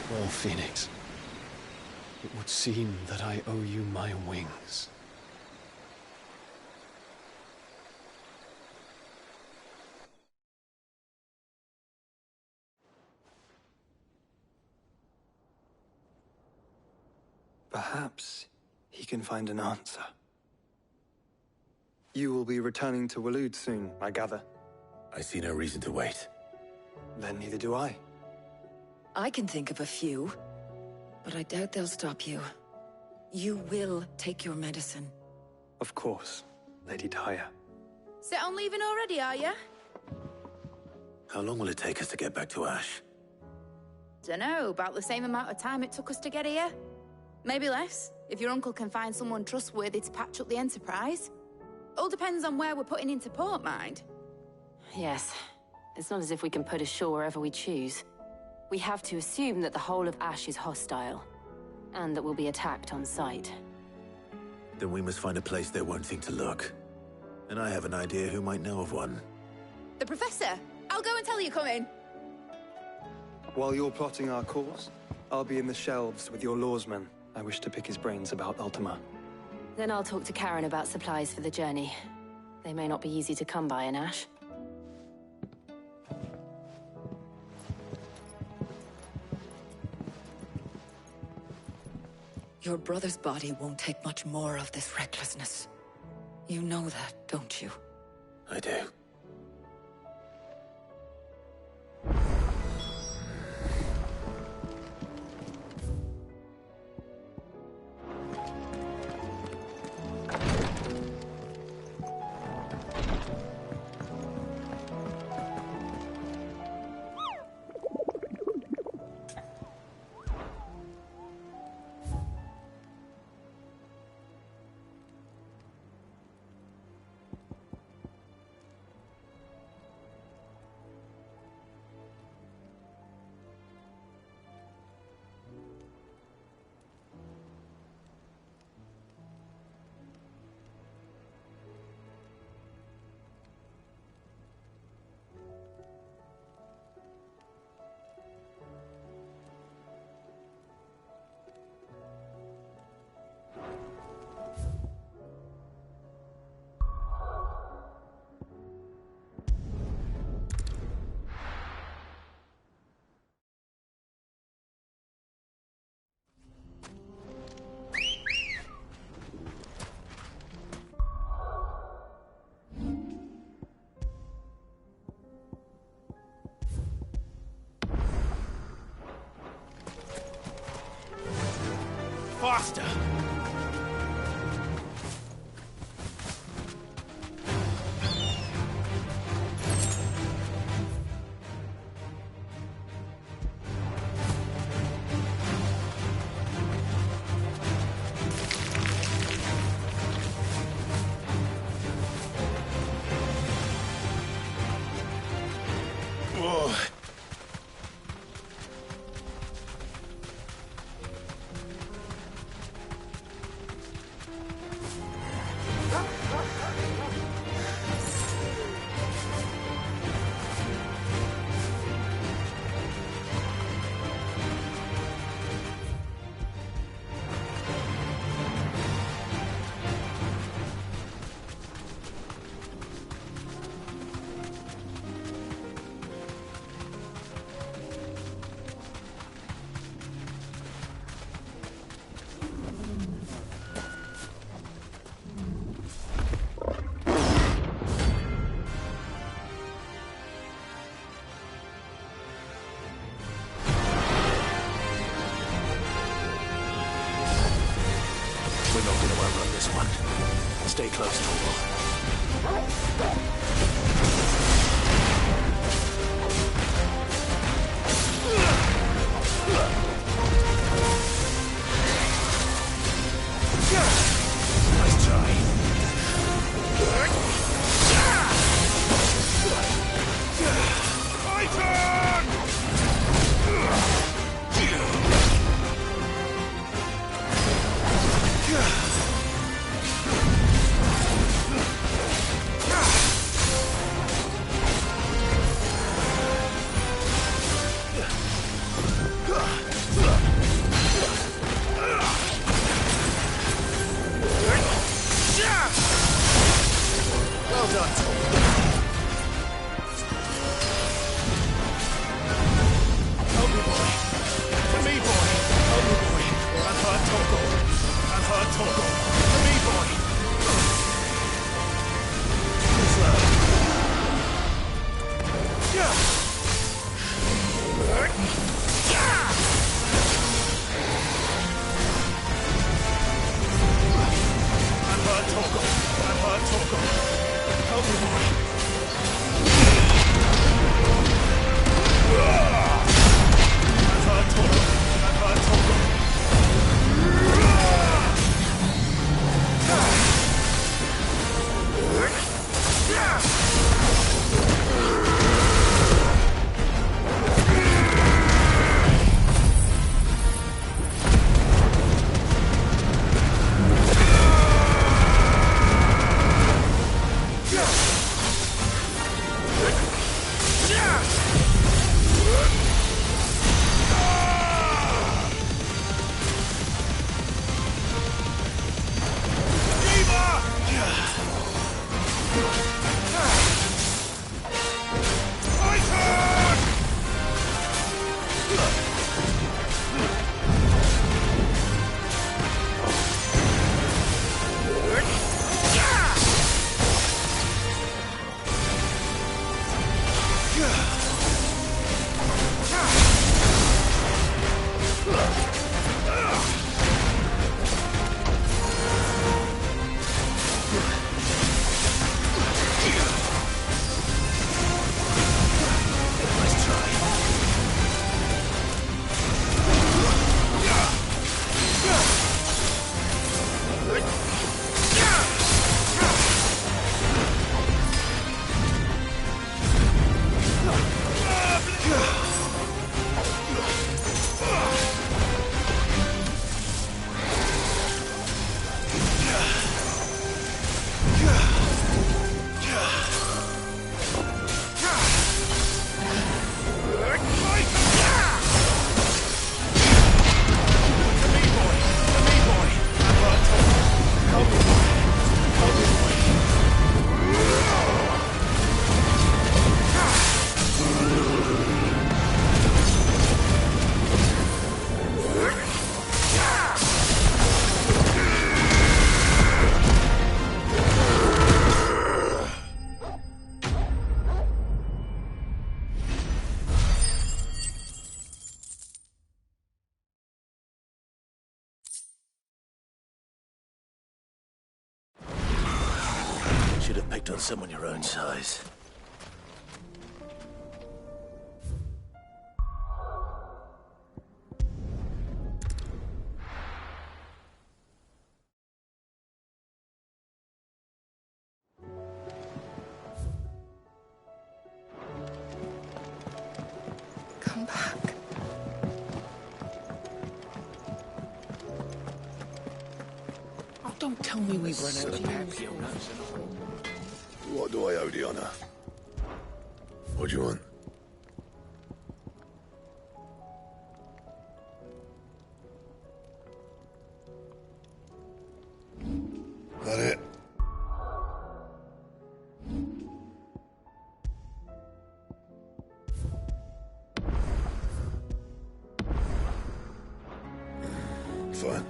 Well, Phoenix, it would seem that I owe you my wings. Perhaps he can find an answer. You will be returning to Waloed soon, I gather. I see no reason to wait. Then neither do I. I can think of a few, but I doubt they'll stop you. You will take your medicine. Of course, Lady Daya. Set on leaving already, are you? How long will it take us to get back to Ash? Dunno, about the same amount of time it took us to get here. Maybe less, if your uncle can find someone trustworthy to patch up the Enterprise. All depends on where we're putting into port, mind. Yes. It's not as if we can put ashore wherever we choose. We have to assume that the whole of Ash is hostile, and that we'll be attacked on sight. Then we must find a place they won't think to look. And I have an idea who might know of one. The Professor! I'll go and tell you come in. While you're plotting our course, I'll be in the shelves with your lawsman. I wish to pick his brains about Ultima. Then I'll talk to Karen about supplies for the journey. They may not be easy to come by in Ash. Your brother's body won't take much more of this recklessness. You know that, don't you? I do. faster! We're not going to outrun this one. Stay close, Nice try. My turn! Well done, Tom. Help me, boy. To me, boy. Help me, boy. I've heard Torgal. I've heard Torgal. To me, boy. Slow. I've heard Torgal. I've heard Torgal. Help me, boy. I've heard Torgal. I've heard Torgal. worked on someone your own size. Come back. Oh, don't tell me we've run out of pep. What do I owe the honor? What do you want? That it? Fine.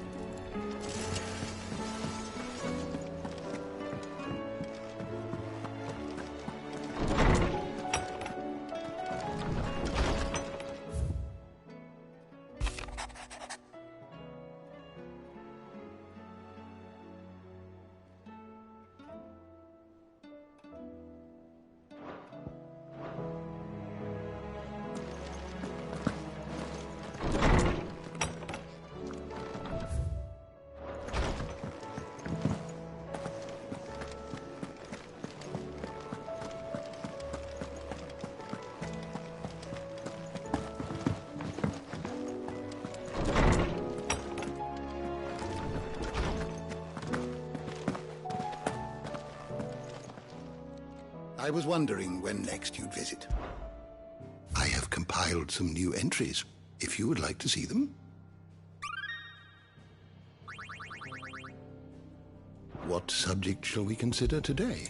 I was wondering when next you'd visit. I have compiled some new entries, if you would like to see them. What subject shall we consider today?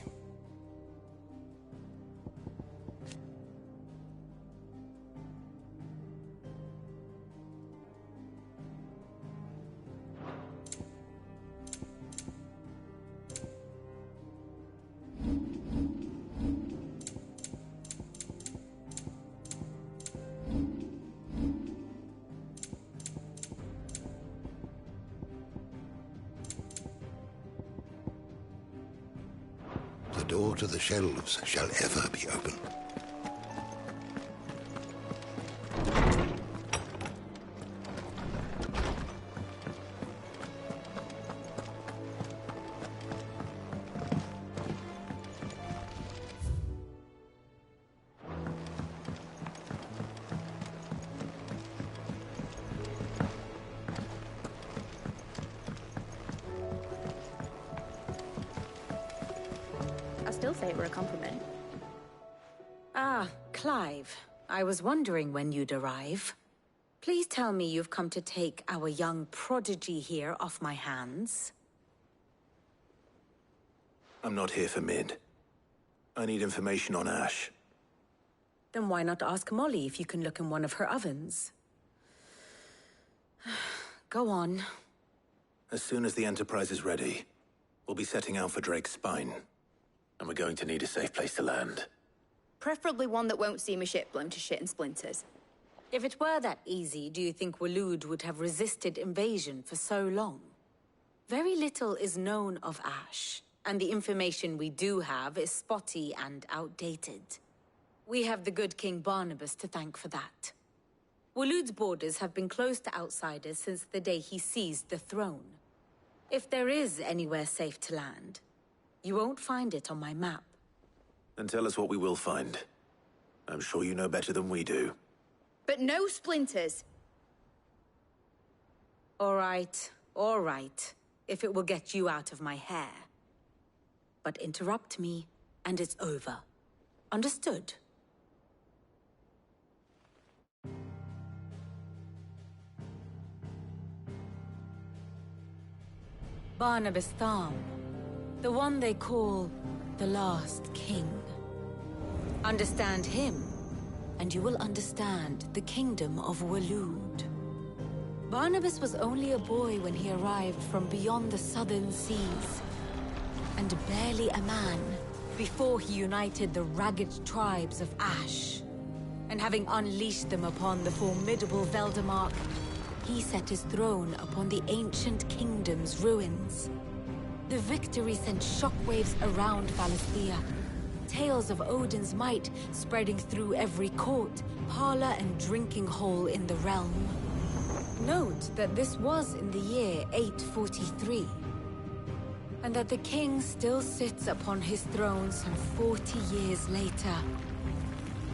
The door to the shelves shall ever be open. I still say it were a compliment. Ah, Clive. I was wondering when you'd arrive. Please tell me you've come to take our young prodigy here off my hands. I'm not here for Mid. I need information on Ash. Then why not ask Molly if you can look in one of her ovens? Go on. As soon as the Enterprise is ready, we'll be setting out for Drake's Spine. And we're going to need a safe place to land. Preferably one that won't see my ship blown to shit and splinters. If it were that easy, do you think Waloed would have resisted invasion for so long? Very little is known of Ash, and the information we do have is spotty and outdated. We have the good King Barnabas to thank for that. Waloed's borders have been closed to outsiders since the day he seized the throne. If there is anywhere safe to land, you won't find it on my map. Then tell us what we will find. I'm sure you know better than we do. But no splinters! All right, if it will get you out of my hair. But interrupt me, and it's over. Understood? Barnabas Tham, the one they call the Last King. Understand him, and you will understand the kingdom of Waloed. Barnabas was only a boy when he arrived from beyond the southern seas, and barely a man before he united the ragged tribes of Ash. And having unleashed them upon the formidable Veldamark, he set his throne upon the ancient kingdom's ruins. The victory sent shockwaves around Valisthea. Tales of Odin's might spreading through every court, parlor, and drinking hole in the realm. Note that this was in the year 843, and that the king still sits upon his throne some 40 years later,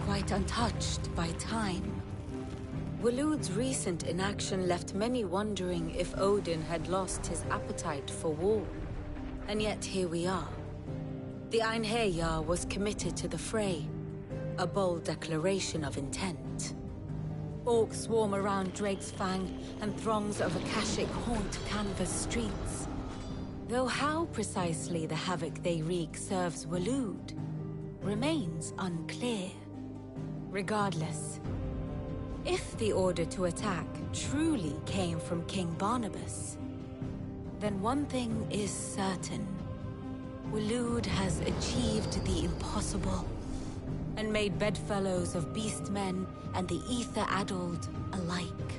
quite untouched by time. Waloed's recent inaction left many wondering if Odin had lost his appetite for war. And yet here we are. The Einherjar was committed to the fray, a bold declaration of intent. Orcs swarm around Drake's Fang, and throngs of Akashic haunt Canvas streets. Though how precisely the havoc they wreak serves Waloed remains unclear. Regardless, if the order to attack truly came from King Barnabas, then one thing is certain. Waloed has achieved the impossible, and made bedfellows of beastmen and the ether-addled alike.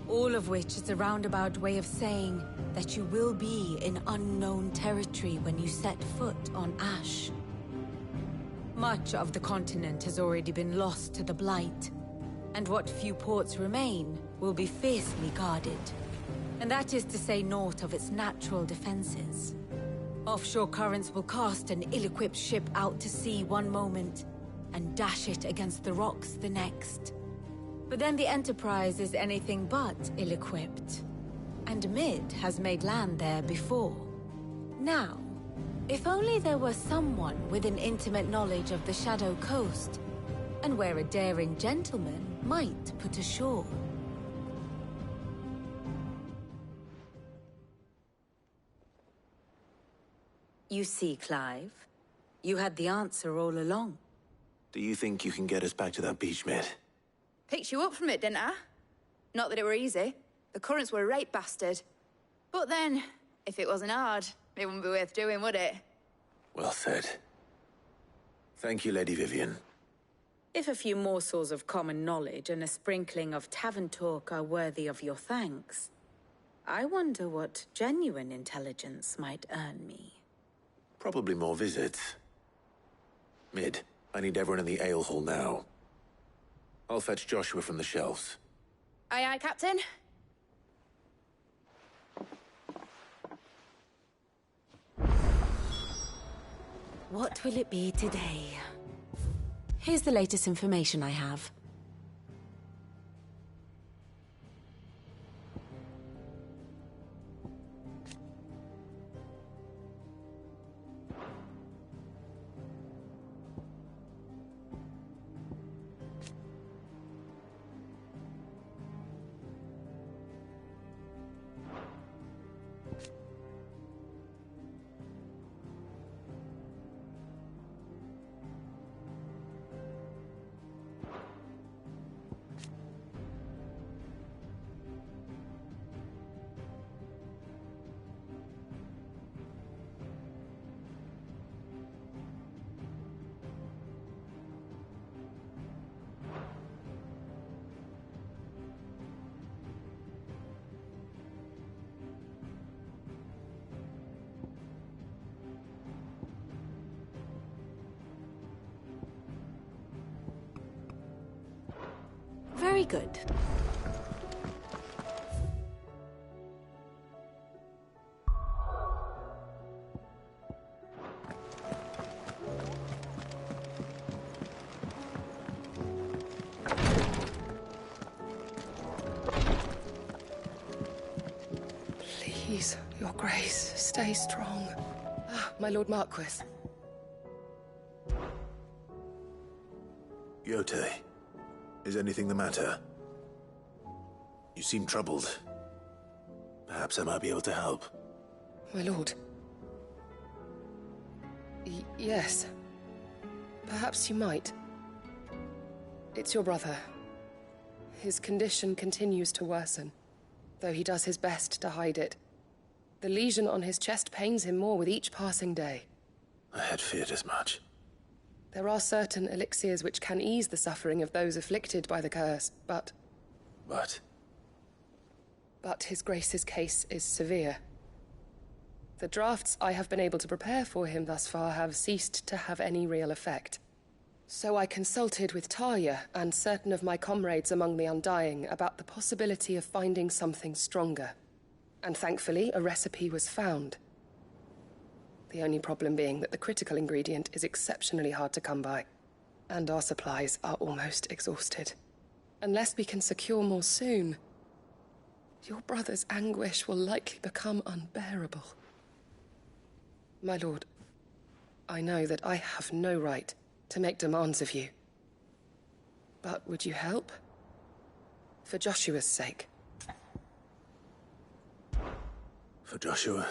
All of which is a roundabout way of saying that you will be in unknown territory when you set foot on Ash. Much of the continent has already been lost to the Blight, and what few ports remain will be fiercely guarded. And that is to say naught of its natural defenses. Offshore currents will cast an ill-equipped ship out to sea one moment, and dash it against the rocks the next. But then the Enterprise is anything but ill-equipped, and Mid has made land there before. Now, if only there were someone with an intimate knowledge of the Shadow Coast, and where a daring gentleman might put ashore. You see, Clive, you had the answer all along. Do you think you can get us back to that beach, Mid? Picked you up from it, didn't I? Not that it were easy. The currents were a right bastard. But then, if it wasn't hard, it wouldn't be worth doing, would it? Well said. Thank you, Lady Vivian. If a few morsels of common knowledge and a sprinkling of tavern talk are worthy of your thanks, I wonder what genuine intelligence might earn me. Probably more visits. Mid, I need everyone in the ale hall now. I'll fetch Joshua from the shelves. Aye, aye, Captain. What will it be today? Here's the latest information I have. Very good. Please, Your Grace, stay strong. Ah, my Lord Marquis. Yote, is anything the matter? You seem troubled. Perhaps I might be able to help. My lord. Yes. Perhaps you might. It's your brother. His condition continues to worsen, though he does his best to hide it. The lesion on his chest pains him more with each passing day. I had feared as much. There are certain elixirs which can ease the suffering of those afflicted by the curse, but... But His Grace's case is severe. The drafts I have been able to prepare for him thus far have ceased to have any real effect. So I consulted with Tarja and certain of my comrades among the Undying about the possibility of finding something stronger. And thankfully, a recipe was found. The only problem being that the critical ingredient is exceptionally hard to come by, and our supplies are almost exhausted. Unless we can secure more soon, your brother's anguish will likely become unbearable. My lord, I know that I have no right to make demands of you. But would you help? For Joshua's sake. For Joshua?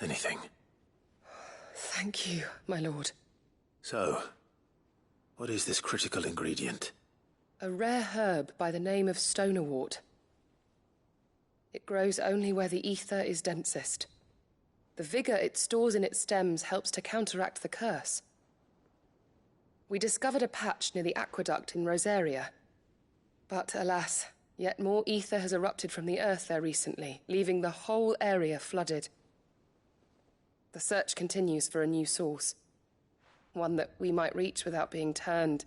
Anything. Thank you, my lord. So, what is this critical ingredient? A rare herb by the name of stonerwort. It grows only where the ether is densest. The vigor it stores in its stems helps to counteract the curse. We discovered a patch near the aqueduct in Rosaria. But alas, yet more ether has erupted from the earth there recently, leaving the whole area flooded. The search continues for a new source. One that we might reach without being turned.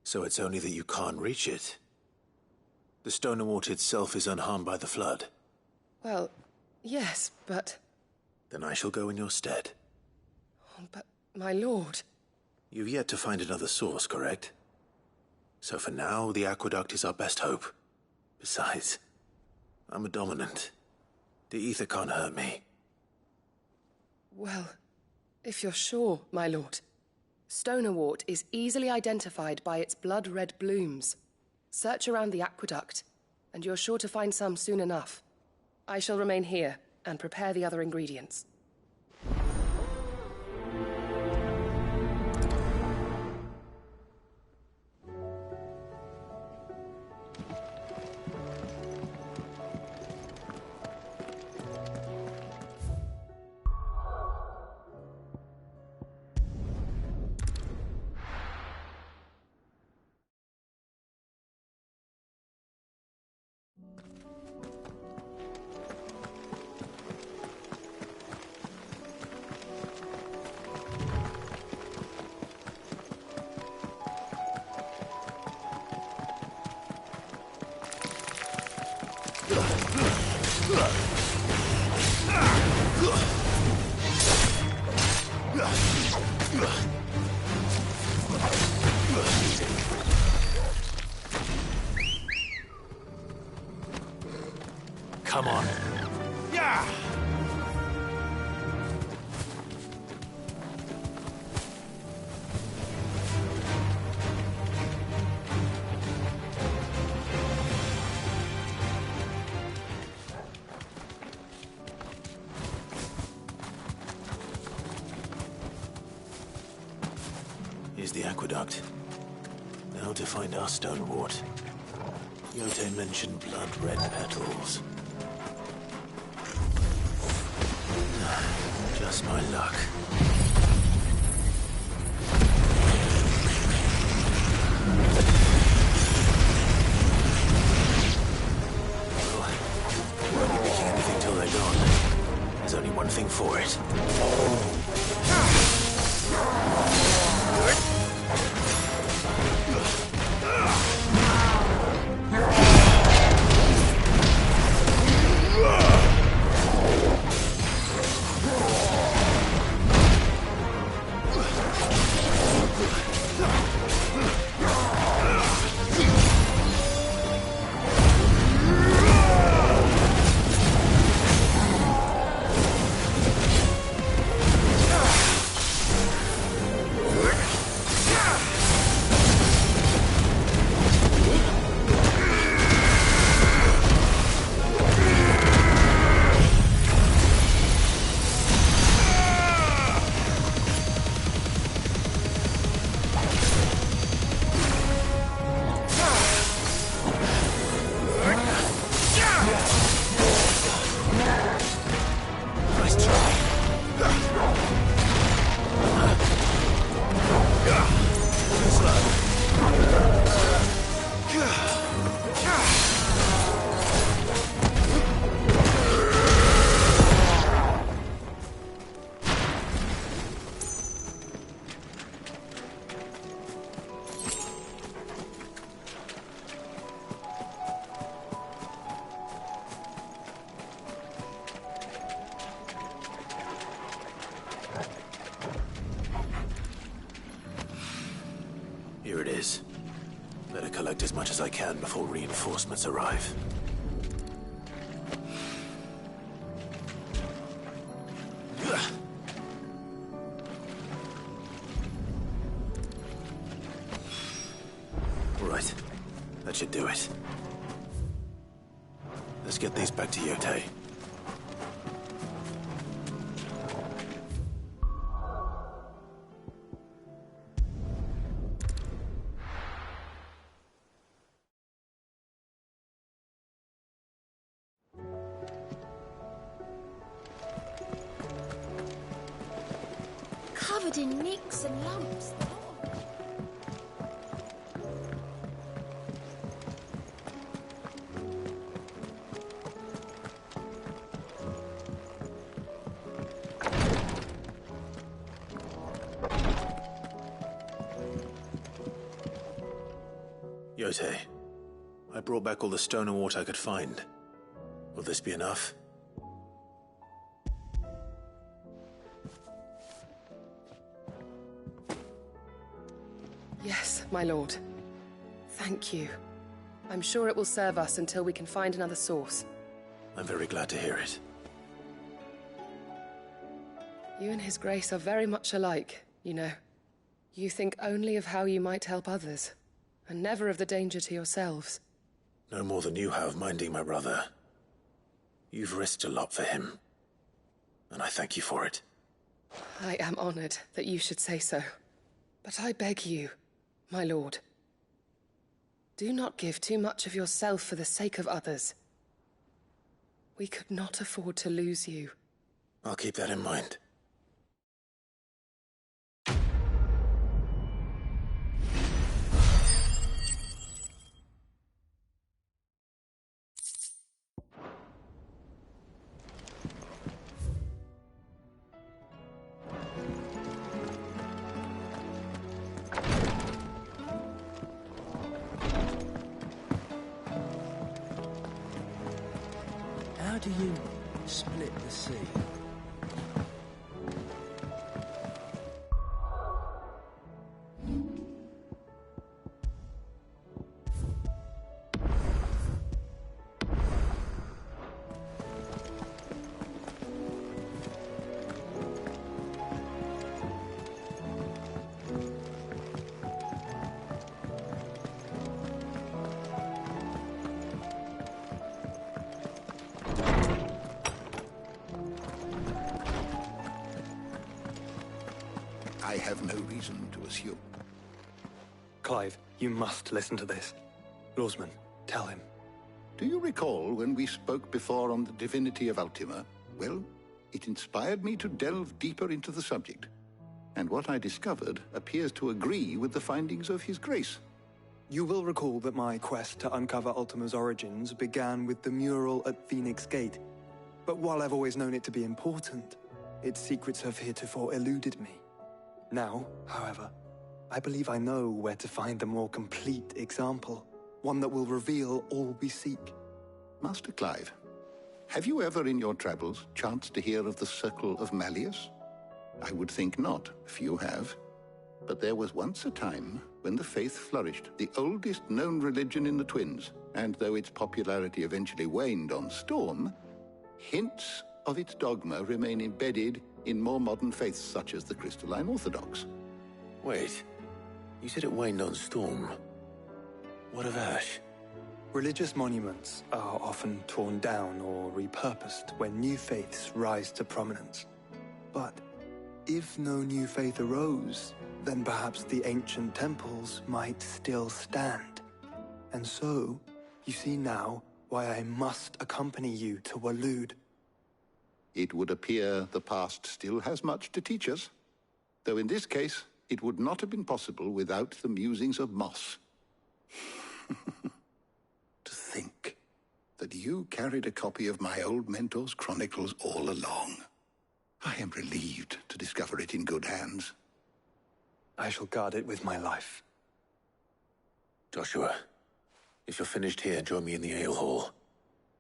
So it's only that you can't reach it? The stonerwort itself is unharmed by the flood? Well, yes, but... Then I shall go in your stead. Oh, but, my lord... You've yet to find another source, correct? So for now, the aqueduct is our best hope. Besides, I'm a dominant. The ether can't hurt me. Well, if you're sure, my lord. Stonerwort is easily identified by its blood-red blooms. Search around the aqueduct, and you're sure to find some soon enough. I shall remain here and prepare the other ingredients. Come on. Yeah! Here's the aqueduct. Now to find our stonerwort. Yote mentioned blood-red petals. Just my luck. Well, won't be reaching anything till they're gone. There's only one thing for it. Here it is. Better collect as much as I can before reinforcements arrive. Right. That should do it. Let's get these back to Yotei. Covered in nicks and lumps. Yotei, I brought back all the stone and water I could find. Will this be enough? Yes, my lord. Thank you. I'm sure it will serve us until we can find another source. I'm very glad to hear it. You and His Grace are very much alike, you know. You think only of how you might help others, and never of the danger to yourselves. No more than you have minding my brother. You've risked a lot for him, and I thank you for it. I am honored that you should say so. But I beg you, my lord, do not give too much of yourself for the sake of others. We could not afford to lose you. I'll keep that in mind. How do you split the sea? I have no reason to assume. Clive, you must listen to this. Lawsman, tell him. Do you recall when we spoke before on the divinity of Ultima? Well, it inspired me to delve deeper into the subject. And what I discovered appears to agree with the findings of His Grace. You will recall that my quest to uncover Ultima's origins began with the mural at Phoenix Gate. But while I've always known it to be important, its secrets have heretofore eluded me. Now, however, I believe I know where to find the more complete example, one that will reveal all we seek. Master Clive, have you ever in your travels chanced to hear of the Circle of Malleus? I would think not, few have. But there was once a time when the faith flourished, the oldest known religion in the Twins, and though its popularity eventually waned on Storm, hints of its dogma remain embedded in more modern faiths such as the Crystalline Orthodox. Wait, you said it waned on Storm. What of Ash? Religious monuments are often torn down or repurposed when new faiths rise to prominence. But if no new faith arose, then perhaps the ancient temples might still stand. And so, you see now why I must accompany you to Waloed. It would appear the past still has much to teach us, though in this case, it would not have been possible without the musings of Moss. To think that you carried a copy of my old mentor's chronicles all along. I am relieved to discover it in good hands. I shall guard it with my life. Joshua, if you're finished here, join me in the ale hall.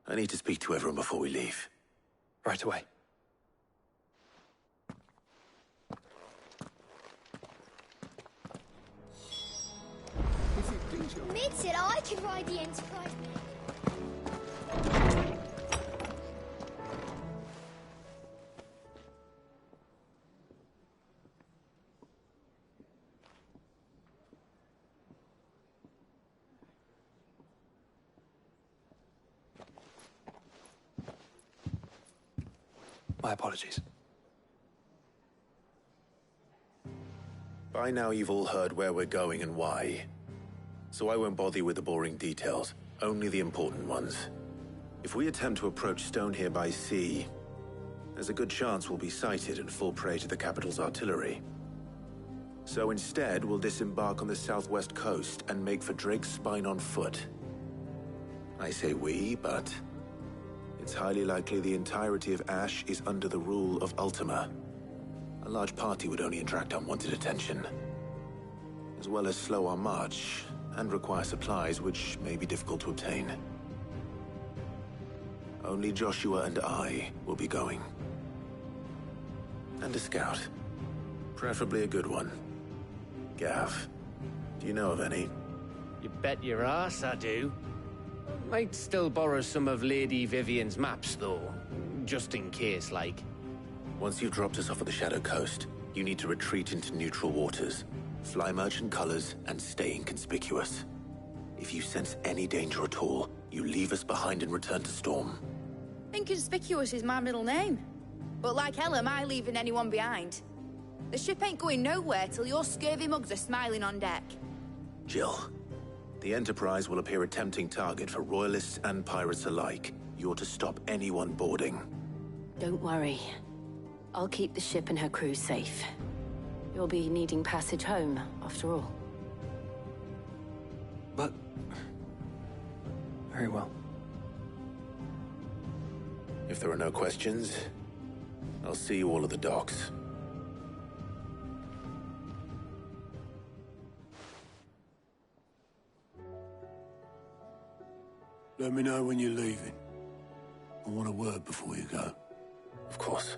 I need to speak to everyone before we leave. Right away. Admit it, I could ride the Enterprise. My apologies. By now you've all heard where we're going and why. So I won't bother you with the boring details, only the important ones. If we attempt to approach Stone here by sea, there's a good chance we'll be sighted and fall prey to the capital's artillery. So instead, we'll disembark on the southwest coast and make for Drake's Spine on foot. I say we, but it's highly likely the entirety of Ash is under the rule of Ultima. A large party would only attract unwanted attention, as well as slow our march and require supplies which may be difficult to obtain. Only Joshua and I will be going. And a scout. Preferably a good one. Gav, do you know of any? You bet your ass I do. Might still borrow some of Lady Vivian's maps, though. Just in case, like. Once you've dropped us off at the Shadow Coast, you need to retreat into neutral waters, fly merchant colors, and stay inconspicuous. If you sense any danger at all, you leave us behind and return to Storm. Inconspicuous is my middle name. But like hell am I leaving anyone behind. The ship ain't going nowhere till your scurvy mugs are smiling on deck. Jill, the Enterprise will appear a tempting target for royalists and pirates alike. You're to stop anyone boarding. Don't worry. I'll keep the ship and her crew safe. You'll be needing passage home, after all. But... very well. If there are no questions, I'll see you all at the docks. Let me know when you're leaving. I want a word before you go. Of course.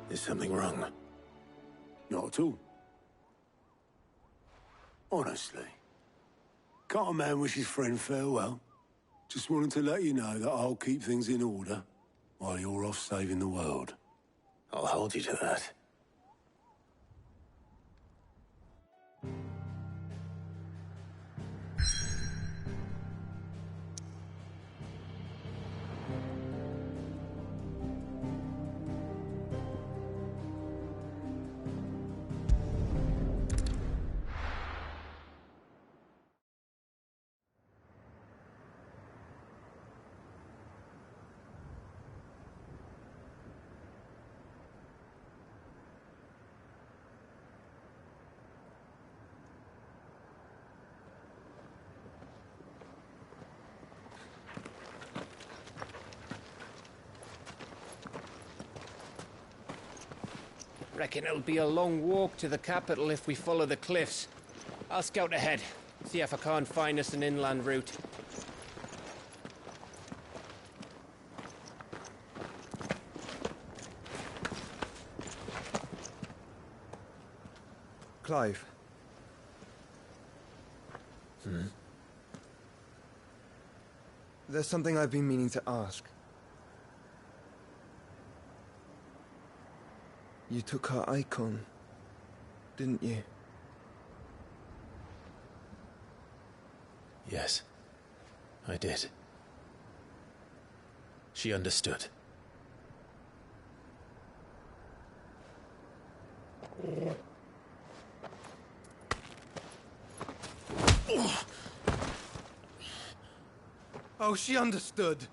Is something wrong? Not at all. Honestly. Can't a man wish his friend farewell? Just wanted to let you know that I'll keep things in order while you're off saving the world. I'll hold you to that. Reckon it'll be a long walk to the capital if we follow the cliffs. I'll scout ahead, see if I can't find us an inland route. Clive. There's something I've been meaning to ask. You took her icon, didn't you? Yes, I did. She understood. Oh, she understood.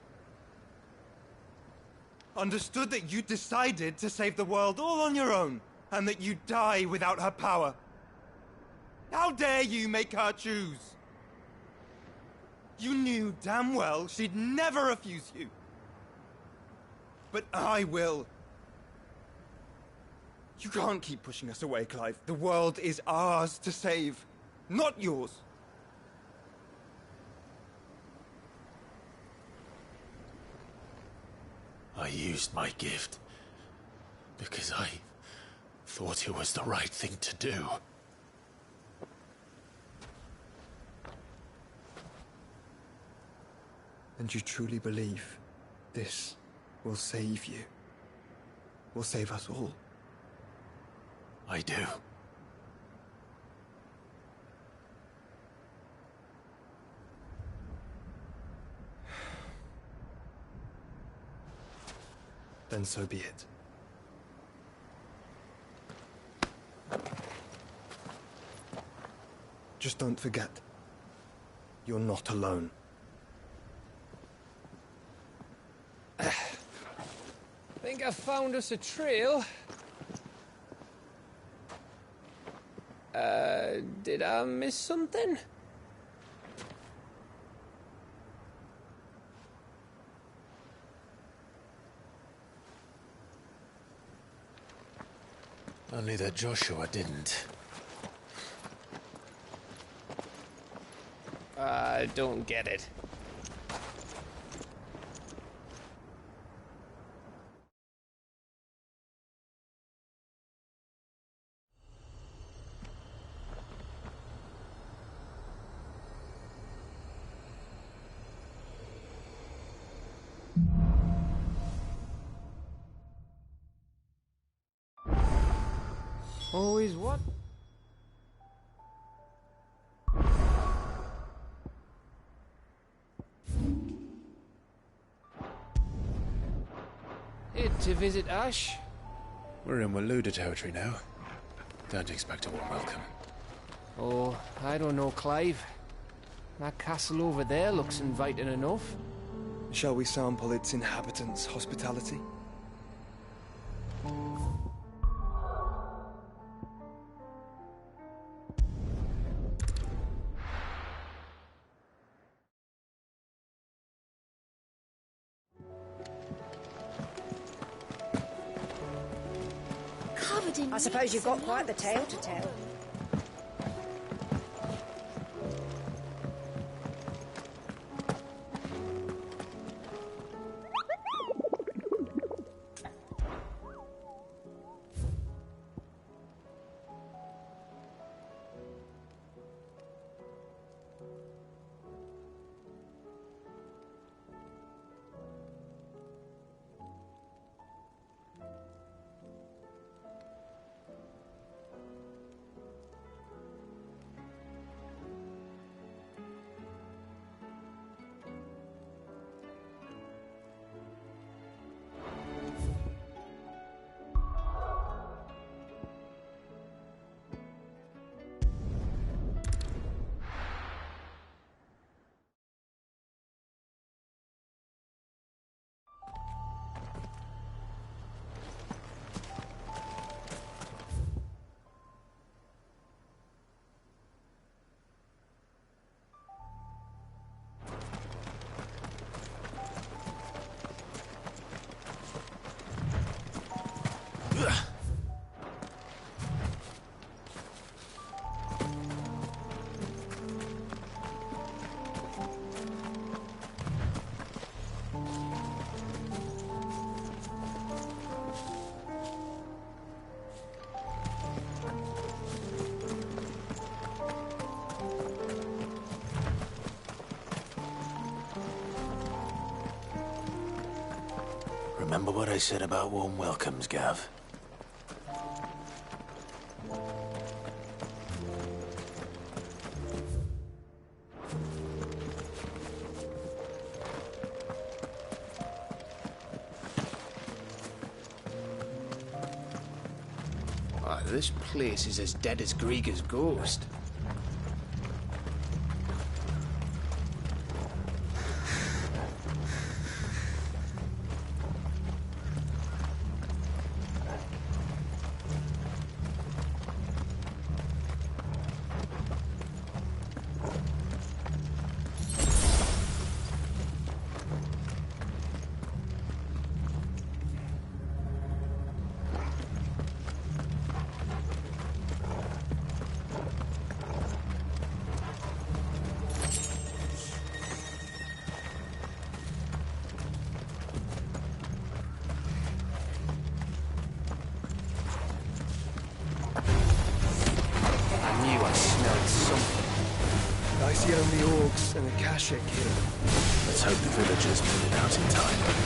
understood that you decided to save the world all on your own, and that you'd die without her power. How dare you make her choose? You knew damn well she'd never refuse you. But I will. You can't keep pushing us away, Clive. The world is ours to save, not yours. I used my gift because I thought it was the right thing to do. And you truly believe this will save you? Will save us all? I do. Then so be it. Just don't forget, you're not alone. Think I found us a trail. Did I miss something? Only that Joshua didn't. I don't get it. Always what? It to visit Ash? We're in Waluda territory now. Don't expect a warm welcome. Oh, I don't know, Clive. That castle over there looks inviting enough. Shall we sample its inhabitants' hospitality? I suppose you've got quite the tale to tell. Remember what I said about warm welcomes, Gav? Oh, this place is as dead as Grieger's ghost. and the Kashik here. Let's hope the villagers made it out in time.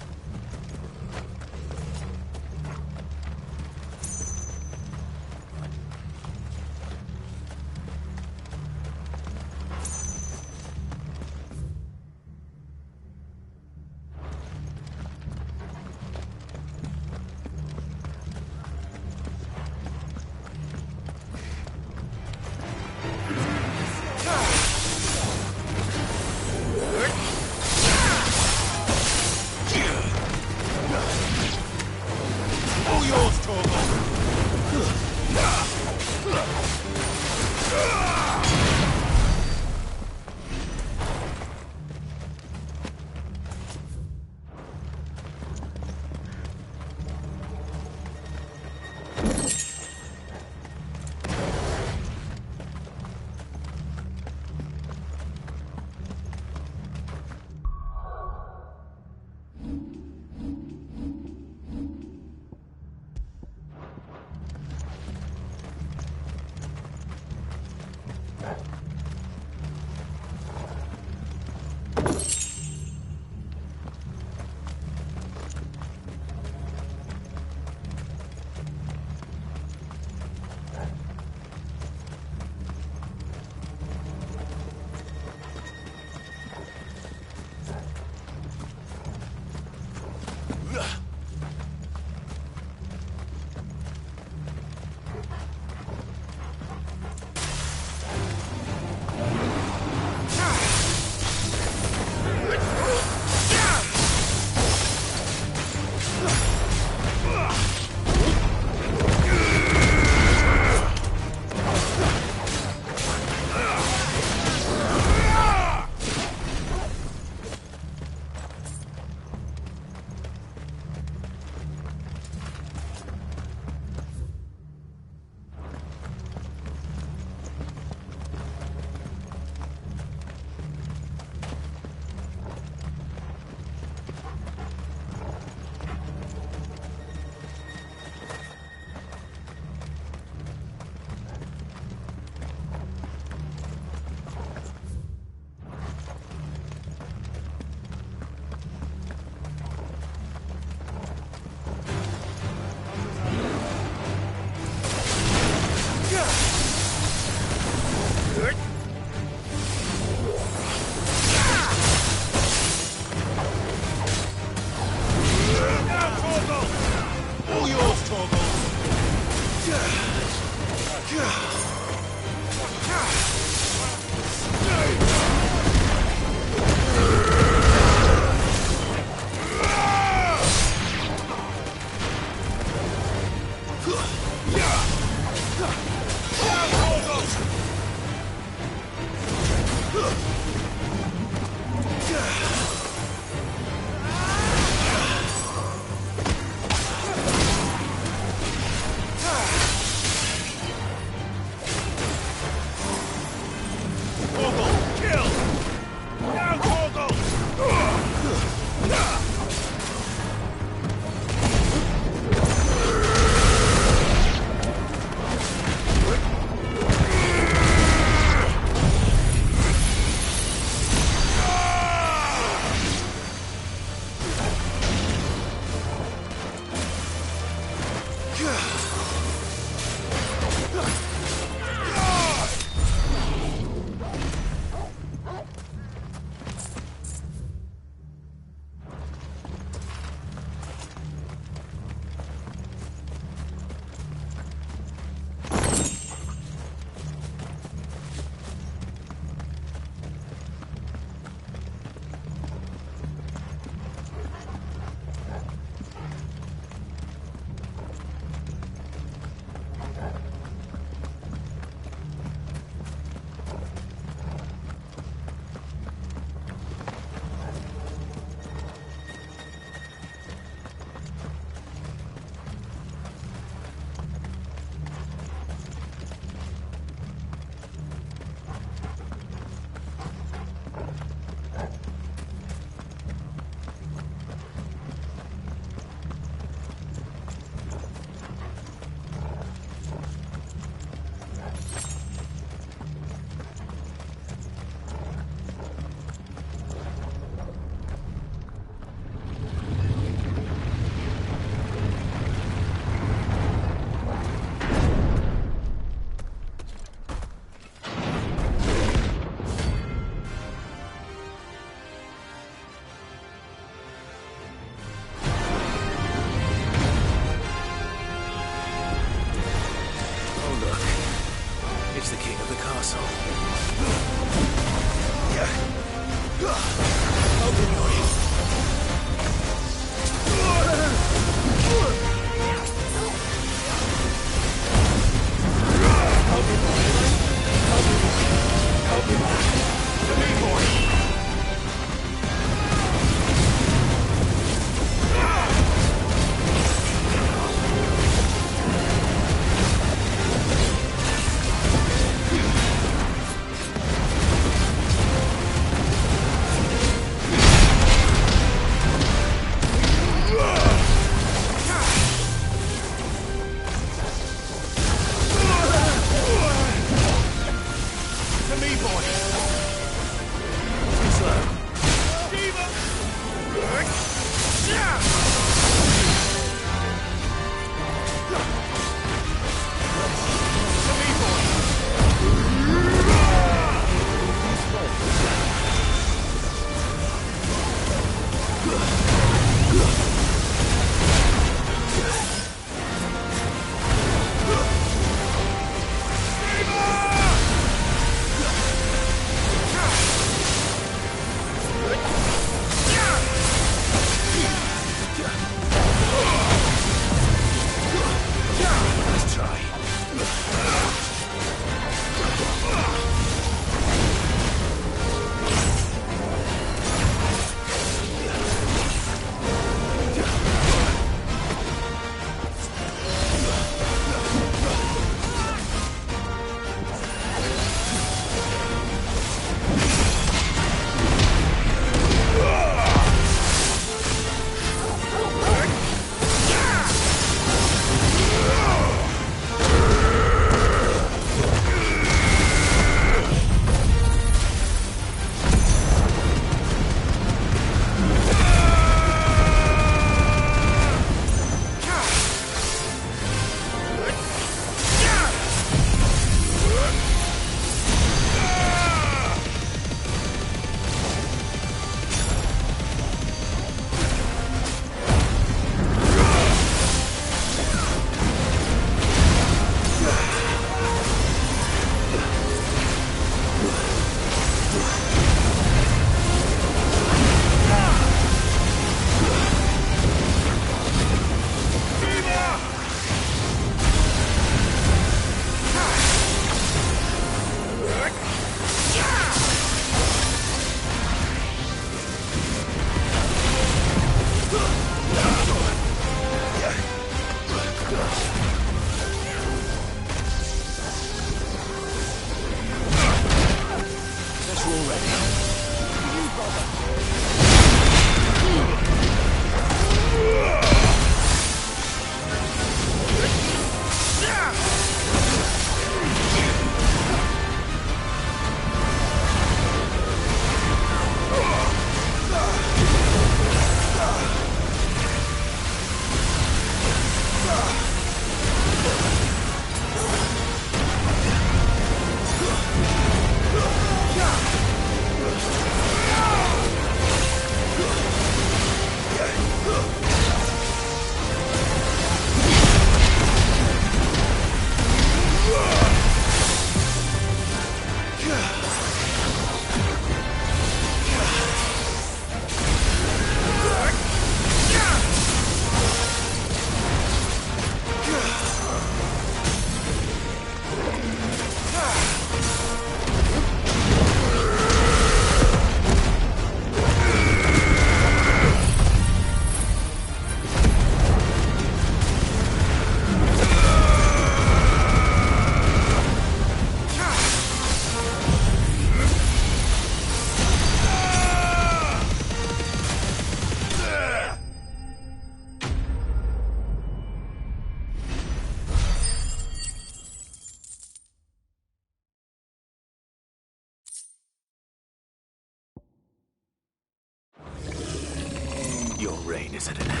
Your reign is at an end.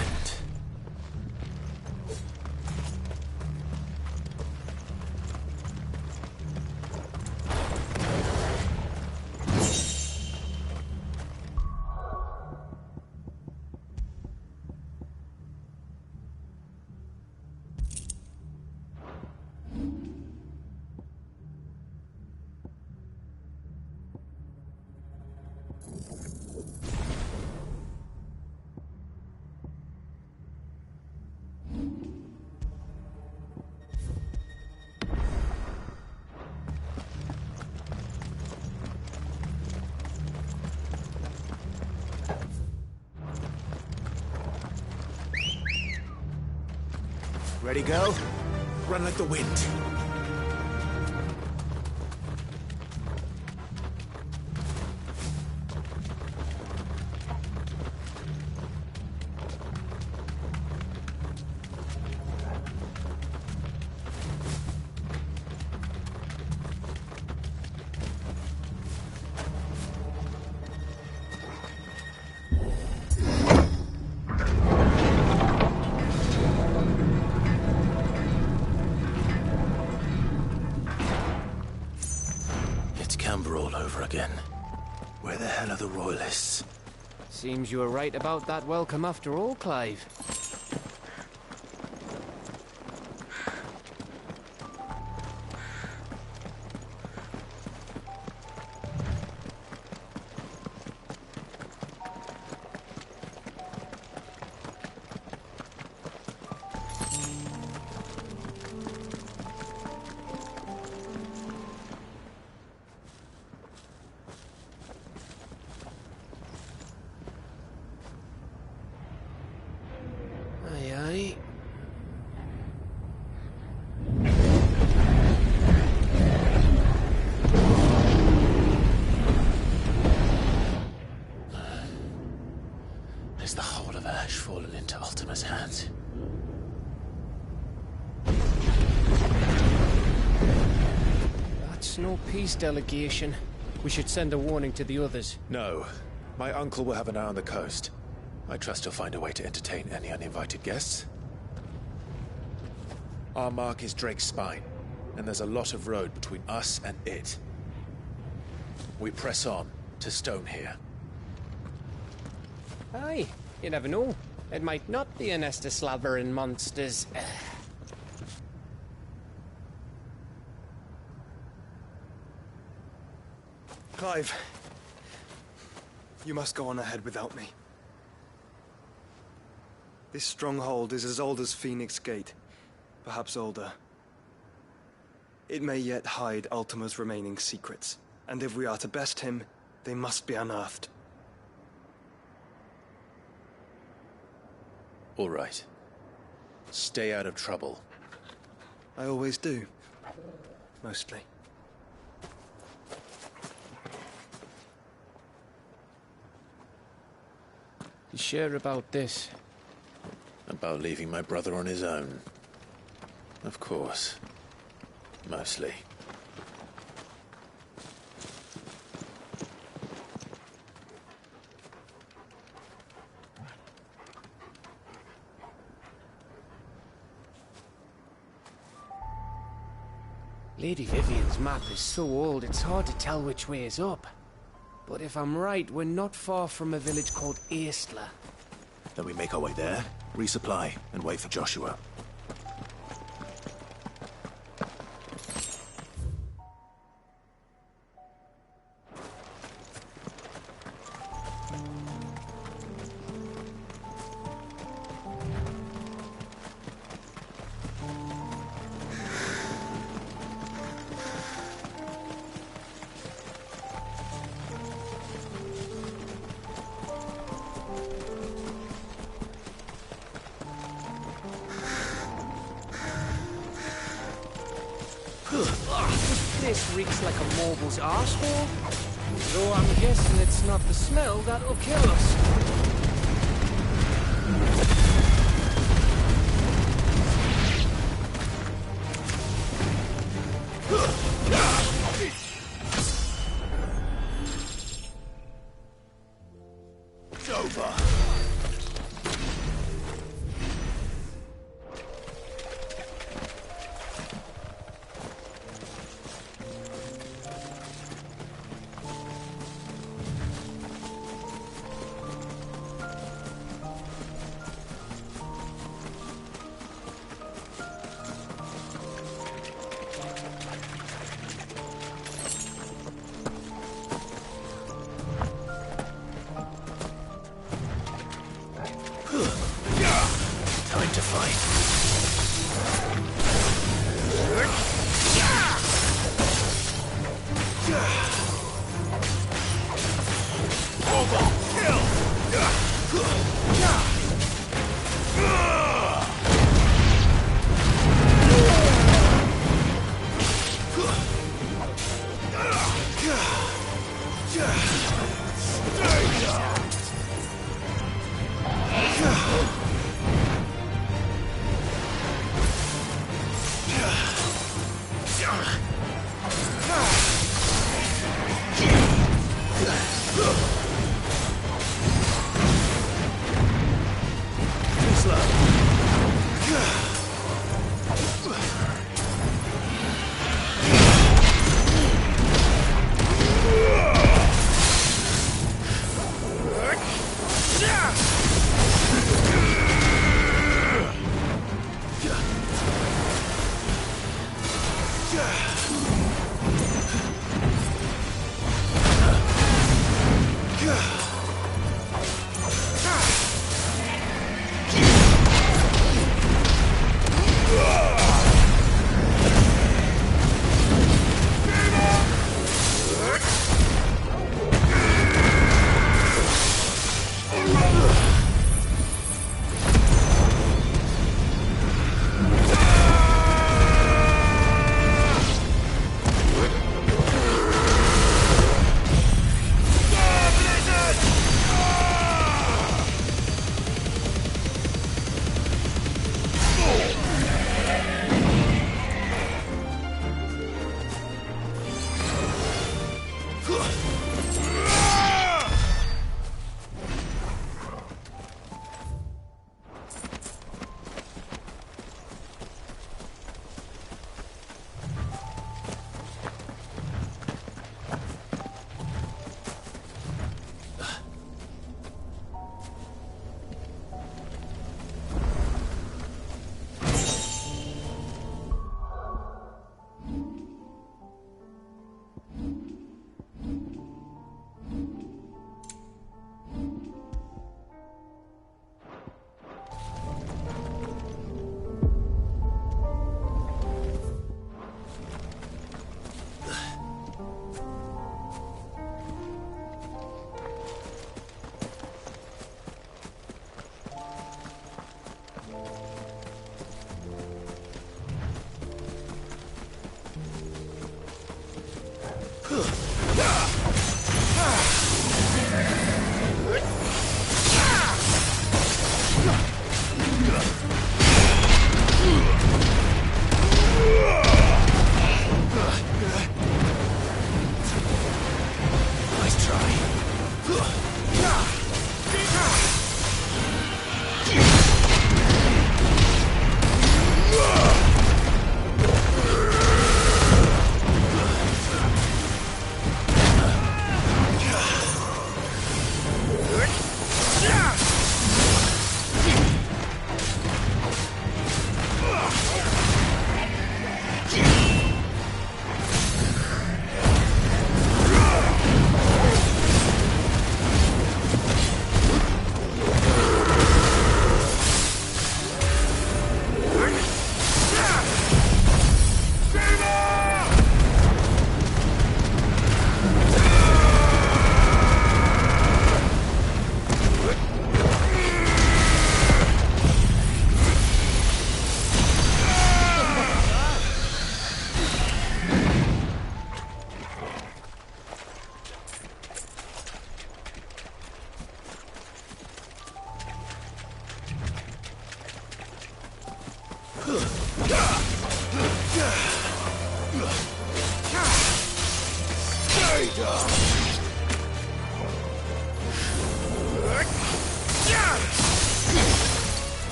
Ready, go? Run like the wind. All over again. Where the hell are the royalists? Seems you were right about that welcome after all, Clive. Is the whole of Ash fallen into Ultima's hands? That's no peace delegation. We should send a warning to the others. No. My uncle will have an eye on the coast. I trust he'll find a way to entertain any uninvited guests. Our mark is Drake's Spine, and there's a lot of road between us and it. We press on to Stone here. Aye, you never know. It might not be a nest of slavering monsters. Clive, you must go on ahead without me. This stronghold is as old as Phoenix Gate, perhaps older. It may yet hide Ultima's remaining secrets, and if we are to best him, they must be unearthed. All right. Stay out of trouble. I always do. Mostly. You sure about this? About leaving my brother on his own. Of course. Mostly. Lady Vivian's map is so old it's hard to tell which way is up. But if I'm right, we're not far from a village called Aistla. Then we make our way there, resupply, and wait for Joshua. This reeks like a mobile's arsehole. Though I'm guessing it's not the smell that'll kill us. It's over. Time to fight.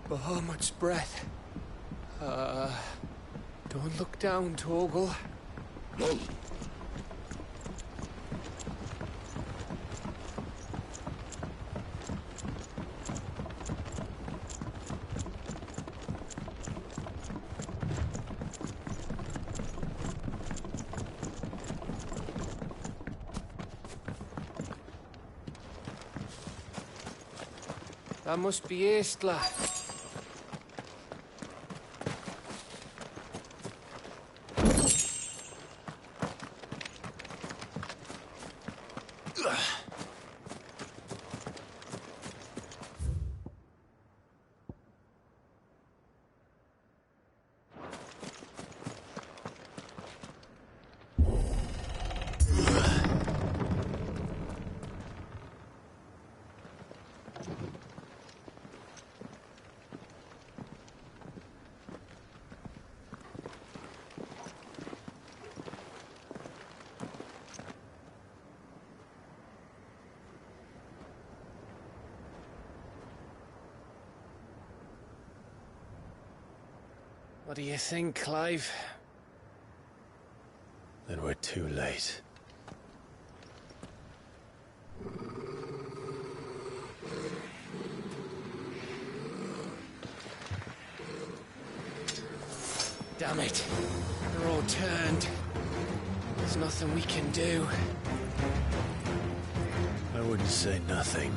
Bahamut's breath. Don't look down, Torgal. That must be Aistla. What do you think, Clive? Then we're too late. Damn it. They're all turned. There's nothing we can do. I wouldn't say nothing.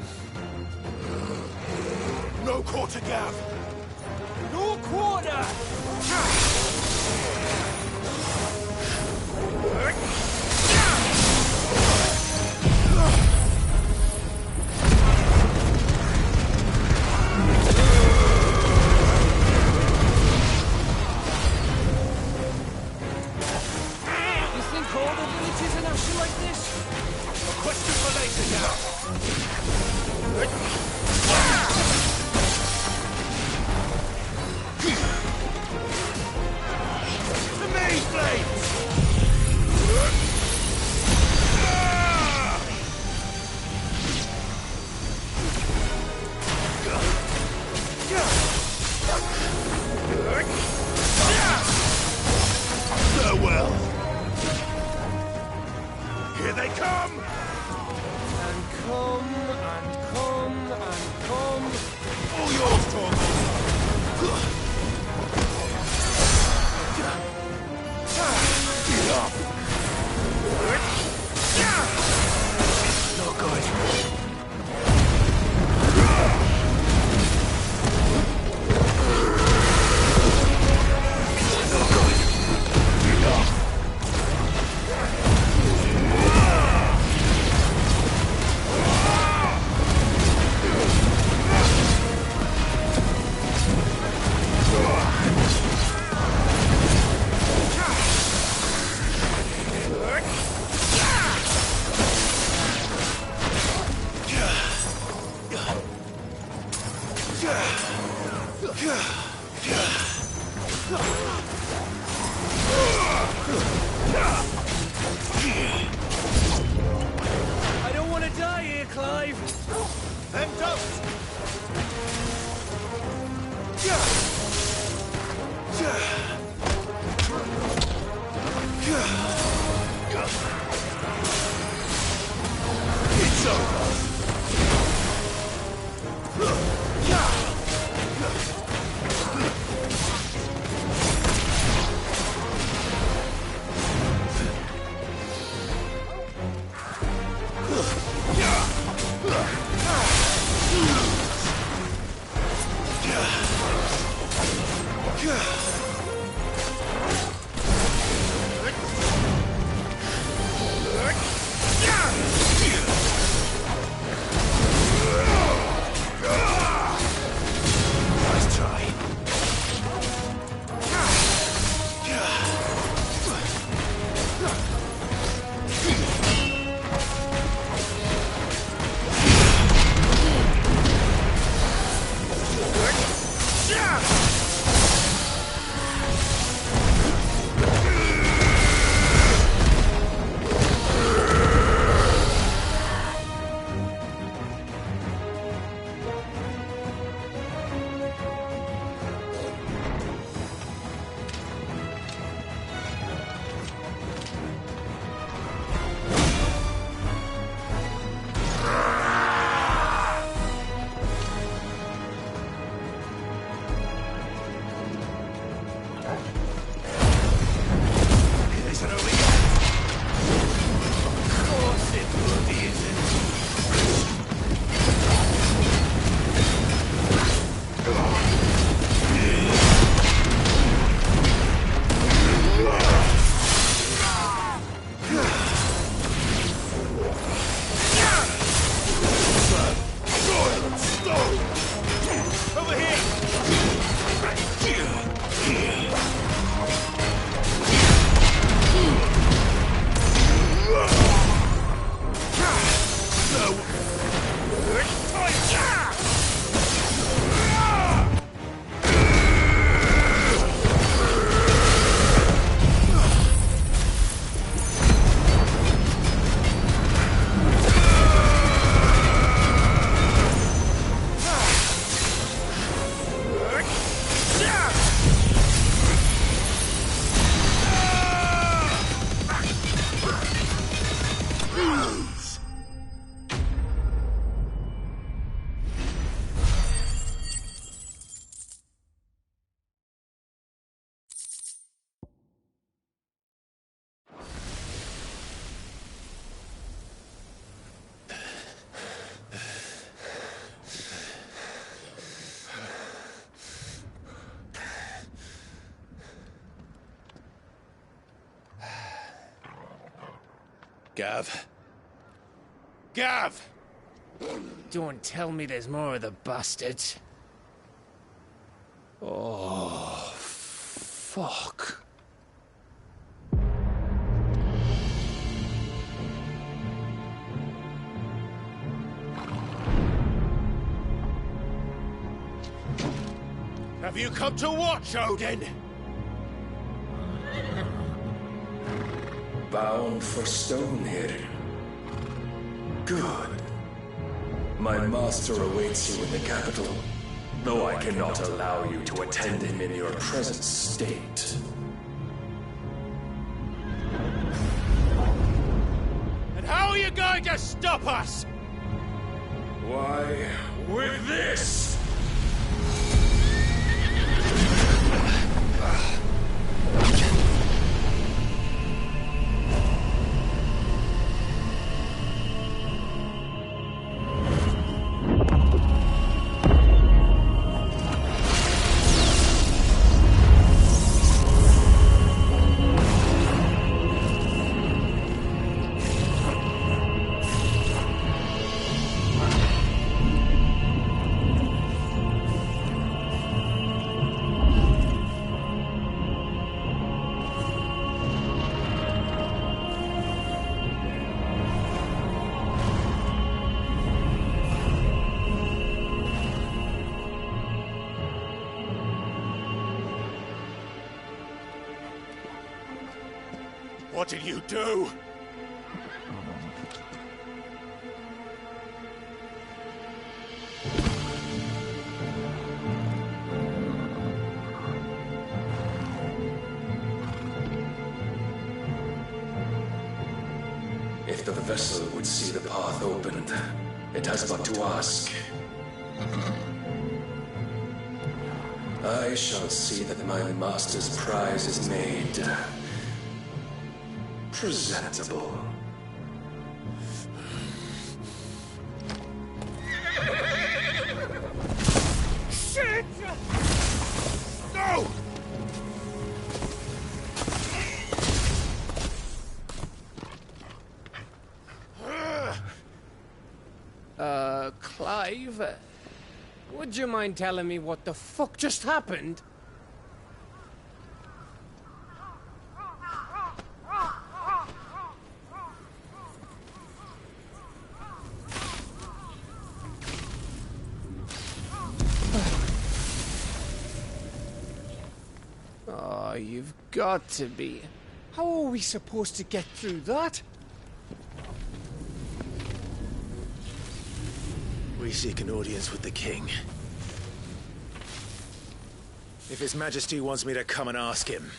No quarter, Gav! No quarter! other villages in Asher like this? A question for later, The maze blades! Farewell. Here they come! And come, and come, and come. All yours, Tormund. Get up! Not good. I don't want to die here, Clive. Then don't. It's over. Nice try. Gav. Gav! Don't tell me there's more of the bastards. Oh, fuck. Have you come to watch, Odin? Bound for Stonehill. Good. My master awaits you in the capital, though I cannot allow you to attend him in your present state. And how are you going to stop us? Why, with this! What did you do? If the vessel would see the path opened, it has but to ask. I shall see that my master's prize is made presentable. Shit! No! Clive, would you mind telling me what the fuck just happened? Oh, you've got to be. How are we supposed to get through that? We seek an audience with the king. If His Majesty wants me to come and ask him,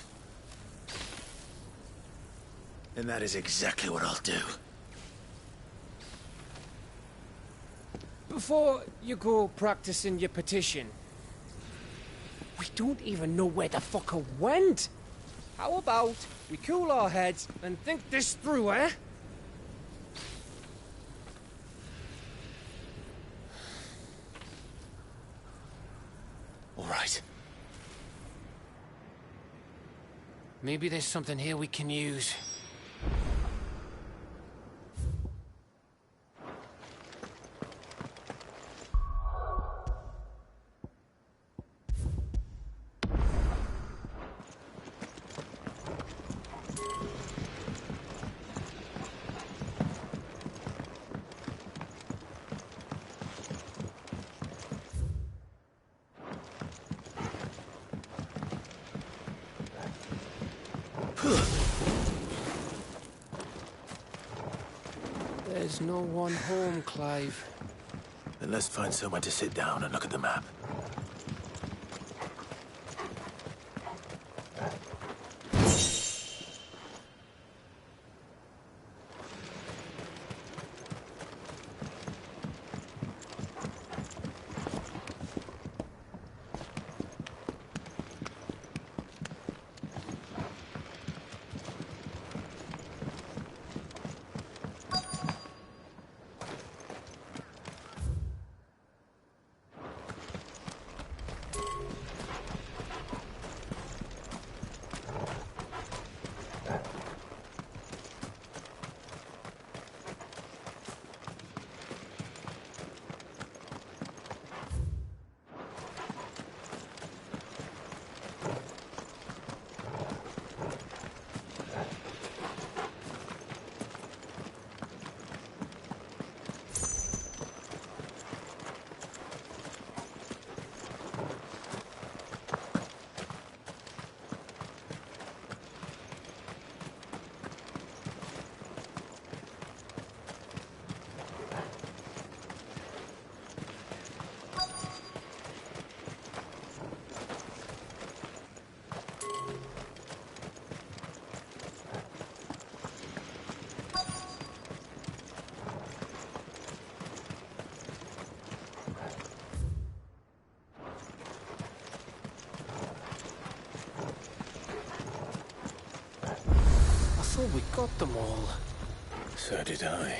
then that is exactly what I'll do. Before you go practicing your petition, we don't even know where the fucker went. How about we cool our heads and think this through, eh? All right. Maybe there's something here we can use. There's no one home, Clive. Then let's find somewhere to sit down and look at the map. we got them all. So did I.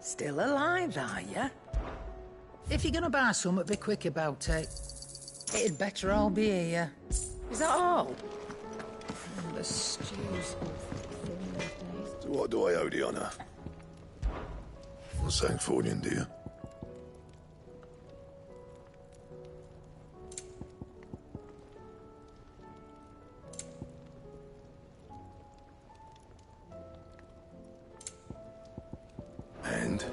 Still alive, are ya? If you're gonna buy something, be quick about it. It'd better all be here. Is that all? The stews. So what do I owe the honour? Not saying Thornian, do you? And?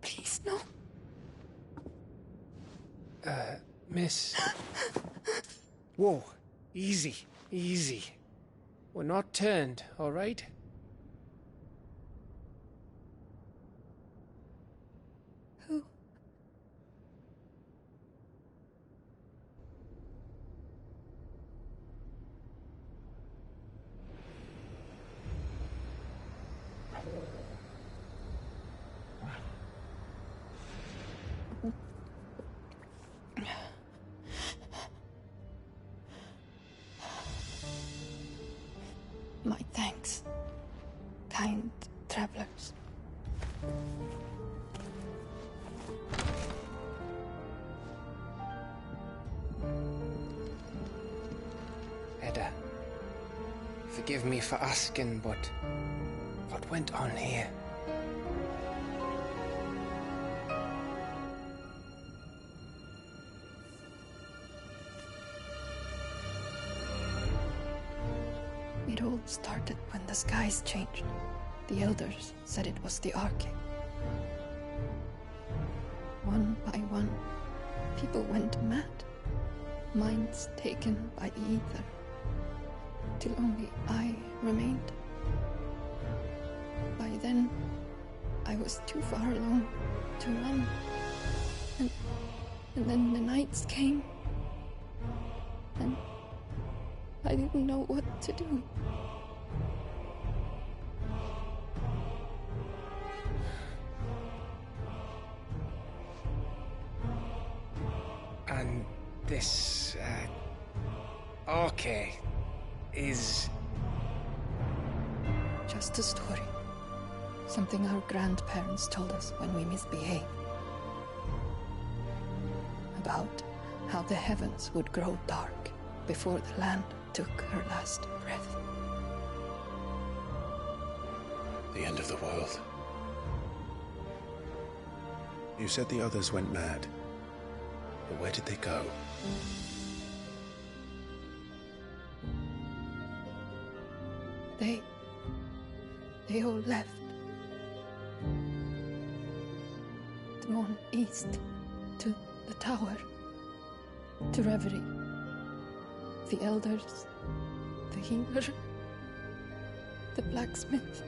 Please, no. Miss. Whoa. Easy. Easy. We're not turned, all right? Who? My thanks, kind travelers. Edda, forgive me for asking, but what went on here? It all started when the skies changed. The elders said it was the Arcane. One by one, people went mad. Minds taken by the ether. Till only I remained. By then, I was too far along to run. And then the nights came. And I didn't know what to do. And this, Arcane is... Just a story. Something our grandparents told us when we misbehaved. About how the heavens would grow dark before the land took her last breath. The end of the world. You said the others went mad. But where did they go? They all left. On east to the tower, to Reverie. The elders, the healer, the blacksmith,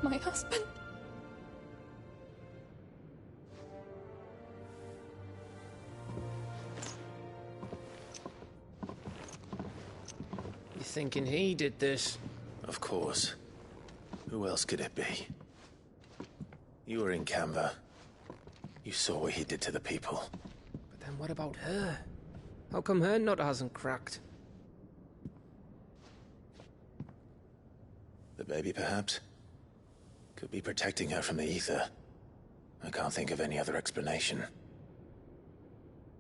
my husband. You thinking he did this? Of course. Who else could it be? You were in Canva. You saw what he did to the people. But then what about her? How come her nut hasn't cracked? The baby, perhaps? Could be protecting her from the ether. I can't think of any other explanation.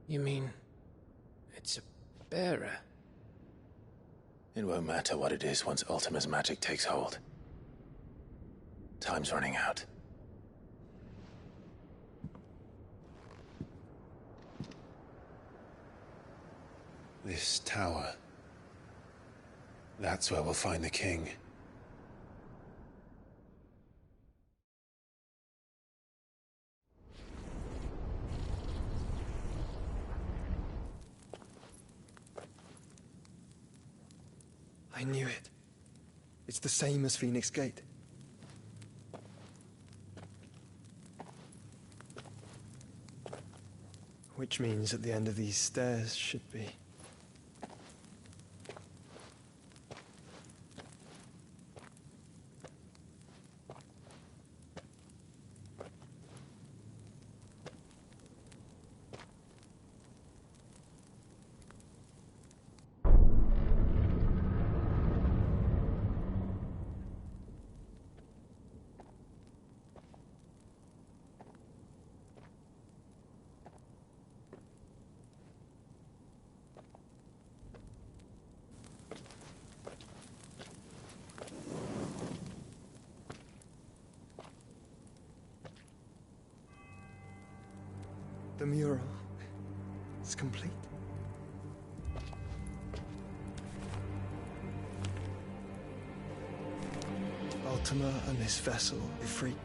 You mean... it's a bearer? It won't matter what it is once Ultima's magic takes hold. Time's running out. This tower. That's where we'll find the king. I knew it. It's the same as Phoenix Gate. Which means at the end of these stairs should be... The mural is complete. Ultima and his vessel, Ifrit.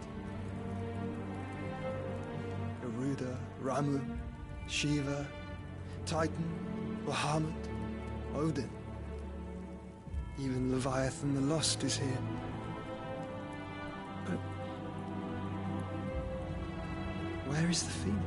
Garuda, Ramu, Shiva, Titan, Bahamut, Odin. Even Leviathan the Lost is here. But where is the Phoenix?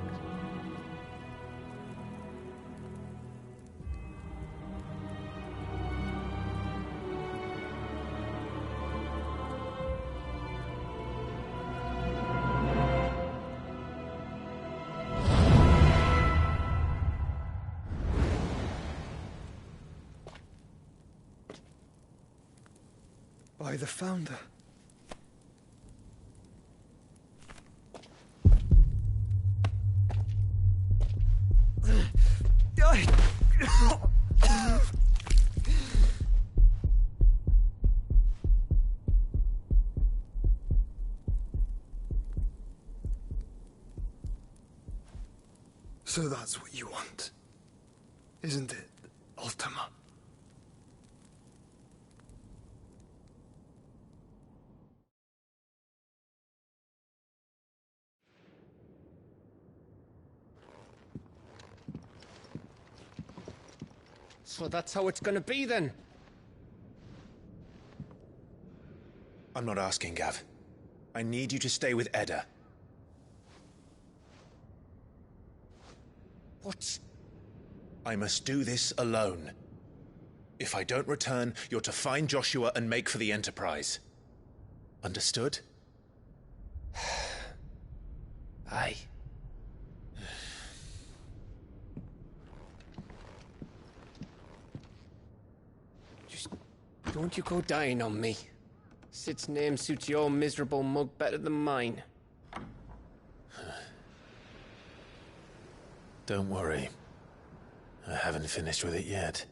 By the Founder. So that's what you want, isn't it, Ultima? So that's how it's gonna be then? I'm not asking, Gav. I need you to stay with Edda. What? I must do this alone. If I don't return, you're to find Joshua and make for the Enterprise. Understood? Aye. Just don't you go dying on me. Sid's name suits your miserable mug better than mine. Don't worry. I haven't finished with it yet.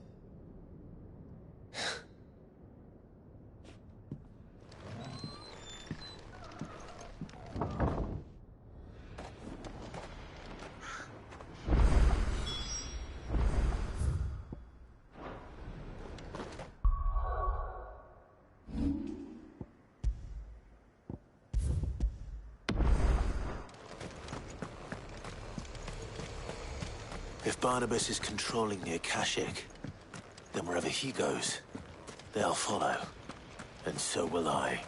If Barnabas is controlling the Akashic, then wherever he goes, they'll follow. And so will I.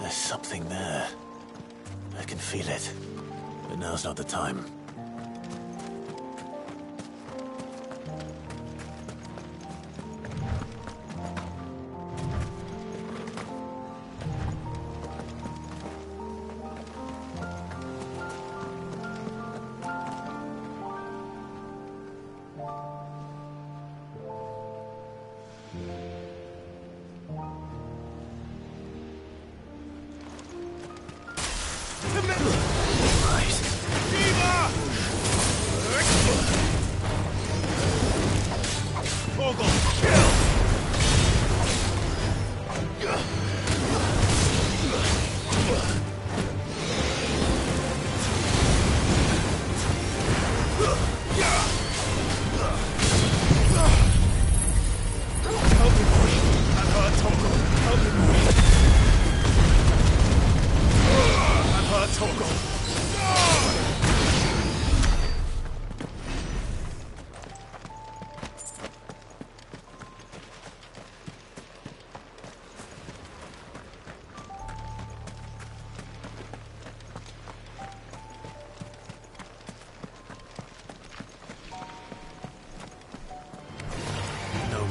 There's something there. I can feel it. But now's not the time.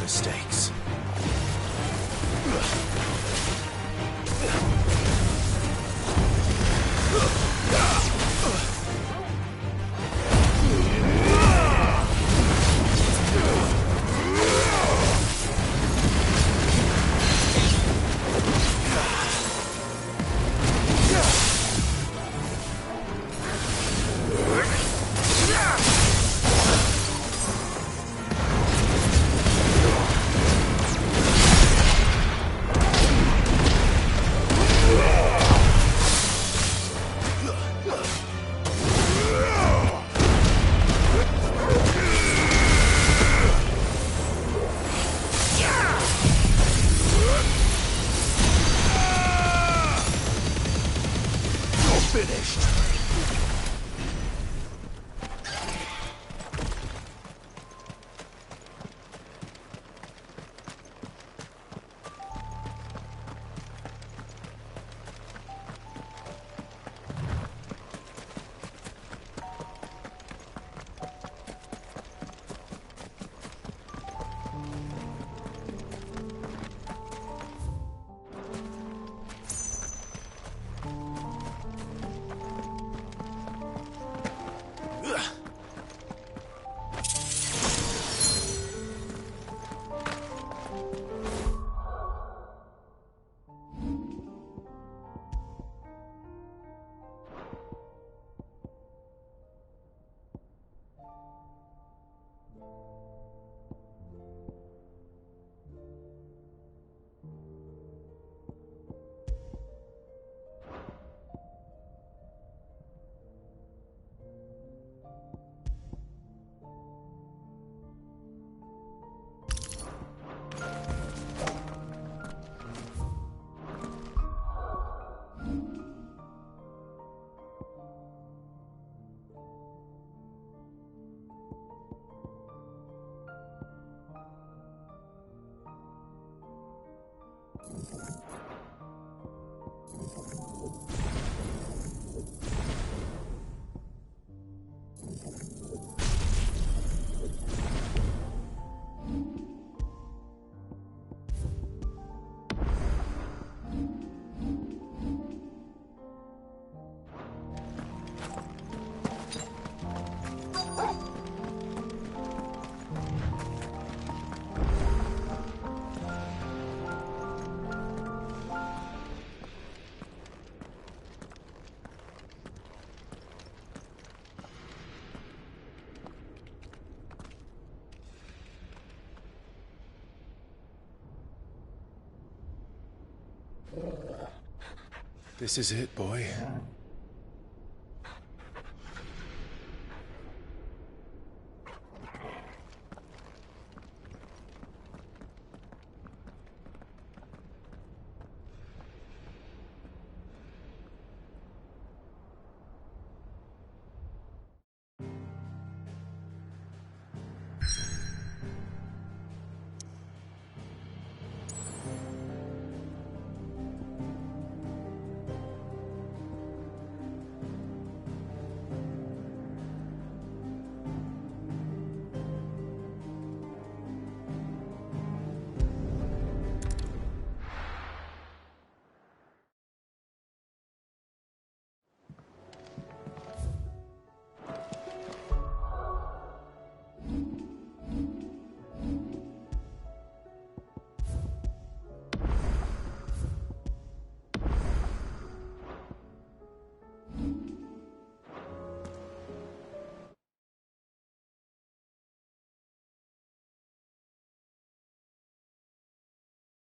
Mistakes. This is it, boy.